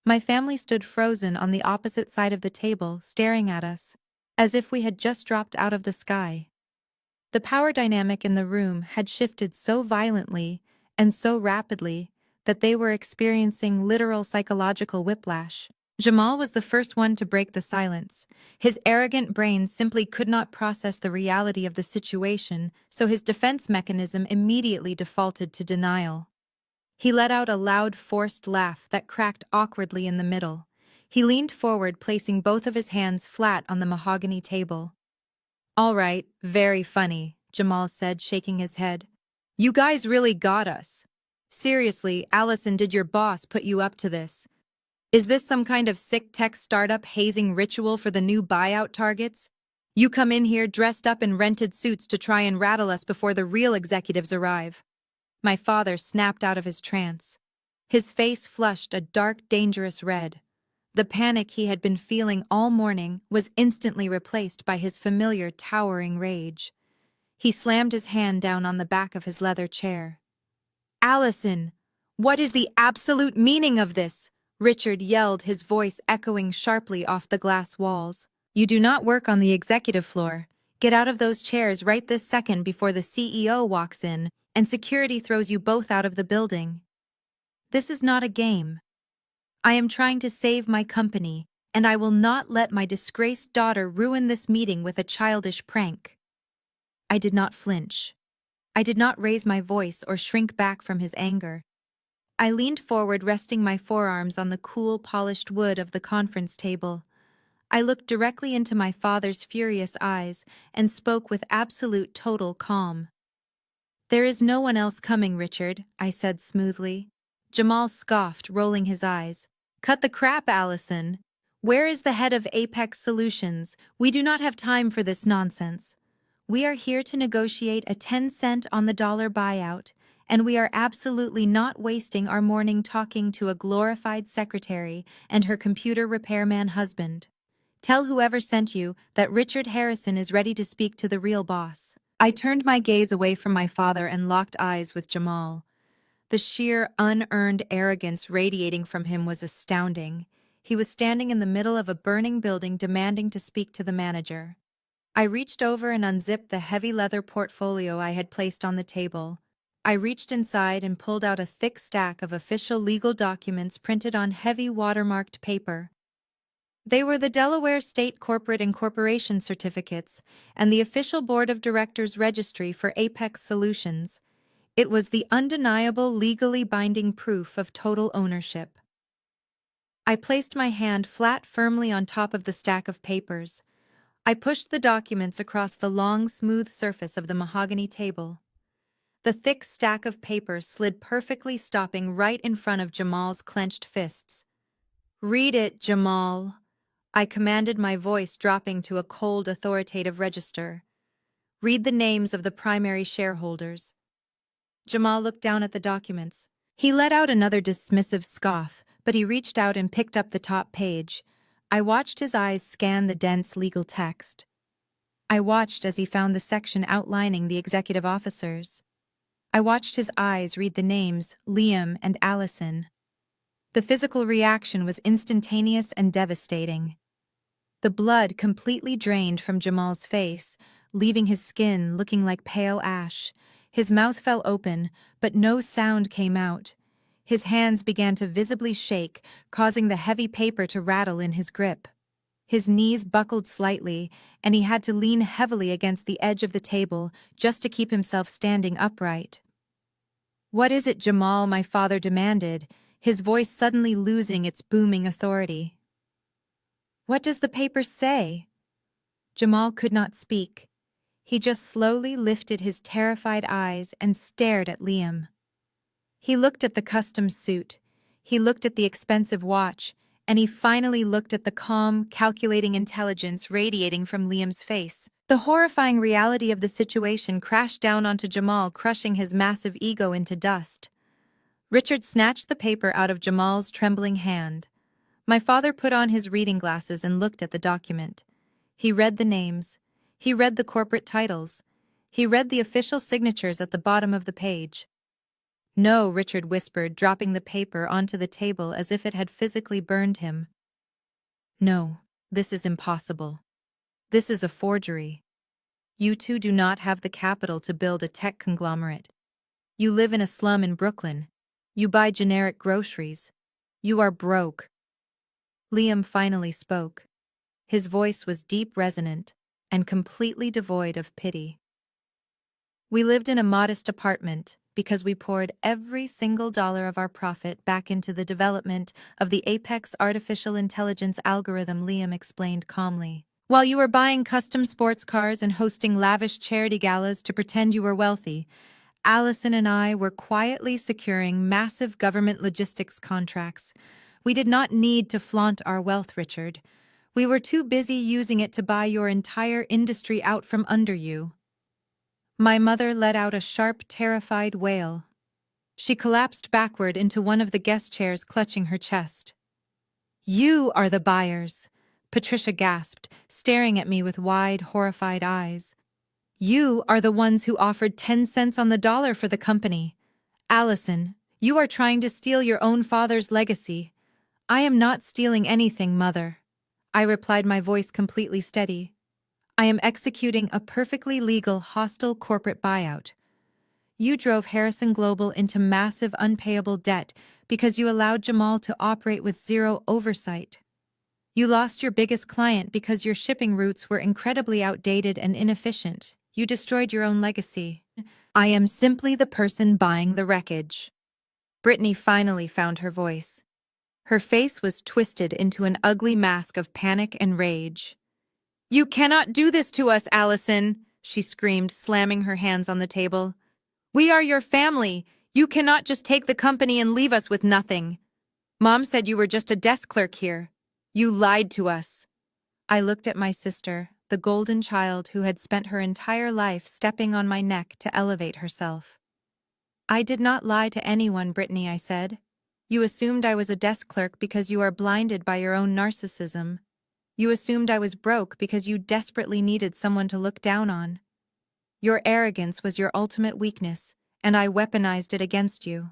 My family stood frozen on the opposite side of the table, staring at us, as if we had just dropped out of the sky. The power dynamic in the room had shifted so violently and so rapidly that they were experiencing literal psychological whiplash. Jamal was the first one to break the silence. His arrogant brain simply could not process the reality of the situation, so his defense mechanism immediately defaulted to denial. He let out a loud, forced laugh that cracked awkwardly in the middle. He leaned forward, placing both of his hands flat on the mahogany table. "All right, very funny," Jamal said, shaking his head. "You guys really got us. Seriously, Allison, did your boss put you up to this? Is this some kind of sick tech startup hazing ritual for the new buyout targets? You come in here dressed up in rented suits to try and rattle us before the real executives arrive." My father snapped out of his trance. His face flushed a dark, dangerous red. The panic he had been feeling all morning was instantly replaced by his familiar, towering rage. He slammed his hand down on the back of his leather chair. "Allison, what is the absolute meaning of this?" Richard yelled, his voice echoing sharply off the glass walls. "You do not work on the executive floor. Get out of those chairs right this second before the CEO walks in and security throws you both out of the building. This is not a game. I am trying to save my company, and I will not let my disgraced daughter ruin this meeting with a childish prank." I did not flinch. I did not raise my voice or shrink back from his anger. I leaned forward, resting my forearms on the cool, polished wood of the conference table. I looked directly into my father's furious eyes and spoke with absolute total calm. "There is no one else coming, Richard," I said smoothly. Jamal scoffed, rolling his eyes. "Cut the crap, Allison. Where is the head of Apex Solutions? We do not have time for this nonsense. We are here to negotiate a 10-cent on the dollar buyout, and we are absolutely not wasting our morning talking to a glorified secretary and her computer repairman husband. Tell whoever sent you that Richard Harrison is ready to speak to the real boss." I turned my gaze away from my father and locked eyes with Jamal. The sheer, unearned arrogance radiating from him was astounding. He was standing in the middle of a burning building demanding to speak to the manager. I reached over and unzipped the heavy leather portfolio I had placed on the table. I reached inside and pulled out a thick stack of official legal documents printed on heavy watermarked paper. They were the Delaware State Corporate Incorporation certificates and the official board of directors registry for Apex Solutions. It was the undeniable, legally binding proof of total ownership. I placed my hand flat firmly on top of the stack of papers. I pushed the documents across the long, smooth surface of the mahogany table. The thick stack of papers slid perfectly, stopping right in front of Jamal's clenched fists. "Read it, Jamal," I commanded, my voice dropping to a cold, authoritative register. "Read the names of the primary shareholders." Jamal looked down at the documents. He let out another dismissive scoff, but he reached out and picked up the top page. I watched his eyes scan the dense legal text. I watched as he found the section outlining the executive officers. I watched his eyes read the names Liam and Allison. The physical reaction was instantaneous and devastating. The blood completely drained from Jamal's face, leaving his skin looking like pale ash. His mouth fell open, but no sound came out. His hands began to visibly shake, causing the heavy paper to rattle in his grip. His knees buckled slightly, and he had to lean heavily against the edge of the table just to keep himself standing upright. "What is it, Jamal?" my father demanded, his voice suddenly losing its booming authority. "What does the paper say?" Jamal could not speak. He just slowly lifted his terrified eyes and stared at Liam. He looked at the custom suit, he looked at the expensive watch, and he finally looked at the calm, calculating intelligence radiating from Liam's face. The horrifying reality of the situation crashed down onto Jamal, crushing his massive ego into dust. Richard snatched the paper out of Jamal's trembling hand. My father put on his reading glasses and looked at the document. He read the names. He read the corporate titles. He read the official signatures at the bottom of the page. "No," Richard whispered, dropping the paper onto the table as if it had physically burned him. "No, this is impossible. This is a forgery. You two do not have the capital to build a tech conglomerate. You live in a slum in Brooklyn. You buy generic groceries. You are broke." Liam finally spoke. His voice was deep, resonant, and completely devoid of pity. "We lived in a modest apartment because we poured every single dollar of our profit back into the development of the Apex artificial intelligence algorithm," Liam explained calmly. "While you were buying custom sports cars and hosting lavish charity galas to pretend you were wealthy, Allison and I were quietly securing massive government logistics contracts. We did not need to flaunt our wealth, Richard. We were too busy using it to buy your entire industry out from under you." My mother let out a sharp, terrified wail. She collapsed backward into one of the guest chairs, clutching her chest. "You are the buyers," Patricia gasped, staring at me with wide, horrified eyes. "You are the ones who offered 10 cents on the dollar for the company. Allison, you are trying to steal your own father's legacy." "I am not stealing anything, Mother," I replied, my voice completely steady. "I am executing a perfectly legal, hostile corporate buyout. You drove Harrison Global into massive unpayable debt because you allowed Jamal to operate with zero oversight. You lost your biggest client because your shipping routes were incredibly outdated and inefficient. You destroyed your own legacy. I am simply the person buying the wreckage." Brittany finally found her voice. Her face was twisted into an ugly mask of panic and rage. "You cannot do this to us, Allison," she screamed, slamming her hands on the table. "We are your family. You cannot just take the company and leave us with nothing. Mom said you were just a desk clerk here. You lied to us." I looked at my sister, the golden child who had spent her entire life stepping on my neck to elevate herself. "I did not lie to anyone, Brittany," I said. "You assumed I was a desk clerk because you are blinded by your own narcissism. You assumed I was broke because you desperately needed someone to look down on. Your arrogance was your ultimate weakness, and I weaponized it against you.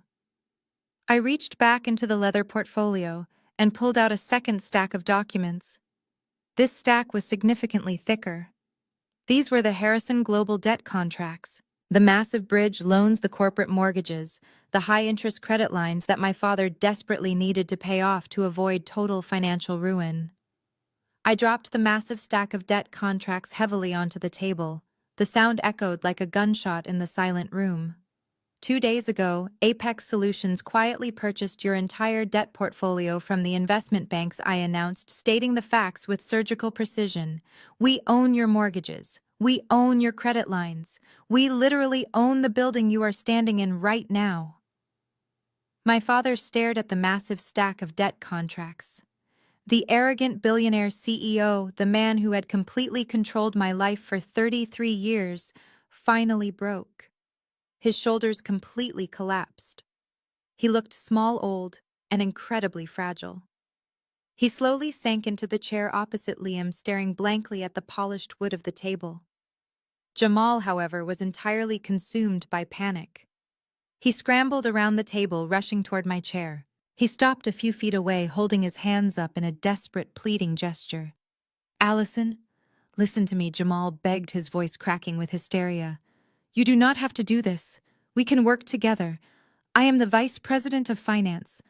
I reached back into the leather portfolio and pulled out a second stack of documents. This stack was significantly thicker. These were the Harrison Global debt contracts, the massive bridge loans, the corporate mortgages, the high-interest credit lines that my father desperately needed to pay off to avoid total financial ruin. I dropped the massive stack of debt contracts heavily onto the table. The sound echoed like a gunshot in the silent room. 2 days ago, Apex Solutions quietly purchased your entire debt portfolio from the investment banks, I announced, stating the facts with surgical precision. We own your mortgages. We own your credit lines. We literally own the building you are standing in right now. My father stared at the massive stack of debt contracts. The arrogant billionaire CEO, the man who had completely controlled my life for 33 years, finally broke. His shoulders completely collapsed. He looked small, old, and incredibly fragile. He slowly sank into the chair opposite Liam, staring blankly at the polished wood of the table. Jamal, however, was entirely consumed by panic. He scrambled around the table, rushing toward my chair. He stopped a few feet away, holding his hands up in a desperate, pleading gesture. "Allison, listen to me," Jamal begged, his voice cracking with hysteria. "You do not have to do this. We can work together. I am the Vice President of Finance.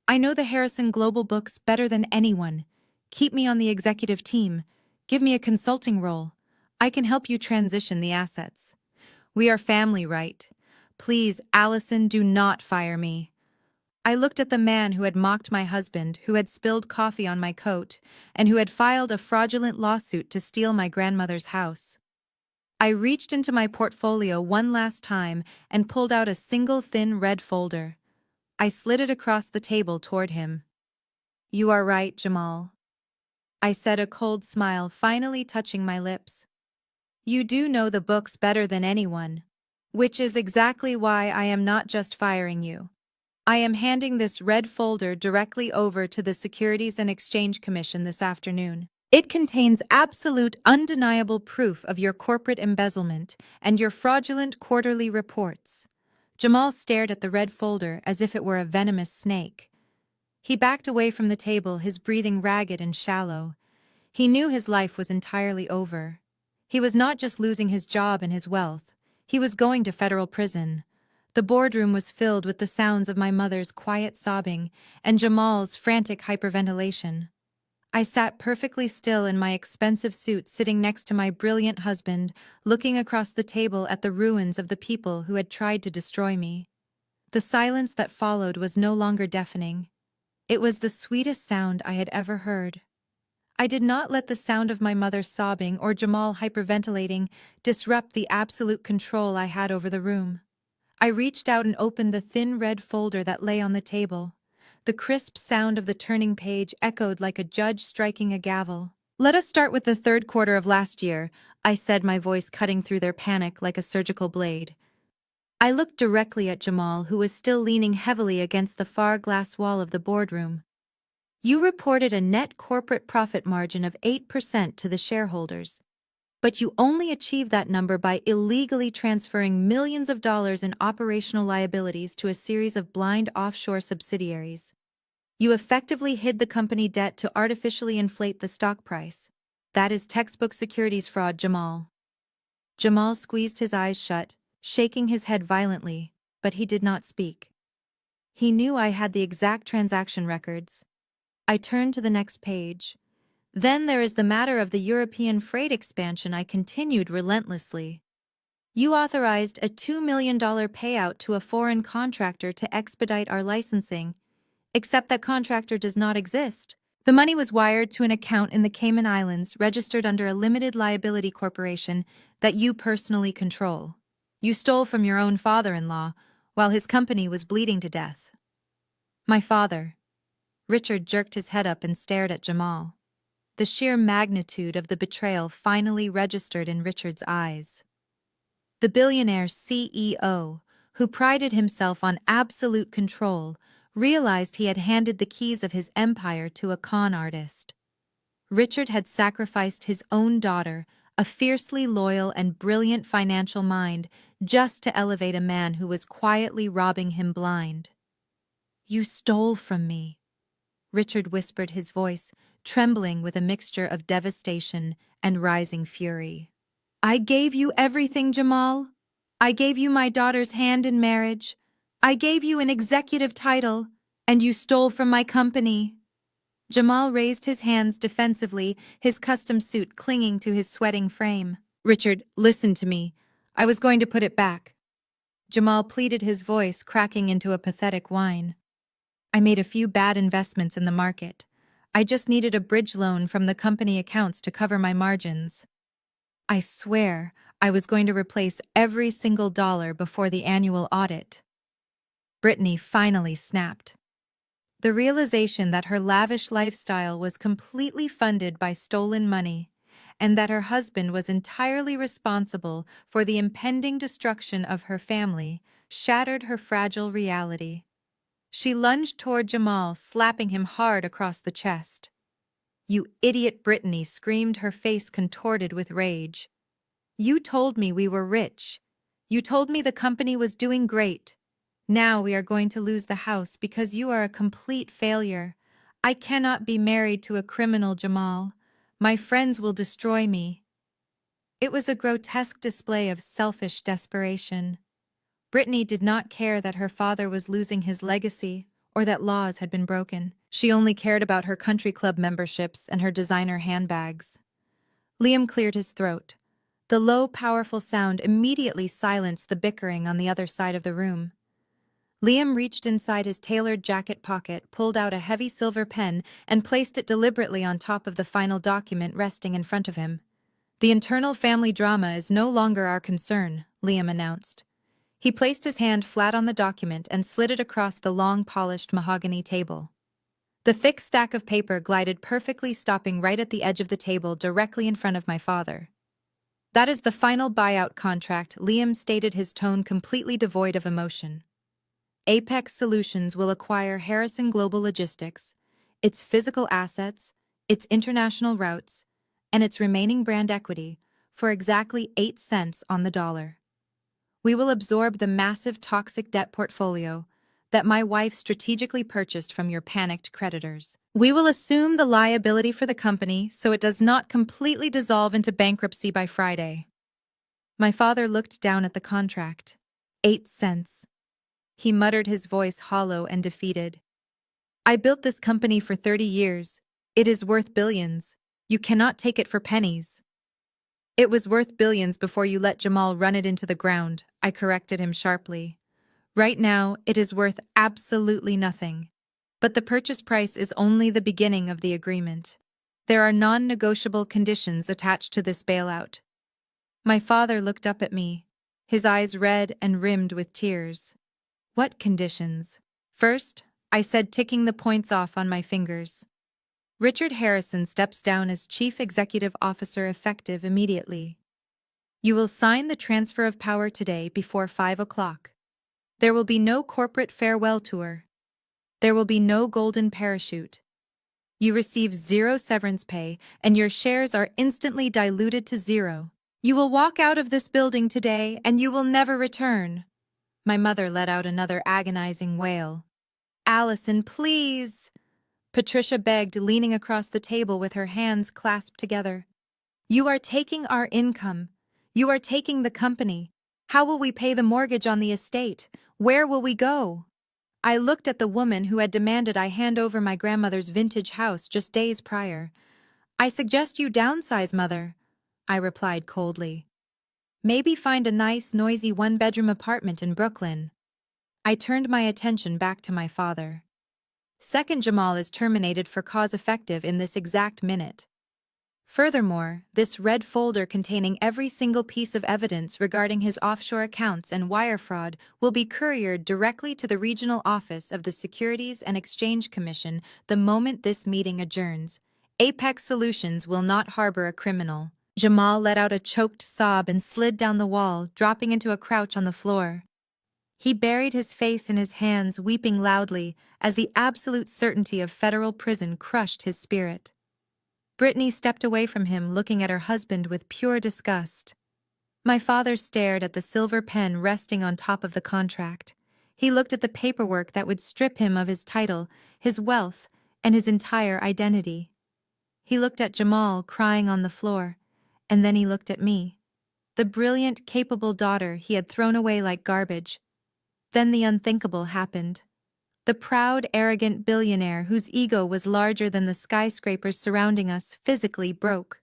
I know the Harrison Global books better than anyone. Keep me on the executive team. Give me a consulting role. I can help you transition the assets. We are family, right? Please, Allison, do not fire me." I looked at the man who had mocked my husband, who had spilled coffee on my coat, and who had filed a fraudulent lawsuit to steal my grandmother's house. I reached into my portfolio one last time and pulled out a single thin red folder. I slid it across the table toward him. "You are right, Jamal," I said, a cold smile finally touching my lips. "You do know the books better than anyone, which is exactly why I am not just firing you. I am handing this red folder directly over to the Securities and Exchange Commission this afternoon. It contains absolute, undeniable proof of your corporate embezzlement and your fraudulent quarterly reports." Jamal stared at the red folder as if it were a venomous snake. He backed away from the table, his breathing ragged and shallow. He knew his life was entirely over. He was not just losing his job and his wealth, he was going to federal prison. The boardroom was filled with the sounds of my mother's quiet sobbing and Jamal's frantic hyperventilation. I sat perfectly still in my expensive suit, sitting next to my brilliant husband, looking across the table at the ruins of the people who had tried to destroy me. The silence that followed was no longer deafening. It was the sweetest sound I had ever heard. I did not let the sound of my mother sobbing or Jamal hyperventilating disrupt the absolute control I had over the room. I reached out and opened the thin red folder that lay on the table. The crisp sound of the turning page echoed like a judge striking a gavel. "Let us start with the third quarter of last year," I said, my voice cutting through their panic like a surgical blade. I looked directly at Jamal, who was still leaning heavily against the far glass wall of the boardroom. "You reported a net corporate profit margin of 8% to the shareholders. But you only achieved that number by illegally transferring millions of dollars in operational liabilities to a series of blind offshore subsidiaries. You effectively hid the company debt to artificially inflate the stock price. That is textbook securities fraud, Jamal." Jamal squeezed his eyes shut, shaking his head violently, but he did not speak. He knew I had the exact transaction records. I turned to the next page. "Then there is the matter of the European freight expansion," I continued relentlessly. "You authorized a $2 million payout to a foreign contractor to expedite our licensing, except that contractor does not exist. The money was wired to an account in the Cayman Islands registered under a limited liability corporation that you personally control. You stole from your own father-in-law while his company was bleeding to death." "My father." Richard jerked his head up and stared at Jamal. The sheer magnitude of the betrayal finally registered in Richard's eyes. The billionaire CEO, who prided himself on absolute control, realized he had handed the keys of his empire to a con artist. Richard had sacrificed his own daughter, a fiercely loyal and brilliant financial mind, just to elevate a man who was quietly robbing him blind. "You stole from me," Richard whispered, his voice trembling with a mixture of devastation and rising fury. "I gave you everything, Jamal. I gave you my daughter's hand in marriage. I gave you an executive title, and you stole from my company." Jamal raised his hands defensively, his custom suit clinging to his sweating frame. "Richard, listen to me. I was going to put it back." Jamal pleaded, his voice cracking into a pathetic whine. "I made a few bad investments in the market. I just needed a bridge loan from the company accounts to cover my margins. I swear I was going to replace every single dollar before the annual audit." Brittany finally snapped. The realization that her lavish lifestyle was completely funded by stolen money, and that her husband was entirely responsible for the impending destruction of her family, shattered her fragile reality. She lunged toward Jamal, slapping him hard across the chest. "You idiot!" Brittany screamed, her face contorted with rage. "You told me we were rich. You told me the company was doing great. Now we are going to lose the house because you are a complete failure. I cannot be married to a criminal, Jamal. My friends will destroy me." It was a grotesque display of selfish desperation. Brittany did not care that her father was losing his legacy or that laws had been broken. She only cared about her country club memberships and her designer handbags. Liam cleared his throat. The low, powerful sound immediately silenced the bickering on the other side of the room. Liam reached inside his tailored jacket pocket, pulled out a heavy silver pen, and placed it deliberately on top of the final document resting in front of him. "The internal family drama is no longer our concern," Liam announced. He placed his hand flat on the document and slid it across the long, polished mahogany table. The thick stack of paper glided perfectly, stopping right at the edge of the table directly in front of my father. "That is the final buyout contract," Liam stated, his tone completely devoid of emotion. "Apex Solutions will acquire Harrison Global Logistics, its physical assets, its international routes, and its remaining brand equity for exactly 8 cents on the dollar. We will absorb the massive toxic debt portfolio that my wife strategically purchased from your panicked creditors. We will assume the liability for the company so it does not completely dissolve into bankruptcy by Friday." My father looked down at the contract. 8 cents. He muttered, his voice hollow and defeated. "I built this company for 30 years. It is worth billions. You cannot take it for pennies." "It was worth billions before you let Jamal run it into the ground," I corrected him sharply. "Right now, it is worth absolutely nothing. But the purchase price is only the beginning of the agreement. There are non-negotiable conditions attached to this bailout." My father looked up at me, his eyes red and rimmed with tears. "What conditions?" "First," I said, ticking the points off on my fingers. "Richard Harrison steps down as Chief Executive Officer effective immediately. You will sign the transfer of power today before 5 o'clock. There will be no corporate farewell tour. There will be no golden parachute. You receive 0 severance pay, and your shares are instantly diluted to 0. You will walk out of this building today, and you will never return." My mother let out another agonizing wail. "Allison, please!" Patricia begged, leaning across the table with her hands clasped together. "You are taking our income. You are taking the company. How will we pay the mortgage on the estate? Where will we go?" I looked at the woman who had demanded I hand over my grandmother's vintage house just days prior. "I suggest you downsize, Mother," I replied coldly. "Maybe find a nice, noisy one-bedroom apartment in Brooklyn." I turned my attention back to my father. "Second, Jamal is terminated for cause effective in this exact minute. Furthermore, this red folder containing every single piece of evidence regarding his offshore accounts and wire fraud will be couriered directly to the regional office of the Securities and Exchange Commission the moment this meeting adjourns. Apex Solutions will not harbor a criminal." Jamal let out a choked sob and slid down the wall, dropping into a crouch on the floor. He buried his face in his hands, weeping loudly, as the absolute certainty of federal prison crushed his spirit. Brittany stepped away from him, looking at her husband with pure disgust. My father stared at the silver pen resting on top of the contract. He looked at the paperwork that would strip him of his title, his wealth, and his entire identity. He looked at Jamal crying on the floor, and then he looked at me, the brilliant, capable daughter he had thrown away like garbage. Then the unthinkable happened. The proud, arrogant billionaire whose ego was larger than the skyscrapers surrounding us physically broke.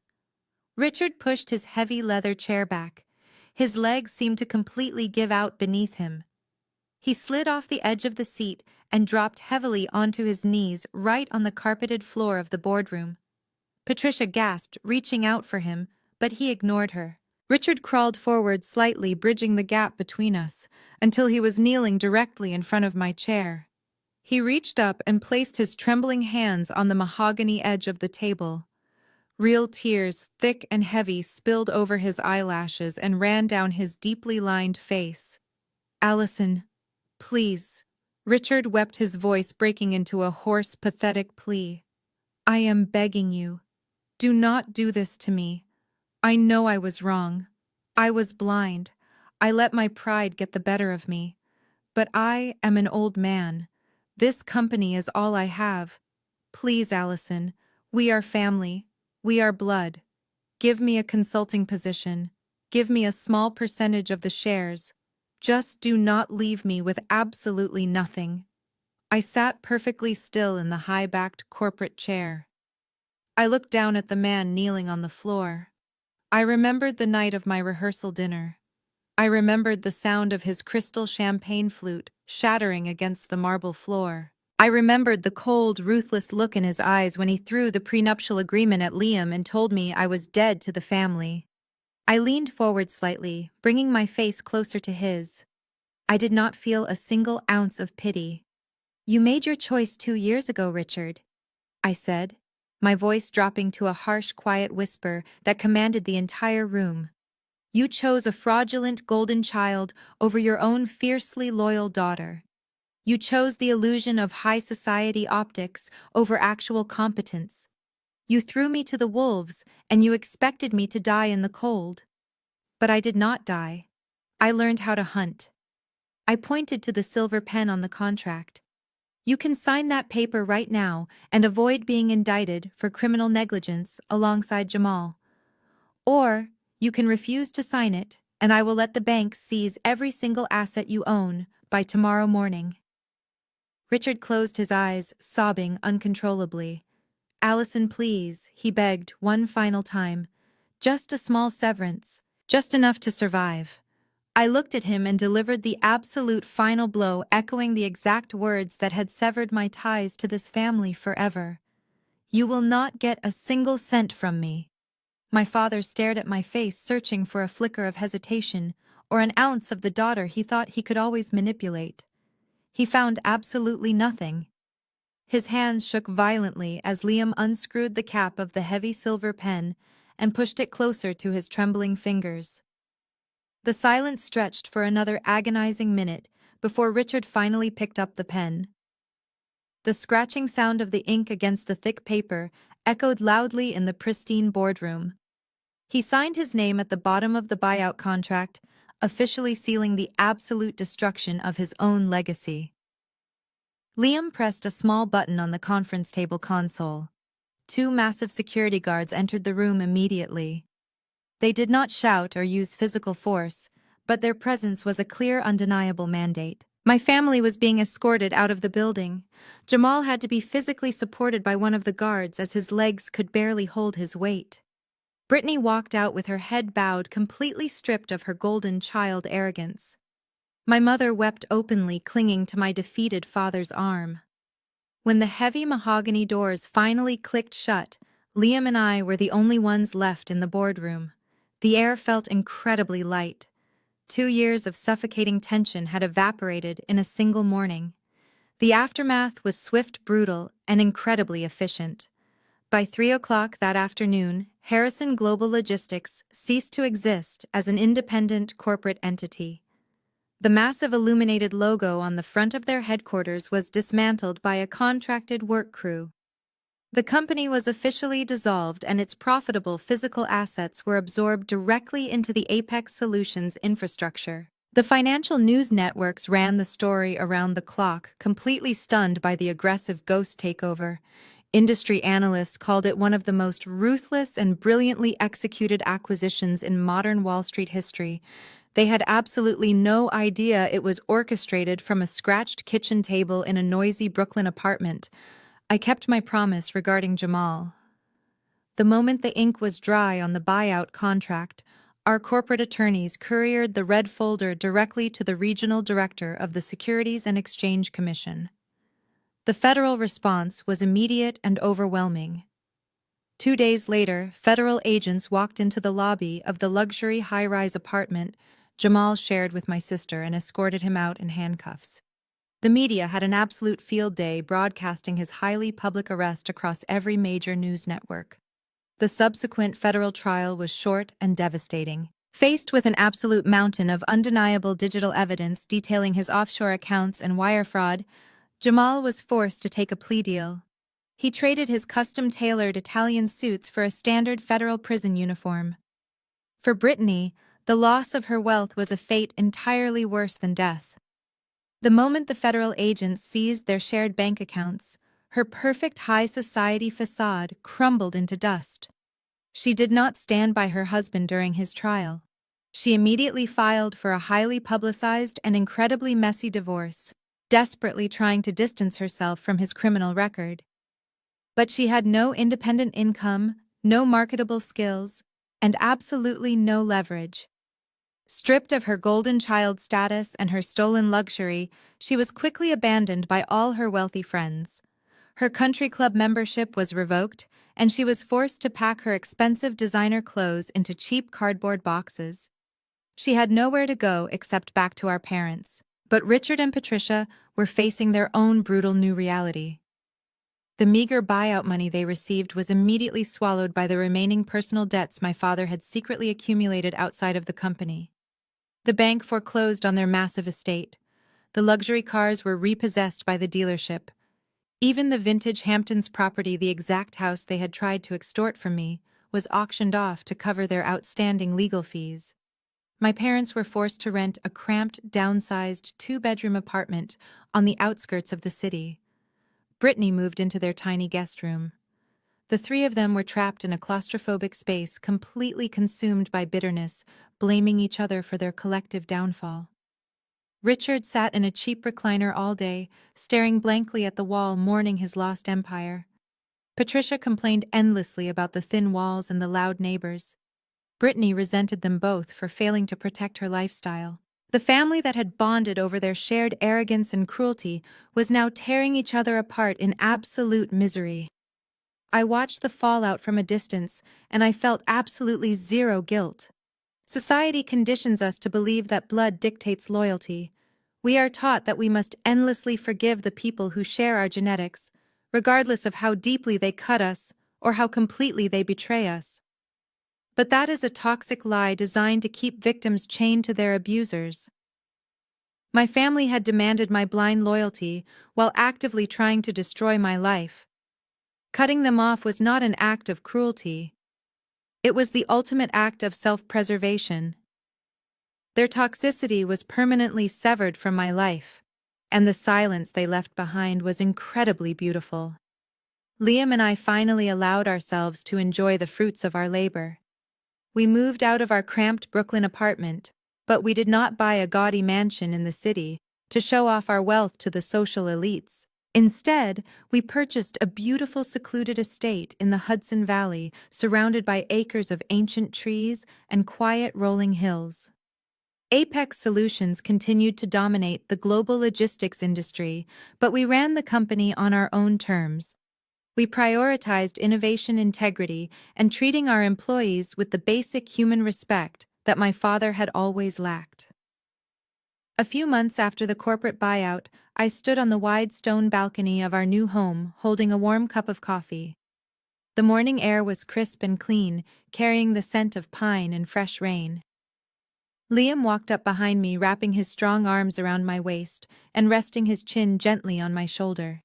Richard pushed his heavy leather chair back. His legs seemed to completely give out beneath him. He slid off the edge of the seat and dropped heavily onto his knees right on the carpeted floor of the boardroom. Patricia gasped, reaching out for him, but he ignored her. Richard crawled forward slightly, bridging the gap between us, until he was kneeling directly in front of my chair. He reached up and placed his trembling hands on the mahogany edge of the table. Real tears, thick and heavy, spilled over his eyelashes and ran down his deeply lined face. "Allison, please." Richard wept, his voice breaking into a hoarse, pathetic plea. "I am begging you. Do not do this to me. I know I was wrong. I was blind. I let my pride get the better of me. But I am an old man. This company is all I have. Please, Allison, we are family. We are blood. Give me a consulting position. Give me a small percentage of the shares. Just do not leave me with absolutely nothing." I sat perfectly still in the high-backed corporate chair. I looked down at the man kneeling on the floor. I remembered the night of my rehearsal dinner. I remembered the sound of his crystal champagne flute shattering against the marble floor. I remembered the cold, ruthless look in his eyes when he threw the prenuptial agreement at Liam and told me I was dead to the family. I leaned forward slightly, bringing my face closer to his. I did not feel a single ounce of pity. "You made your choice 2 years ago, Richard," I said, my voice dropping to a harsh, quiet whisper that commanded the entire room. "You chose a fraudulent golden child over your own fiercely loyal daughter. You chose the illusion of high society optics over actual competence. You threw me to the wolves, and you expected me to die in the cold. But I did not die. I learned how to hunt." I pointed to the silver pen on the contract. "You can sign that paper right now and avoid being indicted for criminal negligence alongside Jamal. Or you can refuse to sign it, and I will let the bank seize every single asset you own by tomorrow morning." Richard closed his eyes, sobbing uncontrollably. "Allison, please," he begged one final time. "Just a small severance, just enough to survive." I looked at him and delivered the absolute final blow, echoing the exact words that had severed my ties to this family forever. "You will not get a single cent from me." My father stared at my face, searching for a flicker of hesitation or an ounce of the daughter he thought he could always manipulate. He found absolutely nothing. His hands shook violently as Liam unscrewed the cap of the heavy silver pen and pushed it closer to his trembling fingers. The silence stretched for another agonizing minute before Richard finally picked up the pen. The scratching sound of the ink against the thick paper echoed loudly in the pristine boardroom. He signed his name at the bottom of the buyout contract, officially sealing the absolute destruction of his own legacy. Liam pressed a small button on the conference table console. 2 massive security guards entered the room immediately. They did not shout or use physical force, but their presence was a clear, undeniable mandate. My family was being escorted out of the building. Jamal had to be physically supported by one of the guards as his legs could barely hold his weight. Brittany walked out with her head bowed, completely stripped of her golden child arrogance. My mother wept openly, clinging to my defeated father's arm. When the heavy mahogany doors finally clicked shut, Liam and I were the only ones left in the boardroom. The air felt incredibly light. 2 years of suffocating tension had evaporated in a single morning. The aftermath was swift, brutal, and incredibly efficient. By 3 o'clock that afternoon, Harrison Global Logistics ceased to exist as an independent corporate entity. The massive illuminated logo on the front of their headquarters was dismantled by a contracted work crew. The company was officially dissolved and its profitable physical assets were absorbed directly into the Apex Solutions infrastructure. The financial news networks ran the story around the clock, completely stunned by the aggressive ghost takeover. Industry analysts called it one of the most ruthless and brilliantly executed acquisitions in modern Wall Street history. They had absolutely no idea it was orchestrated from a scratched kitchen table in a noisy Brooklyn apartment. I kept my promise regarding Jamal. The moment the ink was dry on the buyout contract, our corporate attorneys couriered the red folder directly to the regional director of the Securities and Exchange Commission. The federal response was immediate and overwhelming. 2 days later, federal agents walked into the lobby of the luxury high-rise apartment Jamal shared with my sister and escorted him out in handcuffs. The media had an absolute field day broadcasting his highly public arrest across every major news network. The subsequent federal trial was short and devastating. Faced with an absolute mountain of undeniable digital evidence detailing his offshore accounts and wire fraud, Jamal was forced to take a plea deal. He traded his custom-tailored Italian suits for a standard federal prison uniform. For Brittany, the loss of her wealth was a fate entirely worse than death. The moment the federal agents seized their shared bank accounts, her perfect high society facade crumbled into dust. She did not stand by her husband during his trial. She immediately filed for a highly publicized and incredibly messy divorce, desperately trying to distance herself from his criminal record. But she had no independent income, no marketable skills, and absolutely no leverage. Stripped of her golden child status and her stolen luxury, she was quickly abandoned by all her wealthy friends. Her country club membership was revoked, and she was forced to pack her expensive designer clothes into cheap cardboard boxes. She had nowhere to go except back to our parents. But Richard and Patricia were facing their own brutal new reality. The meager buyout money they received was immediately swallowed by the remaining personal debts my father had secretly accumulated outside of the company. The bank foreclosed on their massive estate. The luxury cars were repossessed by the dealership. Even the vintage Hamptons property, the exact house they had tried to extort from me, was auctioned off to cover their outstanding legal fees. My parents were forced to rent a cramped, downsized 2-bedroom apartment on the outskirts of the city. Brittany moved into their tiny guest room. The three of them were trapped in a claustrophobic space, completely consumed by bitterness, blaming each other for their collective downfall. Richard sat in a cheap recliner all day, staring blankly at the wall, mourning his lost empire. Patricia complained endlessly about the thin walls and the loud neighbors. Brittany resented them both for failing to protect her lifestyle. The family that had bonded over their shared arrogance and cruelty was now tearing each other apart in absolute misery. I watched the fallout from a distance, and I felt absolutely zero guilt. Society conditions us to believe that blood dictates loyalty. We are taught that we must endlessly forgive the people who share our genetics, regardless of how deeply they cut us or how completely they betray us. But that is a toxic lie designed to keep victims chained to their abusers. My family had demanded my blind loyalty while actively trying to destroy my life. Cutting them off was not an act of cruelty. It was the ultimate act of self-preservation. Their toxicity was permanently severed from my life, and the silence they left behind was incredibly beautiful. Liam and I finally allowed ourselves to enjoy the fruits of our labor. We moved out of our cramped Brooklyn apartment, but we did not buy a gaudy mansion in the city to show off our wealth to the social elites. Instead, we purchased a beautiful secluded estate in the Hudson Valley, surrounded by acres of ancient trees and quiet rolling hills. Apex Solutions continued to dominate the global logistics industry, but we ran the company on our own terms. We prioritized innovation integrity and treating our employees with the basic human respect that my father had always lacked. A few months after the corporate buyout, I stood on the wide stone balcony of our new home, holding a warm cup of coffee. The morning air was crisp and clean, carrying the scent of pine and fresh rain. Liam walked up behind me, wrapping his strong arms around my waist and resting his chin gently on my shoulder.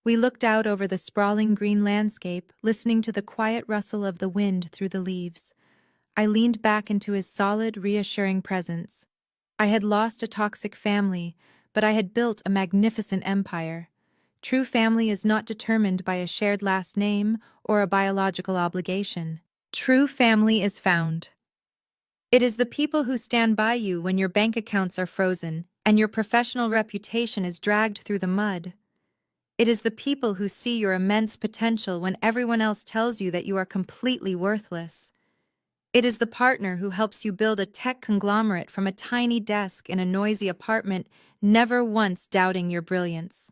We looked out over the sprawling green landscape, listening to the quiet rustle of the wind through the leaves. I leaned back into his solid, reassuring presence. I had lost a toxic family, but I had built a magnificent empire. True family is not determined by a shared last name or a biological obligation. True family is found. It is the people who stand by you when your bank accounts are frozen and your professional reputation is dragged through the mud. It is the people who see your immense potential when everyone else tells you that you are completely worthless. It is the partner who helps you build a tech conglomerate from a tiny desk in a noisy apartment, never once doubting your brilliance.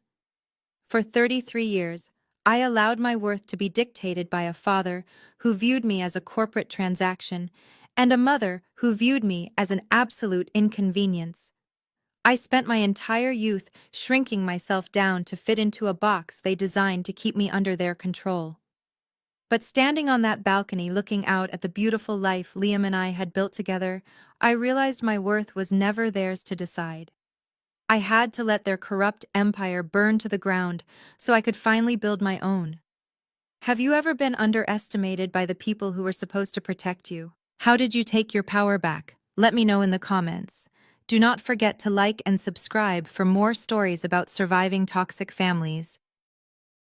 For 33 years, I allowed my worth to be dictated by a father who viewed me as a corporate transaction and a mother who viewed me as an absolute inconvenience. I spent my entire youth shrinking myself down to fit into a box they designed to keep me under their control. But standing on that balcony looking out at the beautiful life Liam and I had built together, I realized my worth was never theirs to decide. I had to let their corrupt empire burn to the ground so I could finally build my own. Have you ever been underestimated by the people who were supposed to protect you? How did you take your power back? Let me know in the comments. Do not forget to like and subscribe for more stories about surviving toxic families.